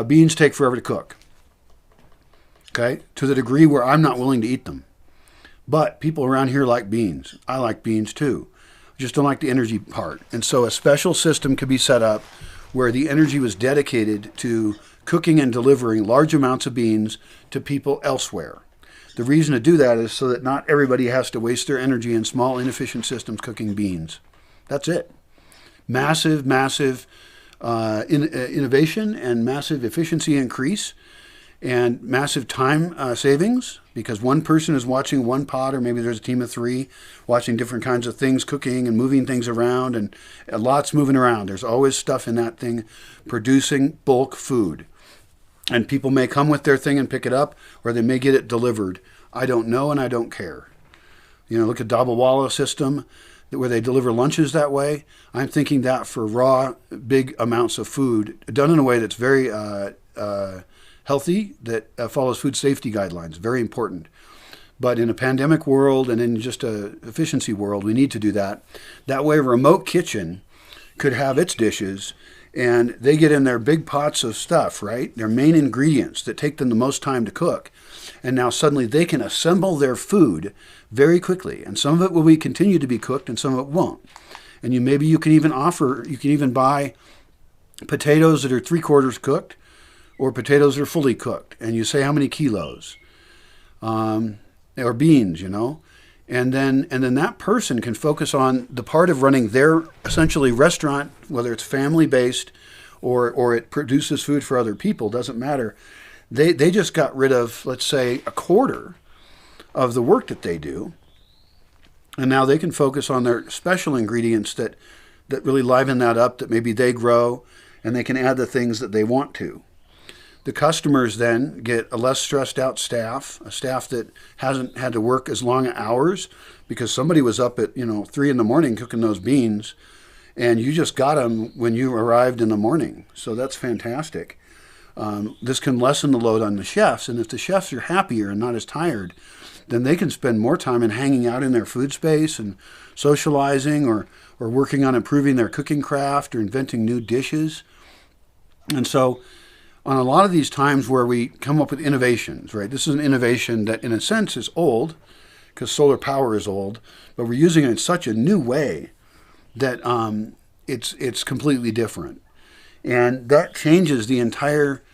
beans take forever to cook. Okay, to the degree where I'm not willing to eat them. But people around here like beans. I like beans too. Just don't like the energy part. And so a special system could be set up where the energy was dedicated to cooking and delivering large amounts of beans to people elsewhere. The reason to do that is so that not everybody has to waste their energy in small, inefficient systems cooking beans. That's it. Massive innovation and massive efficiency increase, and massive time savings, because one person is watching one pot, or maybe there's a team of three watching different kinds of things, cooking and moving things around, and lots moving around. There's always stuff in that thing producing bulk food. And people may come with their thing and pick it up, or they may get it delivered. I don't know, and I don't care. You know, look at Dabbawala system, where they deliver lunches that way. I'm thinking that for raw, big amounts of food, done in a way that's very healthy, that follows food safety guidelines. Very important. But in a pandemic world and in just a efficiency world, we need to do that. That way a remote kitchen could have its dishes, and they get in their big pots of stuff, right? Their main ingredients that take them the most time to cook. And now suddenly they can assemble their food very quickly. And some of it will continue to be cooked and some of it won't. And you can even buy potatoes that are 3/4 cooked, or potatoes that are fully cooked. And you say how many kilos, or beans, you know. And then that person can focus on the part of running their essentially restaurant, whether it's family-based or it produces food for other people, doesn't matter. They just got rid of, let's say, 1/4 of the work that they do. And now they can focus on their special ingredients that really liven that up, that maybe they grow, and they can add the things that they want to. The customers then get a less stressed out staff, a staff that hasn't had to work as long hours because somebody was up at 3 a.m. cooking those beans, and you just got them when you arrived in the morning. So that's fantastic. This can lessen the load on the chefs, and if the chefs are happier and not as tired, then they can spend more time in hanging out in their food space and socializing or working on improving their cooking craft or inventing new dishes. And so on a lot of these times where we come up with innovations, right? This is an innovation that in a sense is old because solar power is old, but we're using it in such a new way that it's completely different. And that changes the entire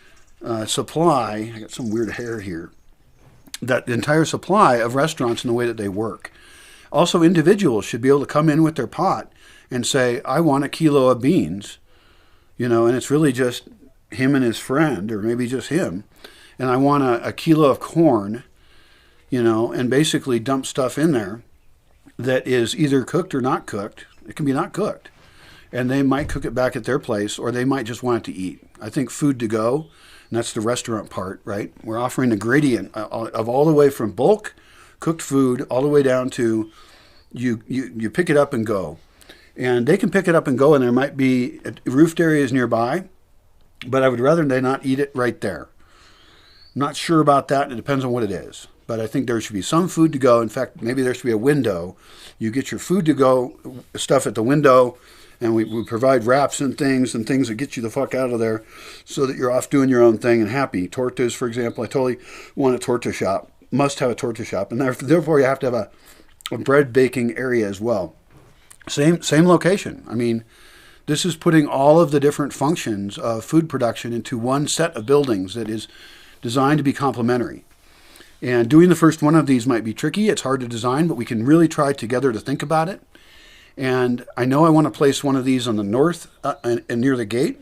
supply. I got some weird hair here. That the entire supply of restaurants and the way that they work. Also, individuals should be able to come in with their pot and say, I want a kilo of beans, and it's really just him and his friend, or maybe just him, and I want a kilo of corn, and basically dump stuff in there that is either cooked or not cooked. It can be not cooked. And they might cook it back at their place, or they might just want it to eat. I think food to go, and that's the restaurant part, right? We're offering the gradient of all the way from bulk cooked food all the way down to you pick it up and go. And they can pick it up and go, and there might be roofed areas nearby, but I would rather they not eat it right there. I'm not sure about that. It depends on what it is. But I think there should be some food to go. In fact, maybe there should be a window. You get your food to go stuff at the window, and we provide wraps and things that get you the fuck out of there so that you're off doing your own thing and happy. Tortas, for example. I totally want a torta shop. Must have a torta shop. And therefore you have to have a bread baking area as well. Same location. I mean, this is putting all of the different functions of food production into one set of buildings that is designed to be complementary. And doing the first one of these might be tricky. It's hard to design, but we can really try together to think about it. And I know I want to place one of these on the north and near the gate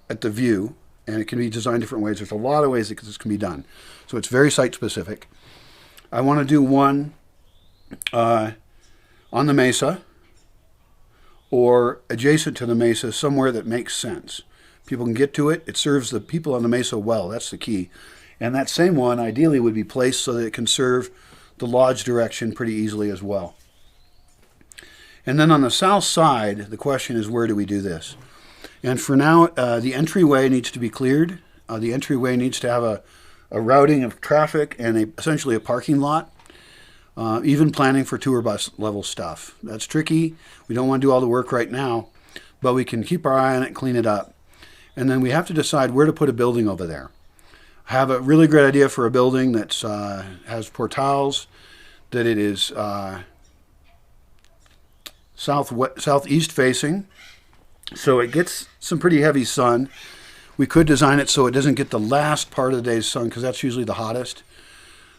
at the view, and it can be designed different ways. There's a lot of ways that this can be done. So it's very site specific. I want to do one on the mesa or adjacent to the mesa, somewhere that makes sense. People can get to it. It serves the people on the mesa well. That's the key. And that same one ideally would be placed so that it can serve the lodge direction pretty easily as well. And then on the south side, the question is, where do we do this? And for now, the entryway needs to be cleared. The entryway needs to have a routing of traffic and essentially a parking lot. Even planning for tour bus level stuff. That's tricky. We don't want to do all the work right now, but we can keep our eye on it, clean it up. And then we have to decide where to put a building over there. I have a really great idea for a building that has portals, that it is southeast facing, so it gets some pretty heavy sun. We could design it so it doesn't get the last part of the day's sun, because that's usually the hottest.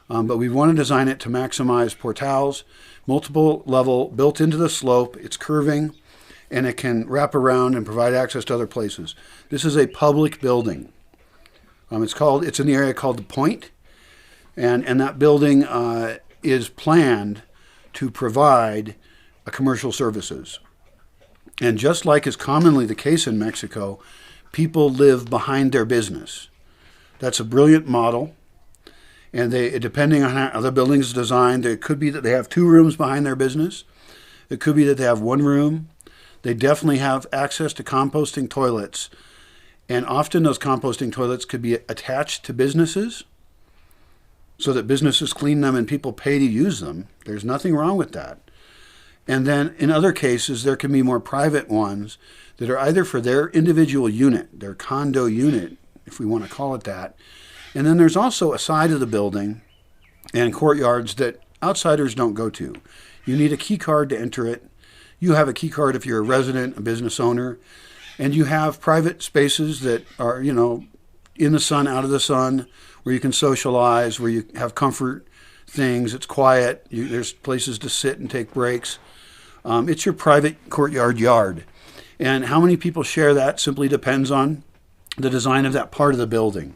But we want to design it to maximize portals, multiple level, built into the slope. It's curving, and it can wrap around and provide access to other places. This is a public building. It's in the area called the Point, and that building is planned to provide commercial services. And just like is commonly the case in Mexico, people live behind their business. That's a brilliant model. And depending on how the building is designed, it could be that they have 2 rooms behind their business. It could be that they have 1 room. They definitely have access to composting toilets. And often those composting toilets could be attached to businesses so that businesses clean them and people pay to use them. There's nothing wrong with that. And then in other cases, there can be more private ones that are either for their individual unit, their condo unit, if we want to call it that. And then there's also a side of the building and courtyards that outsiders don't go to. You need a key card to enter it. You have a key card if you're a resident, a business owner. And you have private spaces that are, in the sun, out of the sun, where you can socialize, where you have comfort things. It's quiet. There's places to sit and take breaks. It's your private courtyard yard. And how many people share that simply depends on the design of that part of the building.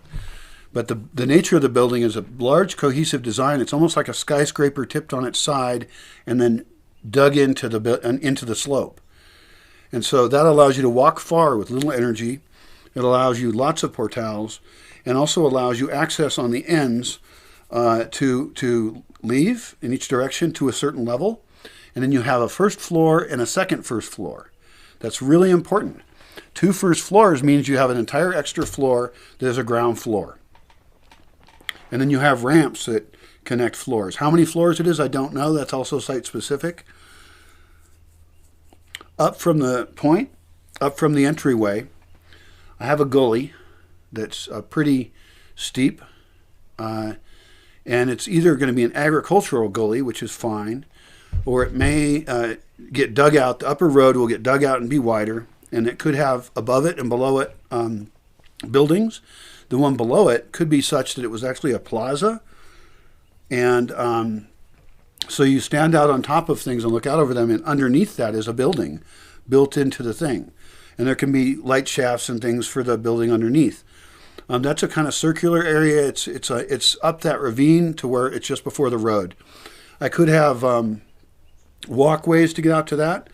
But the nature of the building is a large cohesive design. It's almost like a skyscraper tipped on its side and then dug into the slope. And so that allows you to walk far with little energy. It allows you lots of portals and also allows you access on the ends to leave in each direction to a certain level. And then you have a first floor and a second first floor. That's really important. 2 first floors means you have an entire extra floor that is a ground floor. And then you have ramps that connect floors. How many floors it is, I don't know. That's also site specific. Up from the entryway, I have a gully that's pretty steep. And it's either going to be an agricultural gully, which is fine, or it may get dug out. The upper road will get dug out and be wider. And it could have above it and below it buildings. The one below it could be such that it was actually a plaza. And so you stand out on top of things and look out over them, and underneath that is a building built into the thing. And there can be light shafts and things for the building underneath. That's a kind of circular area. It's up that ravine to where it's just before the road. I could have walkways to get out to that.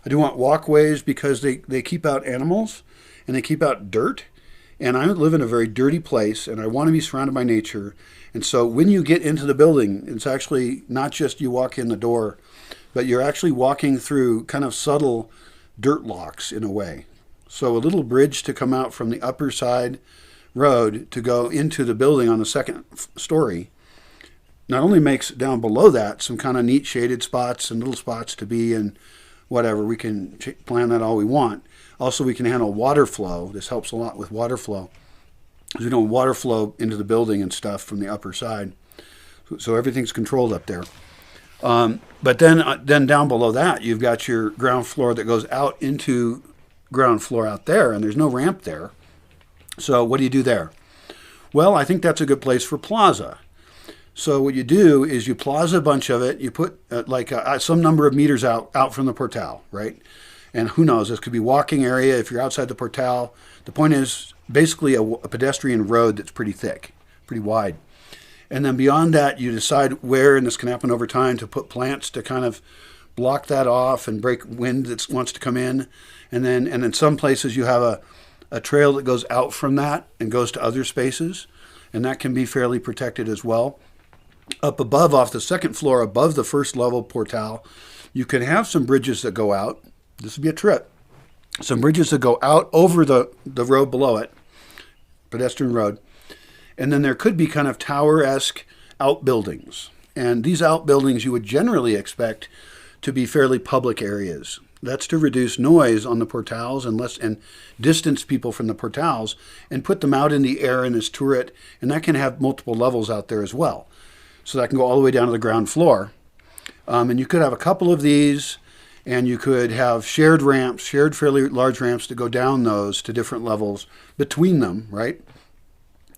I do want walkways because they keep out animals and they keep out dirt. And I live in a very dirty place, and I want to be surrounded by nature. And so when you get into the building, it's actually not just you walk in the door, but you're actually walking through kind of subtle dirt locks in a way. So a little bridge to come out from the upper side road to go into the building on the second story not only makes down below that some kind of neat shaded spots and little spots to be in, whatever, we can plan that all we want. Also, we can handle water flow. This helps a lot with water flow. We don't water flow into the building and stuff from the upper side. So everything's controlled up there. But then down below that, you've got your ground floor that goes out into ground floor out there, and there's no ramp there. So what do you do there? Well, I think that's a good place for plaza. So what you do is you plaza a bunch of it. You put some number of meters out from the portal, right? And who knows, this could be walking area if you're outside the portal. The point is basically a pedestrian road that's pretty thick, pretty wide. And then beyond that, you decide where, and this can happen over time, to put plants to kind of block that off and break wind that wants to come in. And then in some places you have a trail that goes out from that and goes to other spaces. And that can be fairly protected as well. Up above, off the second floor, above the first level portal, you can have some bridges that go out. This would be a trip. Some bridges that go out over the road below it, pedestrian road. And then there could be kind of tower-esque outbuildings. And these outbuildings you would generally expect to be fairly public areas. That's to reduce noise on the portals and distance people from the portals and put them out in the air in this turret. And that can have multiple levels out there as well. So that can go all the way down to the ground floor. And you could have a couple of these, and you could have shared fairly large ramps to go down those to different levels between them, right?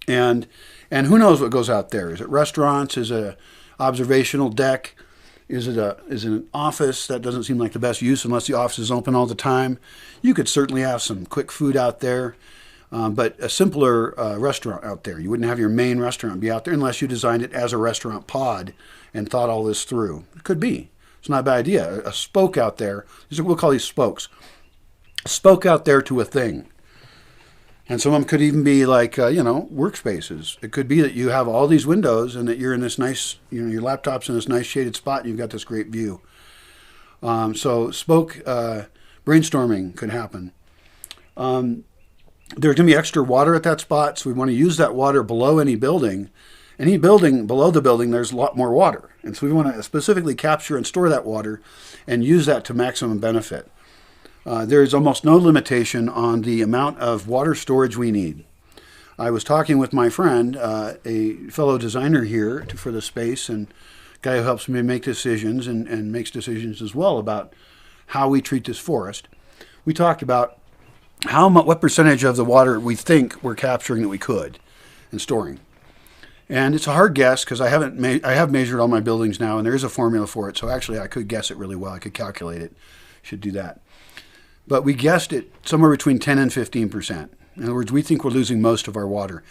And who knows what goes out there? Is it restaurants? Is it an observational deck? Is it an office? That doesn't seem like the best use unless the office is open all the time. You could certainly have some quick food out there, but a simpler restaurant out there. You wouldn't have your main restaurant be out there unless you designed it as a restaurant pod and thought all this through. It could be. It's not a bad idea. A spoke out there. We'll call these spokes. A spoke out there to a thing. And some of them could even be like, workspaces. It could be that you have all these windows and that you're in this nice, your laptop's in this nice shaded spot and you've got this great view. So spoke brainstorming could happen. There's going to be extra water at that spot, so we want to use that water below any building. Any building, below the building, there's a lot more water. And so we want to specifically capture and store that water and use that to maximum benefit. There's almost no limitation on the amount of water storage we need. I was talking with my friend, a fellow designer here for the space, and a guy who helps me make decisions and makes decisions as well about how we treat this forest. We talked about what percentage of the water we think we're capturing that we could and storing. And it's a hard guess because I have measured all my buildings now, and there is a formula for it. So actually, I could guess it really well. I could calculate it. Should do that. But we guessed it somewhere between 10 and 15%. In other words, we think we're losing most of our water.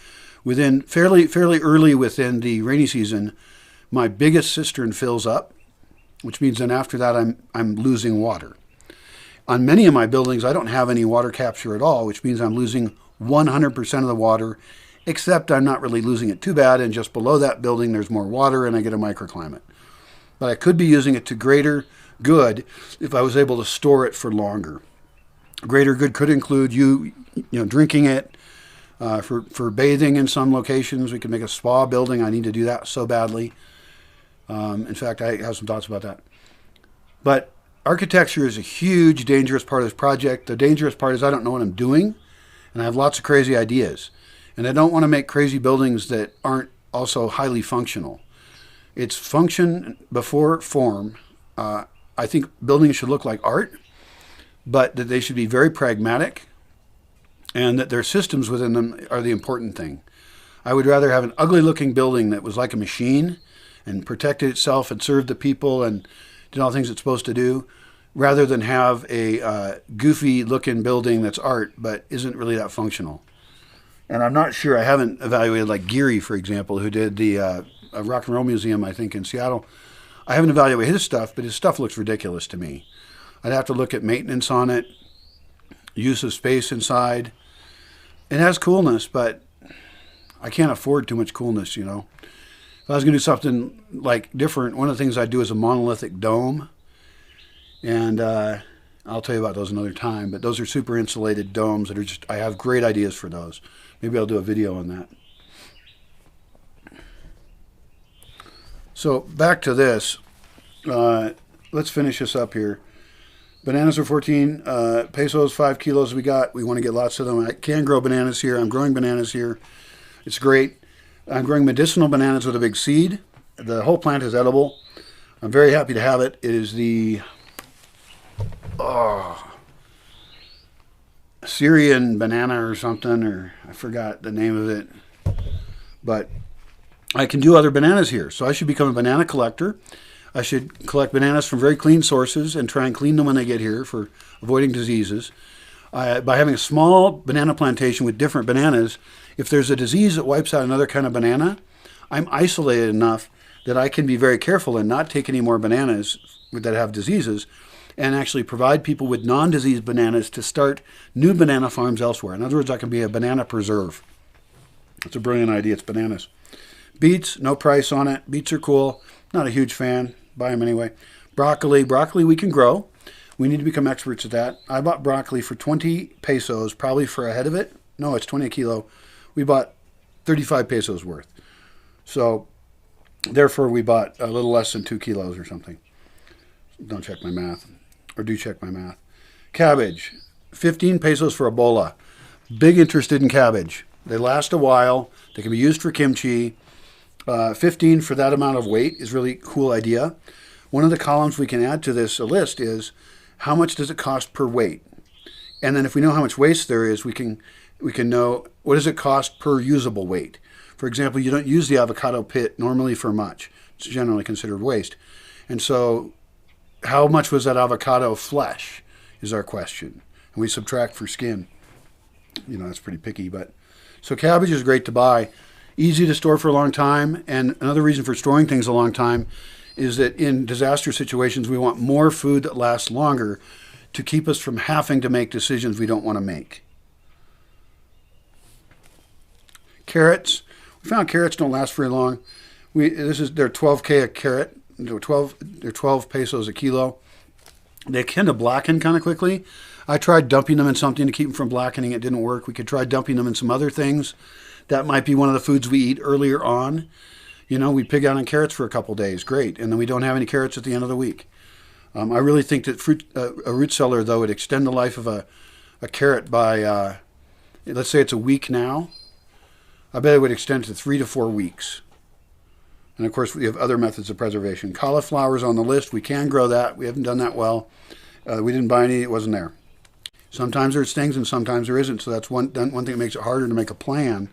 Within fairly early within the rainy season, my biggest cistern fills up, which means then after that I'm losing water. On many of my buildings, I don't have any water capture at all, which means I'm losing 100% of the water, except I'm not really losing it too bad, and just below that building there's more water and I get a microclimate. But I could be using it to greater good if I was able to store it for longer. Greater good could include you drinking it, for bathing in some locations. We could make a spa building. I need to do that so badly. In fact, I have some thoughts about that. But architecture is a huge, dangerous part of this project. The dangerous part is I don't know what I'm doing, and I have lots of crazy ideas. And I don't want to make crazy buildings that aren't also highly functional. It's function before form. I think buildings should look like art, but that they should be very pragmatic, and that their systems within them are the important thing. I would rather have an ugly-looking building that was like a machine and protected itself and served the people and did all the things it's supposed to do, rather than have a goofy-looking building that's art but isn't really that functional. And I'm not sure, I haven't evaluated like Geary, for example, who did the Rock and Roll Museum, I think, in Seattle. I haven't evaluated his stuff, but his stuff looks ridiculous to me. I'd have to look at maintenance on it, use of space inside. It has coolness, but I can't afford too much coolness, If I was going to do something like different, one of the things I'd do is a monolithic dome. And I'll tell you about those another time, but those are super insulated domes that are just, I have great ideas for those. Maybe I'll do a video on that. So back to this. Let's finish this up here. Bananas are 14 pesos, 5 kilos we got. We want to get lots of them. I can grow bananas here. I'm growing bananas here. It's great. I'm growing medicinal bananas with a big seed. The whole plant is edible. I'm very happy to have it. It is the Syrian banana or something, or I forgot the name of it. But I can do other bananas here. So I should become a banana collector. I should collect bananas from very clean sources and try and clean them when they get here for avoiding diseases. By having a small banana plantation with different bananas, if there's a disease that wipes out another kind of banana, I'm isolated enough that I can be very careful and not take any more bananas that have diseases, and actually provide people with non-diseased bananas to start new banana farms elsewhere. In other words, I can be a banana preserve. It's a brilliant idea. It's bananas. Beets, no price on it. Beets are cool. Not a huge fan. Buy them anyway. Broccoli. Broccoli we can grow. We need to become experts at that. I bought broccoli for 20 pesos, probably for a head of it. No, it's 20 a kilo. We bought 35 pesos worth. So, therefore, we bought a little less than 2 kilos or something. Don't check my math. Or do check my math. Cabbage. 15 pesos for a bola. Big interested in cabbage. They last a while. They can be used for kimchi. 15 for that amount of weight is really a cool idea. One of the columns we can add to this list is how much does it cost per weight? And then if we know how much waste there is, we can know what does it cost per usable weight. For example, you don't use the avocado pit normally for much. It's generally considered waste. And so how much was that avocado flesh is our question. And we subtract for skin. That's pretty picky. But so cabbage is great to buy. Easy to store for a long time. And another reason for storing things a long time is that in disaster situations, we want more food that lasts longer to keep us from having to make decisions we don't want to make. Carrots. We found carrots don't last very long. They're 12K a carrot. They're 12 pesos a kilo. They tend to blacken kind of quickly. I tried dumping them in something to keep them from blackening. It didn't work. We could try dumping them in some other things. That might be one of the foods we eat earlier on. We pig out on carrots for a couple days. Great. And then we don't have any carrots at the end of the week. I really think that a root cellar, though, would extend the life of a carrot by, let's say it's a week now. I bet it would extend to 3 to 4 weeks. And, of course, we have other methods of preservation. Cauliflower is on the list. We can grow that. We haven't done that well. We didn't buy any. It wasn't there. Sometimes there's things and sometimes there isn't. So that's one thing that makes it harder to make a plan.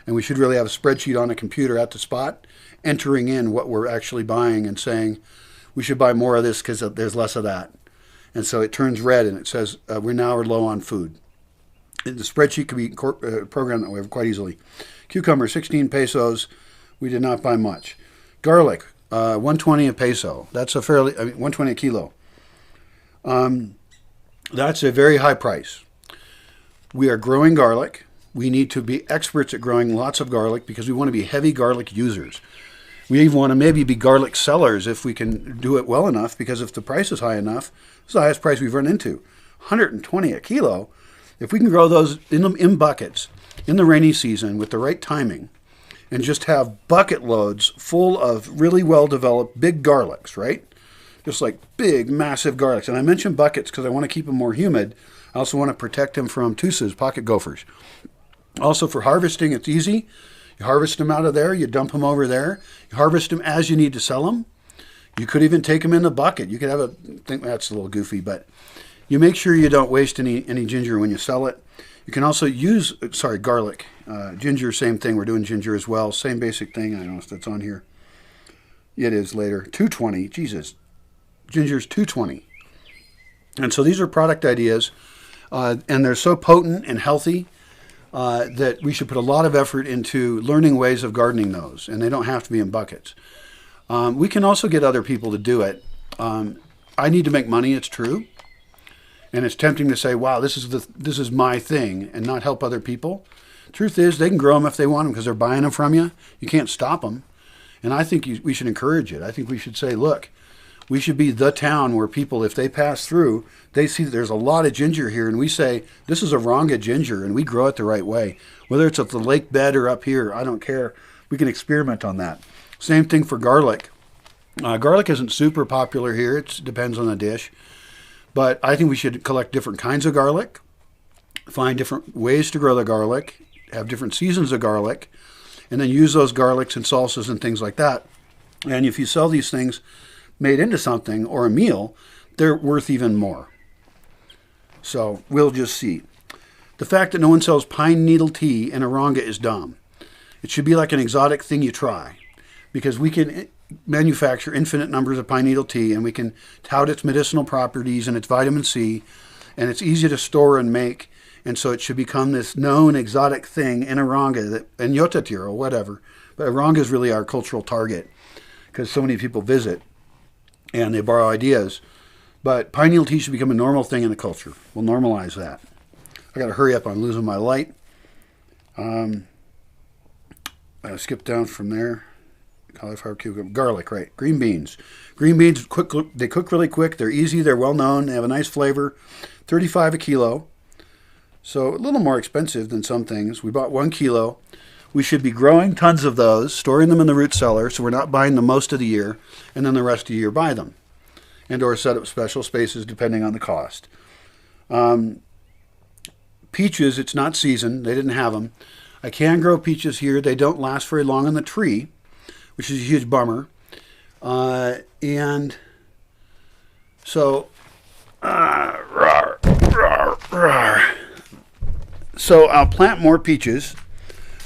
And we should really have a spreadsheet on a computer at the spot, entering in what we're actually buying and saying, we should buy more of this because there's less of that. And so it turns red and it says, we now are low on food. The spreadsheet can be programmed that way quite easily. Cucumber, 16 pesos. We did not buy much. Garlic, 120 a peso. That's 120 a kilo. That's a very high price. We are growing garlic. We need to be experts at growing lots of garlic because we want to be heavy garlic users. We even want to maybe be garlic sellers if we can do it well enough, because if the price is high enough, it's the highest price we've run into. 120 a kilo. If we can grow those in buckets in the rainy season with the right timing and just have bucket loads full of really well-developed big garlics, right? Just like big, massive garlics. And I mention buckets because I want to keep them more humid. I also want to protect them from tusas, pocket gophers. Also for harvesting, it's easy. You harvest them out of there, you dump them over there. You harvest them as you need to sell them. You could even take them in the bucket. You could have that's a little goofy, but you make sure you don't waste any ginger when you sell it. You can also use, garlic. Ginger, same thing. We're doing ginger as well. Same basic thing. I don't know if that's on here. It is later. 220. Jesus. Ginger's 220. And so these are product ideas, and they're so potent and healthy that we should put a lot of effort into learning ways of gardening those, and they don't have to be in buckets. We can also get other people to do it. I need to make money, it's true. And it's tempting to say, wow, this is my thing, and not help other people. Truth is, they can grow them if they want them because they're buying them from you. You can't stop them. And I think we should encourage it. I think we should say, look, we should be the town where people, if they pass through, they see that there's a lot of ginger here, and we say, this is a Aronga ginger, and we grow it the right way. Whether it's at the lake bed or up here, I don't care. We can experiment on that. Same thing for garlic. Garlic isn't super popular here. It depends on the dish. But I think we should collect different kinds of garlic, find different ways to grow the garlic, have different seasons of garlic, and then use those garlics in salsas and things like that. And if you sell these things made into something or a meal, they're worth even more. So we'll just see. The fact that no one sells pine needle tea in Aronga is dumb. It should be like an exotic thing you try, because we can manufacture infinite numbers of pine needle tea, and we can tout its medicinal properties and its vitamin C, and it's easy to store and make, and so it should become this known exotic thing in Aronga, and Yotatir or whatever. But Aronga is really our cultural target because so many people visit and they borrow ideas. But pine needle tea should become a normal thing in the culture. We'll normalize that. I got to hurry up. I'm losing my light. I skip down from there. Cauliflower, cucumber, garlic, right? Green beans. Green beans, they cook really quick. They're easy. They're well known. They have a nice flavor. 35 a kilo. So a little more expensive than some things. We bought 1 kilo. We should be growing tons of those, storing them in the root cellar, so we're not buying them most of the year, and then the rest of the year buy them, and or set up special spaces depending on the cost. Peaches, it's not season. They didn't have them. I can grow peaches here. They don't last very long on the tree, which is a huge bummer. And so, so I'll plant more peaches.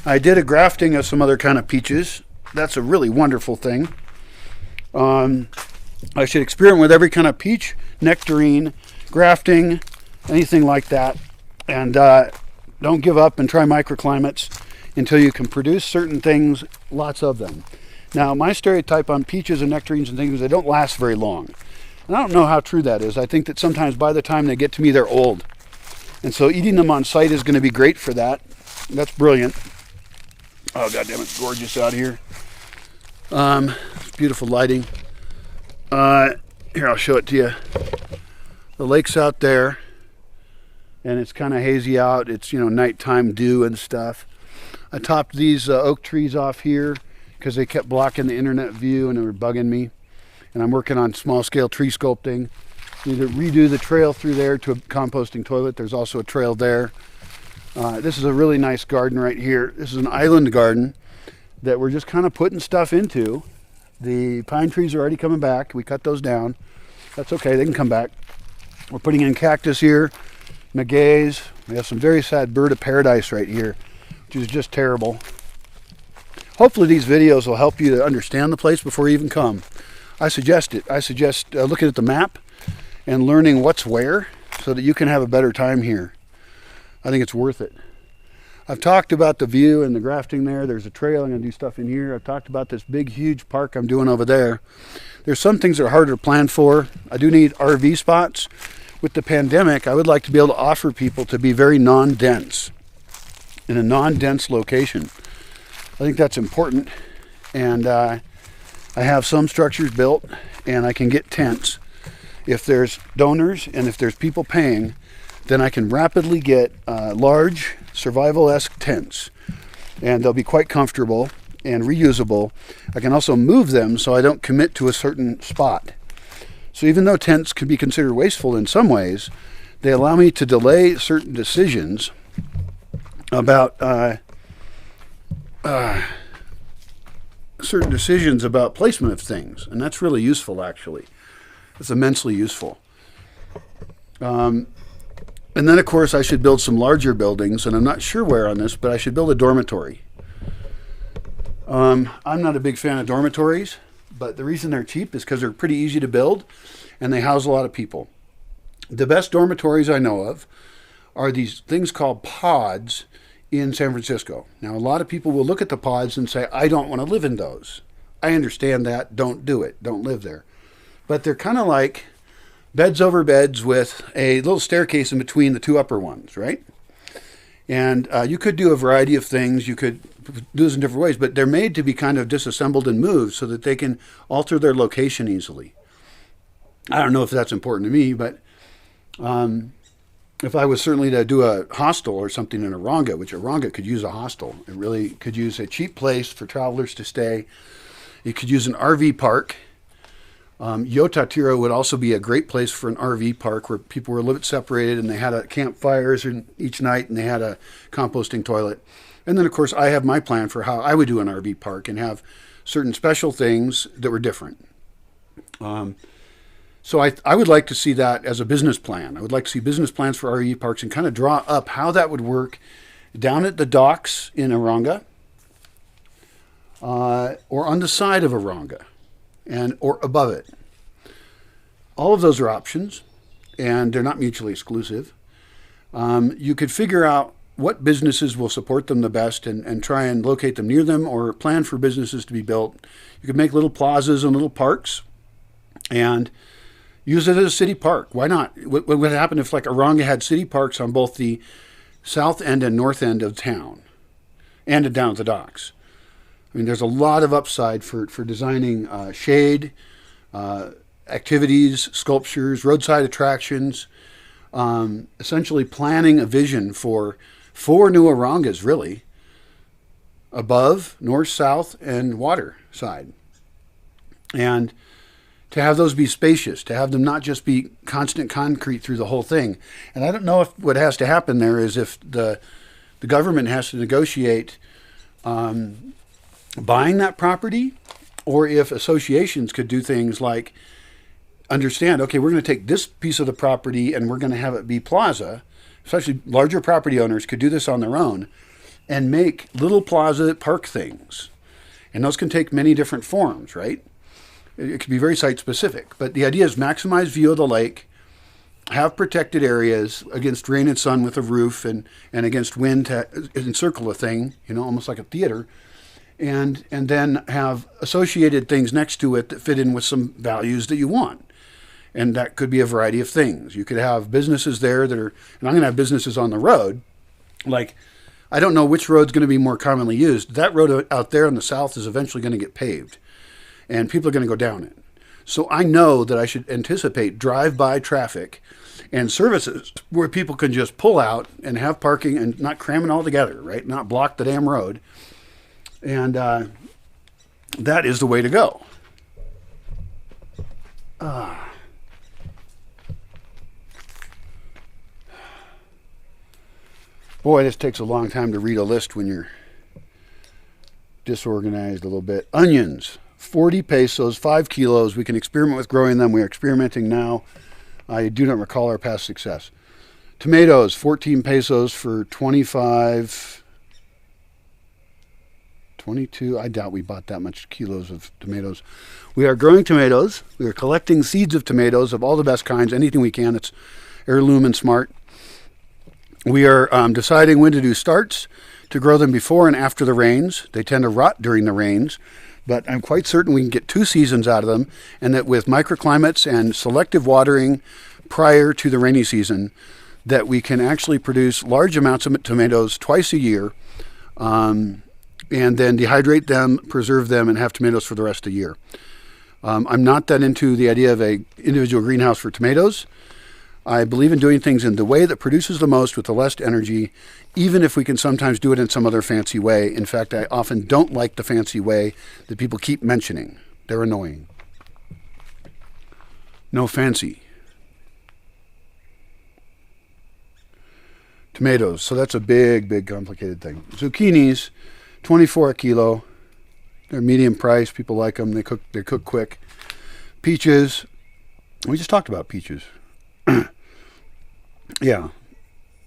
I did a grafting of some other kind of peaches. That's a really wonderful thing. I should experiment with every kind of peach, nectarine, grafting, anything like that. And don't give up and try microclimates until you can produce certain things, lots of them. Now, my stereotype on peaches and nectarines and things is they don't last very long. And I don't know how true that is. I think that sometimes by the time they get to me, they're old. And so eating them on site is going to be great for that. That's brilliant. Oh, goddamn, it's gorgeous out here. Beautiful lighting. Here, I'll show it to you. The lake's out there, and it's kind of hazy out. It's, nighttime dew and stuff. I topped these oak trees off here because they kept blocking the internet view and they were bugging me. And I'm working on small-scale tree sculpting. Need to redo the trail through there to a composting toilet. There's also a trail there. This is a really nice garden right here. This is an island garden that we're just kind of putting stuff into. The pine trees are already coming back. We cut those down. That's okay, they can come back. We're putting in cactus here, magueys. We have some very sad bird of paradise right here, which is just terrible. Hopefully these videos will help you to understand the place before you even come. I suggest it. I suggest looking at the map and learning what's where so that you can have a better time here. I think it's worth it. I've talked about the view and the grafting there. There's a trail. I'm going to do stuff in here. I've talked about this big, huge park I'm doing over there. There's some things that are harder to plan for. I do need RV spots. With the pandemic, I would like to be able to offer people to be very non-dense, in a non-dense location. I think that's important. And I have some structures built, and I can get tents. If there's donors and if there's people paying, then I can rapidly get large survival-esque tents, and they'll be quite comfortable and reusable. I can also move them so I don't commit to a certain spot. So even though tents can be considered wasteful in some ways, they allow me to delay certain decisions about placement of things, and that's really useful. Actually, it's immensely useful. And then, of course, I should build some larger buildings, and I'm not sure where on this, but I should build a dormitory. I'm not a big fan of dormitories, but the reason they're cheap is because they're pretty easy to build, and they house a lot of people. The best dormitories I know of are these things called pods in San Francisco. Now, a lot of people will look at the pods and say, I don't want to live in those. I understand that. Don't do it. Don't live there. But they're kind of like beds over beds with a little staircase in between the two upper ones, right? And you could do a variety of things. You could do this in different ways, but they're made to be kind of disassembled and moved so that they can alter their location easily. I don't know if that's important to me, but if I was certainly to do a hostel or something in Aronga, which Aronga could use a hostel. It really could use a cheap place for travelers to stay. It could use an RV park. Yotatiro would also be a great place for an RV park where people were a little bit separated and they had a campfires each night and they had a composting toilet. And then, of course, I have my plan for how I would do an RV park and have certain special things that were different. So I would like to see that as a business plan. I would like to see business plans for RV parks and kind of draw up how that would work down at the docks in Aronga or on the side of Aronga. Or above it. All of those are options, and they're not mutually exclusive. You could figure out what businesses will support them the best and try and locate them near them or plan for businesses to be built. You could make little plazas and little parks and use it as a city park. Why not? What would happen if like Aronga had city parks on both the south end and north end of town and down at the docks? I mean, there's a lot of upside for designing shade, activities, sculptures, roadside attractions, essentially planning a vision for 4 new Arongas, really, above, north, south, and water side. And to have those be spacious, to have them not just be constant concrete through the whole thing. And I don't know if what has to happen there is if the government has to negotiate buying that property, or if associations could do things like understand, okay, we're going to take this piece of the property and we're going to have it be plaza. Especially larger property owners could do this on their own and make little plaza park things. And those can take many different forms, right? It could be very site specific, but the idea is maximize view of the lake, have protected areas against rain and sun with a roof and against wind to encircle a thing, almost like a theater. And then have associated things next to it that fit in with some values that you want. And that could be a variety of things. You could have businesses there that are, and I'm going to have businesses on the road. Like, I don't know which road's going to be more commonly used. That road out there in the south is eventually going to get paved. And people are going to go down it. So I know that I should anticipate drive-by traffic and services where people can just pull out and have parking and not cram it all together, right? Not block the damn road. And that is the way to go. Boy, this takes a long time to read a list when you're disorganized a little bit. Onions, 40 pesos, 5 kilos. We can experiment with growing them. We are experimenting now. I do not recall our past success. Tomatoes, 14 pesos for 22. I doubt we bought that much kilos of tomatoes. We are growing tomatoes. We are collecting seeds of tomatoes of all the best kinds, anything we can. It's heirloom and smart. We are deciding when to do starts to grow them before and after the rains. They tend to rot during the rains, but I'm quite certain we can get 2 seasons out of them, and that with microclimates and selective watering prior to the rainy season, that we can actually produce large amounts of tomatoes twice a year, and then dehydrate them, preserve them, and have tomatoes for the rest of the year. I'm not that into the idea of a individual greenhouse for tomatoes. I believe in doing things in the way that produces the most with the least energy, even if we can sometimes do it in some other fancy way. In fact, I often don't like the fancy way that people keep mentioning. They're annoying. No fancy. Tomatoes. So that's a big, big complicated thing. Zucchinis, 24 a kilo. They're medium price. People like them. They cook quick. Peaches. We just talked about peaches. Yeah,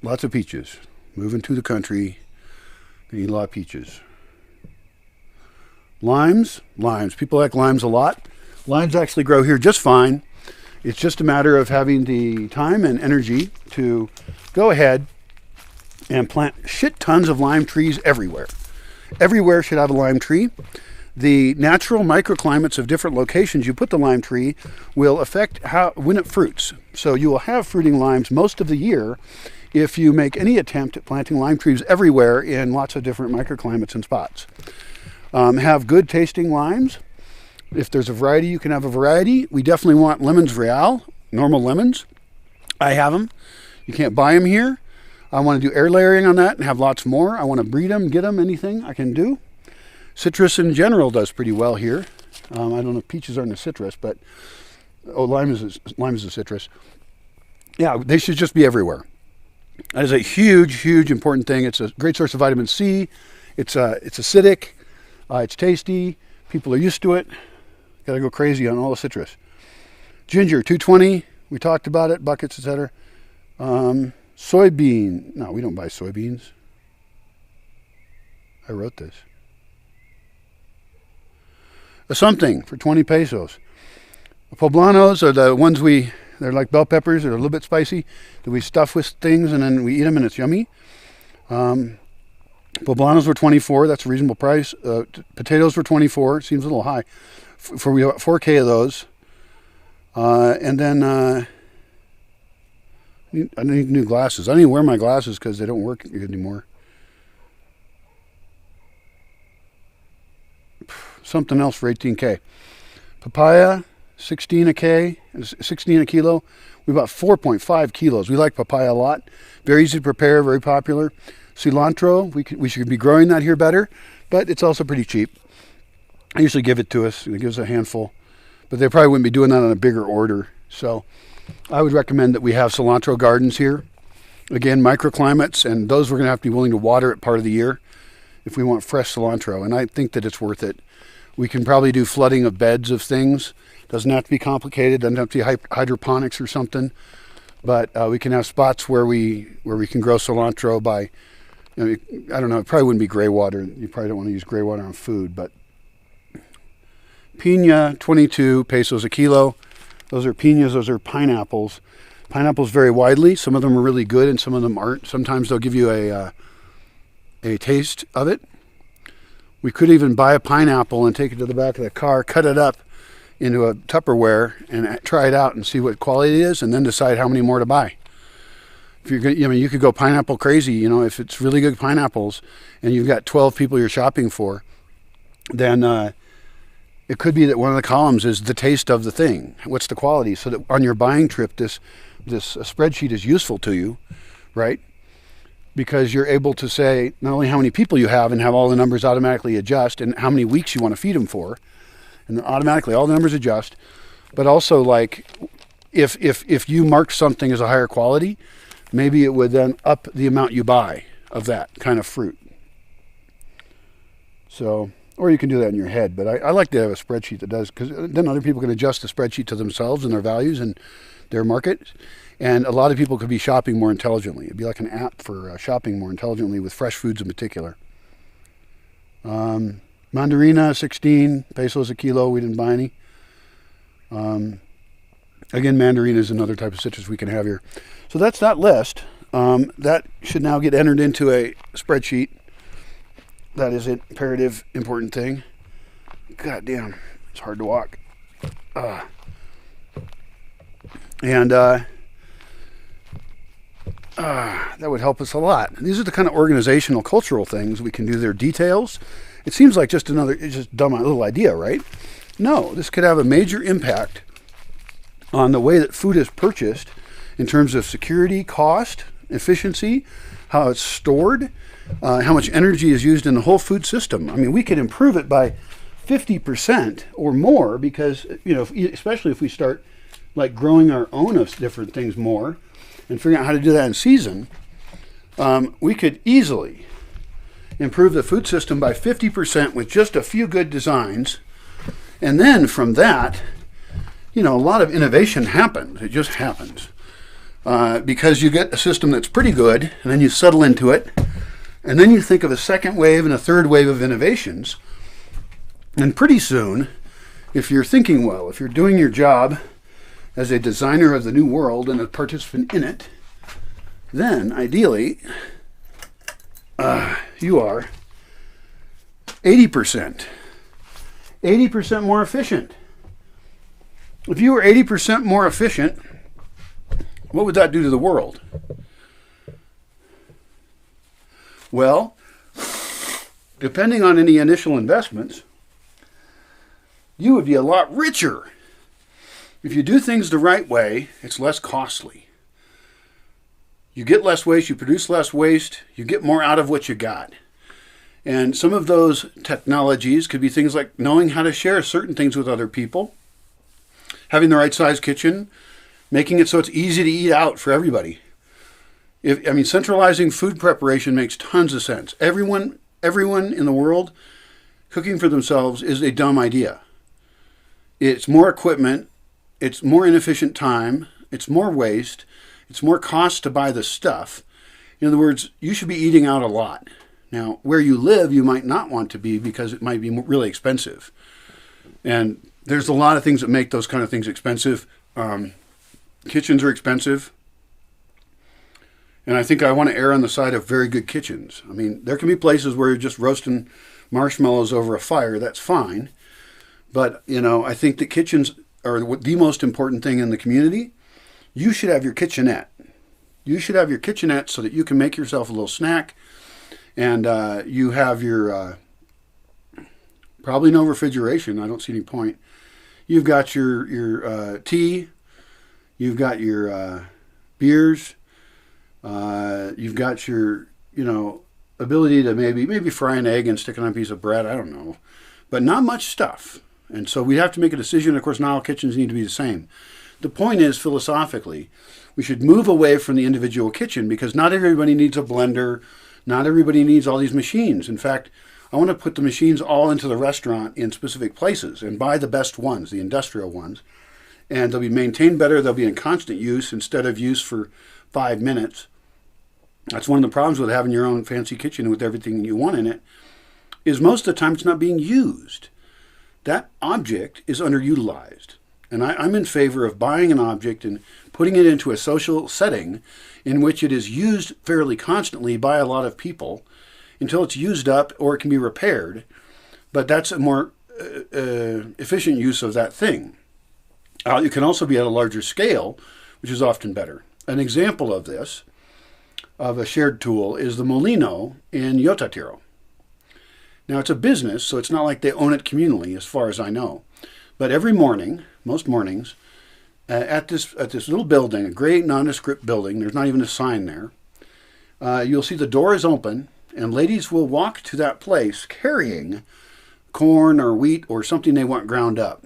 lots of peaches. Moving to the country, gonna eat a lot of peaches. Limes. People like limes a lot. Limes actually grow here just fine. It's just a matter of having the time and energy to go ahead and plant shit tons of lime trees everywhere. Everywhere should have a lime tree. The natural microclimates of different locations you put the lime tree will affect when it fruits. So you will have fruiting limes most of the year if you make any attempt at planting lime trees everywhere in lots of different microclimates and spots. Have good tasting limes. If there's a variety, you can have a variety. We definitely want lemons real, normal lemons. I have them. You can't buy them here. I want to do air layering on that and have lots more. I want to breed them, get them, anything I can do. Citrus in general does pretty well here. I don't know if peaches aren't a citrus, but lime is a citrus. Yeah, they should just be everywhere. That is a huge, huge important thing. It's a great source of vitamin C. It's acidic. It's tasty. People are used to it. Got to go crazy on all the citrus. Ginger, 220. We talked about it. Buckets, etc. Soybean. No, we don't buy soybeans. I wrote this. Something for 20 pesos. Poblanos are the ones they're like bell peppers. They're a little bit spicy that we stuff with things and then we eat them and it's yummy. Poblanos were 24. That's a reasonable price. Potatoes were 24. Seems a little high. We got 4K of those. And then I need new glasses. I don't even wear my glasses because they don't work anymore. Something else for 18K. Papaya, 16 a kilo. We bought 4.5 kilos. We like papaya a lot. Very easy to prepare, very popular. Cilantro, we should be growing that here better, but it's also pretty cheap. I usually give it to us. It gives us a handful, but they probably wouldn't be doing that on a bigger order. So I would recommend that we have cilantro gardens here. Again, microclimates, and those we're going to have to be willing to water at part of the year if we want fresh cilantro, and I think that it's worth it. We can probably do flooding of beds of things. Doesn't have to be complicated. Doesn't have to be hydroponics or something. But we can have spots where we can grow cilantro by, I don't know, it probably wouldn't be gray water. You probably don't want to use gray water on food. But piña, 22 pesos a kilo. Those are piñas. Those are pineapples. Pineapples vary widely. Some of them are really good and some of them aren't. Sometimes they'll give you a taste of it. We could even buy a pineapple and take it to the back of the car, cut it up into a Tupperware and try it out and see what quality it is and then decide how many more to buy. If you're going, you could go pineapple crazy, if it's really good pineapples and you've got 12 people you're shopping for, then it could be that one of the columns is the taste of the thing. What's the quality? So that on your buying trip, this spreadsheet is useful to you, right? Because you're able to say not only how many people you have and have all the numbers automatically adjust and how many weeks you want to feed them for, and then automatically all the numbers adjust, but also like if you mark something as a higher quality, maybe it would then up the amount you buy of that kind of fruit. So, or you can do that in your head, but I like to have a spreadsheet that does, because then other people can adjust the spreadsheet to themselves and their values and their market. And a lot of people could be shopping more intelligently. It'd be like an app for shopping more intelligently with fresh foods in particular. Mandarina, 16 pesos a kilo. We didn't buy any. Again, mandarina is another type of citrus we can have here. So that's that list. That should now get entered into a spreadsheet. That is an imperative, important thing. God damn, it's hard to walk. That would help us a lot. These are the kind of organizational, cultural things we can do. Their details. It seems like just it's just dumb little idea, right? No, this could have a major impact on the way that food is purchased in terms of security, cost, efficiency, how it's stored, how much energy is used in the whole food system. I mean, we could improve it by 50% or more because, especially if we start like growing our own of different things more and figuring out how to do that in season, we could easily improve the food system by 50% with just a few good designs. And then from that, a lot of innovation happens. It just happens. Because you get a system that's pretty good, and then you settle into it, and then you think of a second wave and a third wave of innovations. And pretty soon, if you're thinking well, if you're doing your job as a designer of the new world and a participant in it, then ideally, you are 80% more efficient. If you were 80% more efficient, what would that do to the world? Well, depending on any initial investments, you would be a lot richer. If you do things the right way, it's less costly. You get less waste, you produce less waste, you get more out of what you got. And some of those technologies could be things like knowing how to share certain things with other people, having the right size kitchen, making it so it's easy to eat out for everybody. Centralizing food preparation makes tons of sense. Everyone in the world cooking for themselves is a dumb idea. It's more equipment, it's more inefficient time, it's more waste, it's more cost to buy the stuff. In other words, you should be eating out a lot. Now, where you live, you might not want to be because it might be really expensive. And there's a lot of things that make those kind of things expensive. Kitchens are expensive. And I think I want to err on the side of very good kitchens. I mean, there can be places where you're just roasting marshmallows over a fire. That's fine. But, I think that kitchens are the most important thing in the community. You should have your kitchenette. You should have your kitchenette so that you can make yourself a little snack. And you have your, probably no refrigeration. I don't see any point. You've got your tea. You've got your beers. You've got your, ability to maybe fry an egg and stick it on a piece of bread. I don't know. But not much stuff. And so we have to make a decision. Of course, not all kitchens need to be the same. The point is, philosophically, we should move away from the individual kitchen because not everybody needs a blender. Not everybody needs all these machines. In fact, I want to put the machines all into the restaurant in specific places and buy the best ones, the industrial ones. And they'll be maintained better. They'll be in constant use instead of use for 5 minutes. That's one of the problems with having your own fancy kitchen with everything you want in it, is most of the time it's not being used. That object is underutilized. And I'm in favor of buying an object and putting it into a social setting in which it is used fairly constantly by a lot of people until it's used up or it can be repaired. But that's a more efficient use of that thing. It can also be at a larger scale, which is often better. An example of this, of a shared tool, is the Molino in Yotatiro. Now, it's a business, so it's not like they own it communally, as far as I know. But every morning, most mornings, at this little building, a great nondescript building, there's not even a sign there, you'll see the door is open, and ladies will walk to that place carrying corn or wheat or something they want ground up.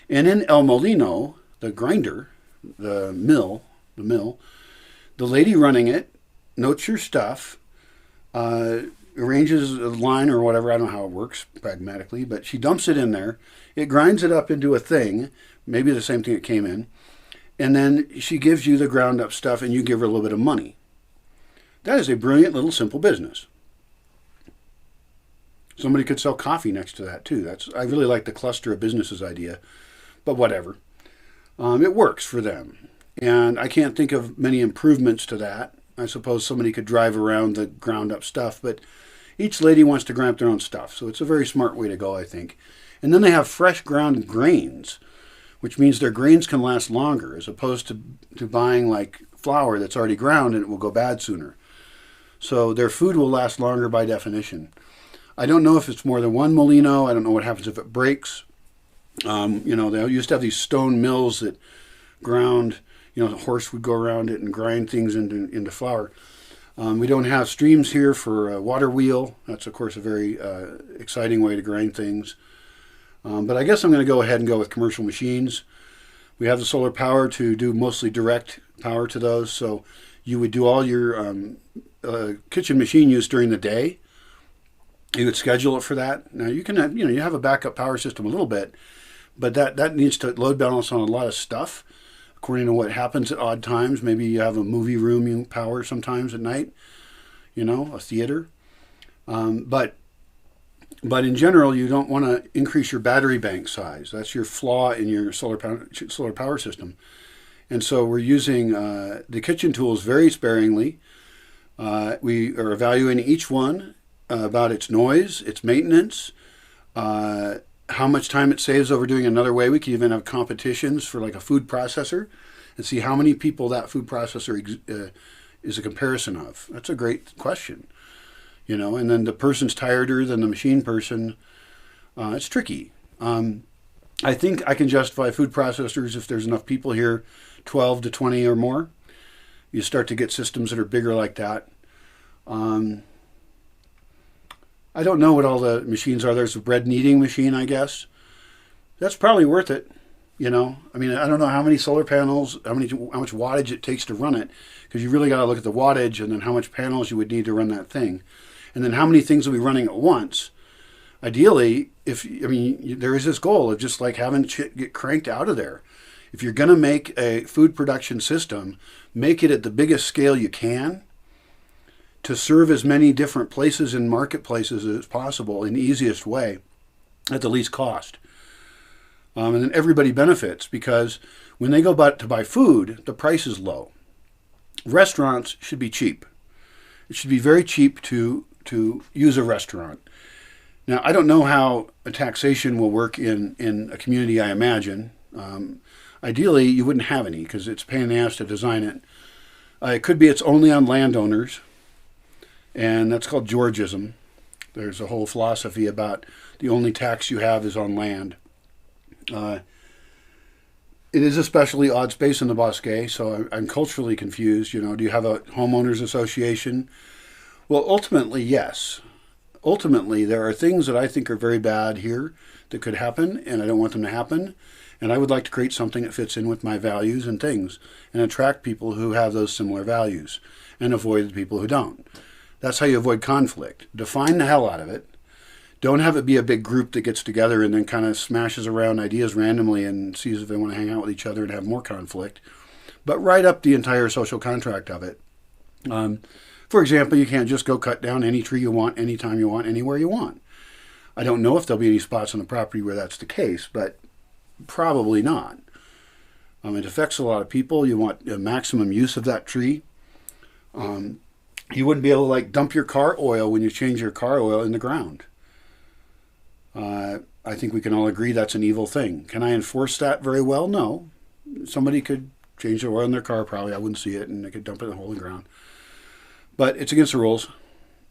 And in El Molino, the grinder, the mill, the lady running it notes your stuff, arranges a line or whatever, I don't know how it works pragmatically, but she dumps it in there, it grinds it up into a thing, maybe the same thing it came in, and then she gives you the ground up stuff and you give her a little bit of money. That is a brilliant little simple business. Somebody could sell coffee next to that too. I really like the cluster of businesses idea, but whatever. It works for them. And I can't think of many improvements to that. I suppose somebody could drive around the ground up stuff, but each lady wants to grind up their own stuff. So it's a very smart way to go, I think. And then they have fresh ground grains, which means their grains can last longer as opposed to buying like flour that's already ground and it will go bad sooner. So their food will last longer by definition. I don't know if it's more than one molino. I don't know what happens if it breaks. They used to have these stone mills that ground, the horse would go around it and grind things into flour. We don't have streams here for a water wheel. That's, of course, a very exciting way to grind things. But I guess I'm going to go ahead and go with commercial machines. We have the solar power to do mostly direct power to those. So you would do all your kitchen machine use during the day. You would schedule it for that. Now you can have, you have a backup power system a little bit, but that needs to load balance on a lot of stuff according to what happens at odd times. Maybe you have a movie room you power sometimes at night, a theater. But in general, you don't want to increase your battery bank size. That's your flaw in your solar power system. And so we're using the kitchen tools very sparingly. We are evaluating each one about its noise, its maintenance, how much time it saves over doing another way. We can even have competitions for like a food processor and see how many people that food processor is a comparison of. That's a great question. And then the person's tireder than the machine person. It's tricky. I think I can justify food processors if there's enough people here, 12 to 20 or more. You start to get systems that are bigger like that. I don't know what all the machines are. There's a bread kneading machine, I guess. That's probably worth it. I don't know how many solar panels, how much wattage it takes to run it, because you really got to look at the wattage and then how much panels you would need to run that thing. And then how many things will be running at once. Ideally, there is this goal of just like having shit get cranked out of there. If you're going to make a food production system, make it at the biggest scale you can to serve as many different places and marketplaces as possible in the easiest way at the least cost. And then everybody benefits because when they go to buy food, the price is low. Restaurants should be cheap. It should be very cheap to use a restaurant. Now, I don't know how a taxation will work in a community, I imagine. Ideally, you wouldn't have any because it's a pain in the ass to design it. It could be it's only on landowners, and that's called Georgism. There's a whole philosophy about the only tax you have is on land. It is especially odd space in the Bosque, so I'm culturally confused. Do you have a homeowners association? Well, ultimately, yes. Ultimately, there are things that I think are very bad here that could happen, and I don't want them to happen. And I would like to create something that fits in with my values and things and attract people who have those similar values and avoid the people who don't. That's how you avoid conflict. Define the hell out of it. Don't have it be a big group that gets together and then kind of smashes around ideas randomly and sees if they want to hang out with each other and have more conflict. But write up the entire social contract of it. For example, you can't just go cut down any tree you want, anytime you want, anywhere you want. I don't know if there'll be any spots on the property where that's the case, but probably not. It affects a lot of people. You want a maximum use of that tree. You wouldn't be able to dump your car oil when you change your car oil in the ground. I think we can all agree that's an evil thing. Can I enforce that very well? No. Somebody could change the oil in their car, probably. I wouldn't see it, and they could dump it in a hole in the ground. But it's against the rules,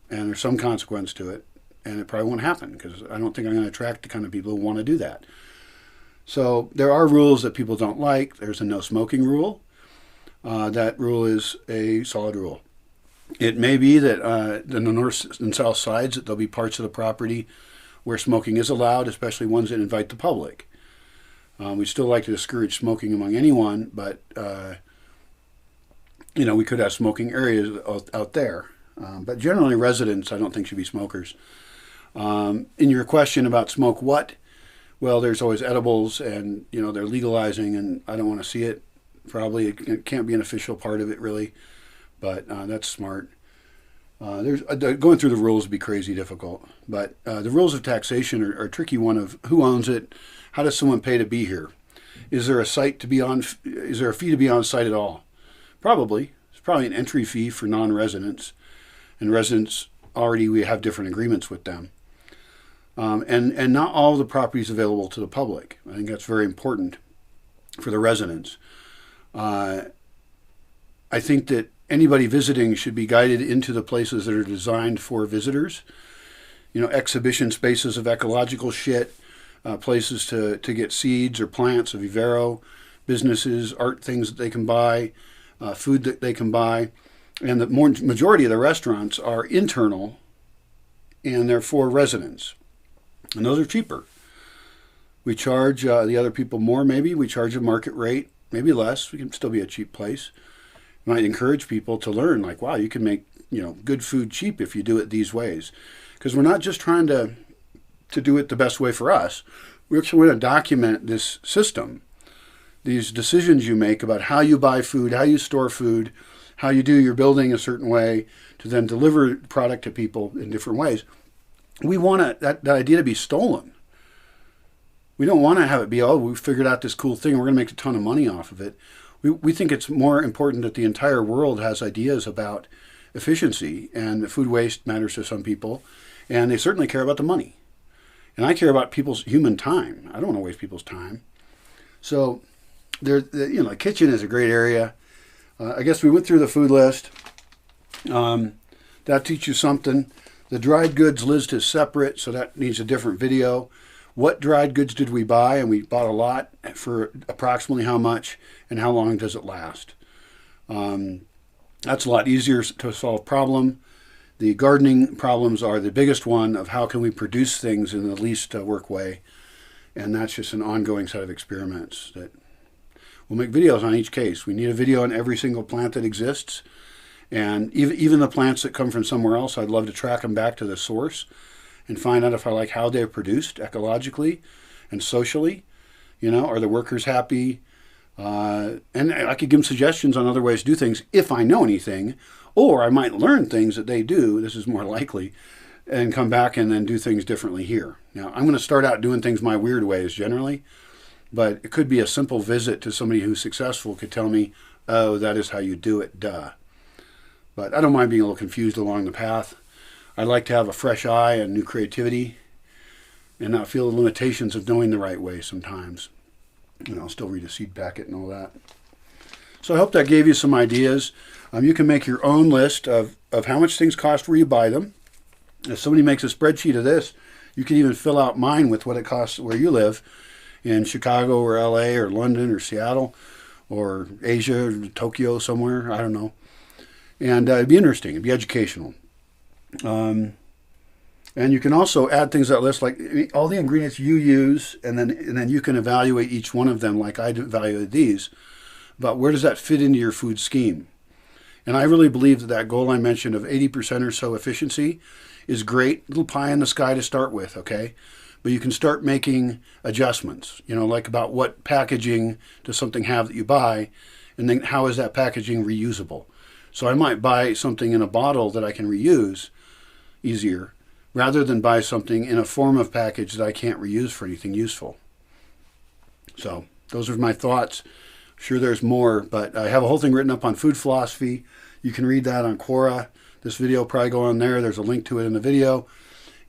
and there's some consequence to it, and it probably won't happen because I don't think I'm going to attract the kind of people who want to do that. So there are rules that people don't like. There's a no smoking rule. That rule is a solid rule. It may be that in the north and south sides that there'll be parts of the property where smoking is allowed, especially ones that invite the public. We still like to discourage smoking among anyone, but we could have smoking areas out there. But generally residents I don't think should be smokers. In your question about smoke what? Well, there's always edibles and, they're legalizing and I don't want to see it. Probably it can't be an official part of it really, but that's smart. Going through the rules would be crazy difficult, but the rules of taxation are a tricky one of who owns it, how does someone pay to be here? Is there a site to be on? Is there a fee to be on site at all? Probably. It's probably an entry fee for non-residents, and residents already we have different agreements with them. And not all the property is available to the public. I think that's very important for the residents. I think that anybody visiting should be guided into the places that are designed for visitors. You know, exhibition spaces of ecological shit, places to get seeds or plants of vivero, businesses, art things that they can buy, food that they can buy. And the majority of the restaurants are internal and they're for residents. And those are cheaper. We charge the other people more, maybe. We charge a market rate, maybe less. We can still be a cheap place. We might encourage people to learn, like, wow, you can make, you know, good food cheap if you do it these ways. Because we're not just trying to do it the best way for us. We actually want to document this system, these decisions you make about how you buy food, how you store food, how you do your building a certain way to then deliver product to people in different ways. We want that idea to be stolen. We don't want to have it be, oh, we figured out this cool thing, we're going to make a ton of money off of it. We think it's more important that the entire world has ideas about efficiency, and food waste matters to some people, and they certainly care about the money. And I care about people's human time. I don't want to waste people's time. So, the kitchen is a great area. I guess we went through the food list. That teaches you something. The dried goods list is separate, so that needs a different video. What dried goods did we buy? And we bought a lot. For approximately how much, and how long does it last? That's a lot easier to solve problem. The gardening problems are the biggest one of how can we produce things in the least work way. And that's just an ongoing set of experiments that we'll make videos on each case. We need a video on every single plant that exists. And even the plants that come from somewhere else, I'd love to track them back to the source and find out if I like how they're produced ecologically and socially. You know, are the workers happy? And I could give them suggestions on other ways to do things if I know anything, or I might learn things that they do, this is more likely, and come back and then do things differently here. Now, I'm going to start out doing things my weird ways generally, but it could be a simple visit to somebody who's successful could tell me, oh, that is how you do it, duh. But I don't mind being a little confused along the path. I like to have a fresh eye and new creativity and not feel the limitations of knowing the right way sometimes. And I'll still read a seed packet and all that. So I hope that gave you some ideas. You can make your own list of how much things cost where you buy them. If somebody makes a spreadsheet of this, you can even fill out mine with what it costs where you live in Chicago or LA or London or Seattle or Asia or Tokyo somewhere. I don't know. And it'd be interesting. It'd be educational. And you can also add things to that list, like all the ingredients you use, and then you can evaluate each one of them like I evaluated these. But where does that fit into your food scheme? And I really believe that goal I mentioned of 80% or so efficiency is great. Little pie in the sky to start with, okay? But you can start making adjustments, you know, like about what packaging does something have that you buy, and then how is that packaging reusable? So I might buy something in a bottle that I can reuse easier, rather than buy something in a form of package that I can't reuse for anything useful. So those are my thoughts. Sure, there's more, but I have a whole thing written up on food philosophy. You can read that on Quora. This video will probably go on there. There's a link to it in the video.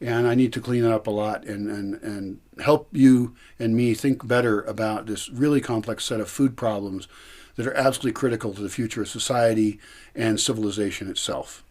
And I need to clean it up a lot and help you and me think better about this really complex set of food problems that are absolutely critical to the future of society and civilization itself.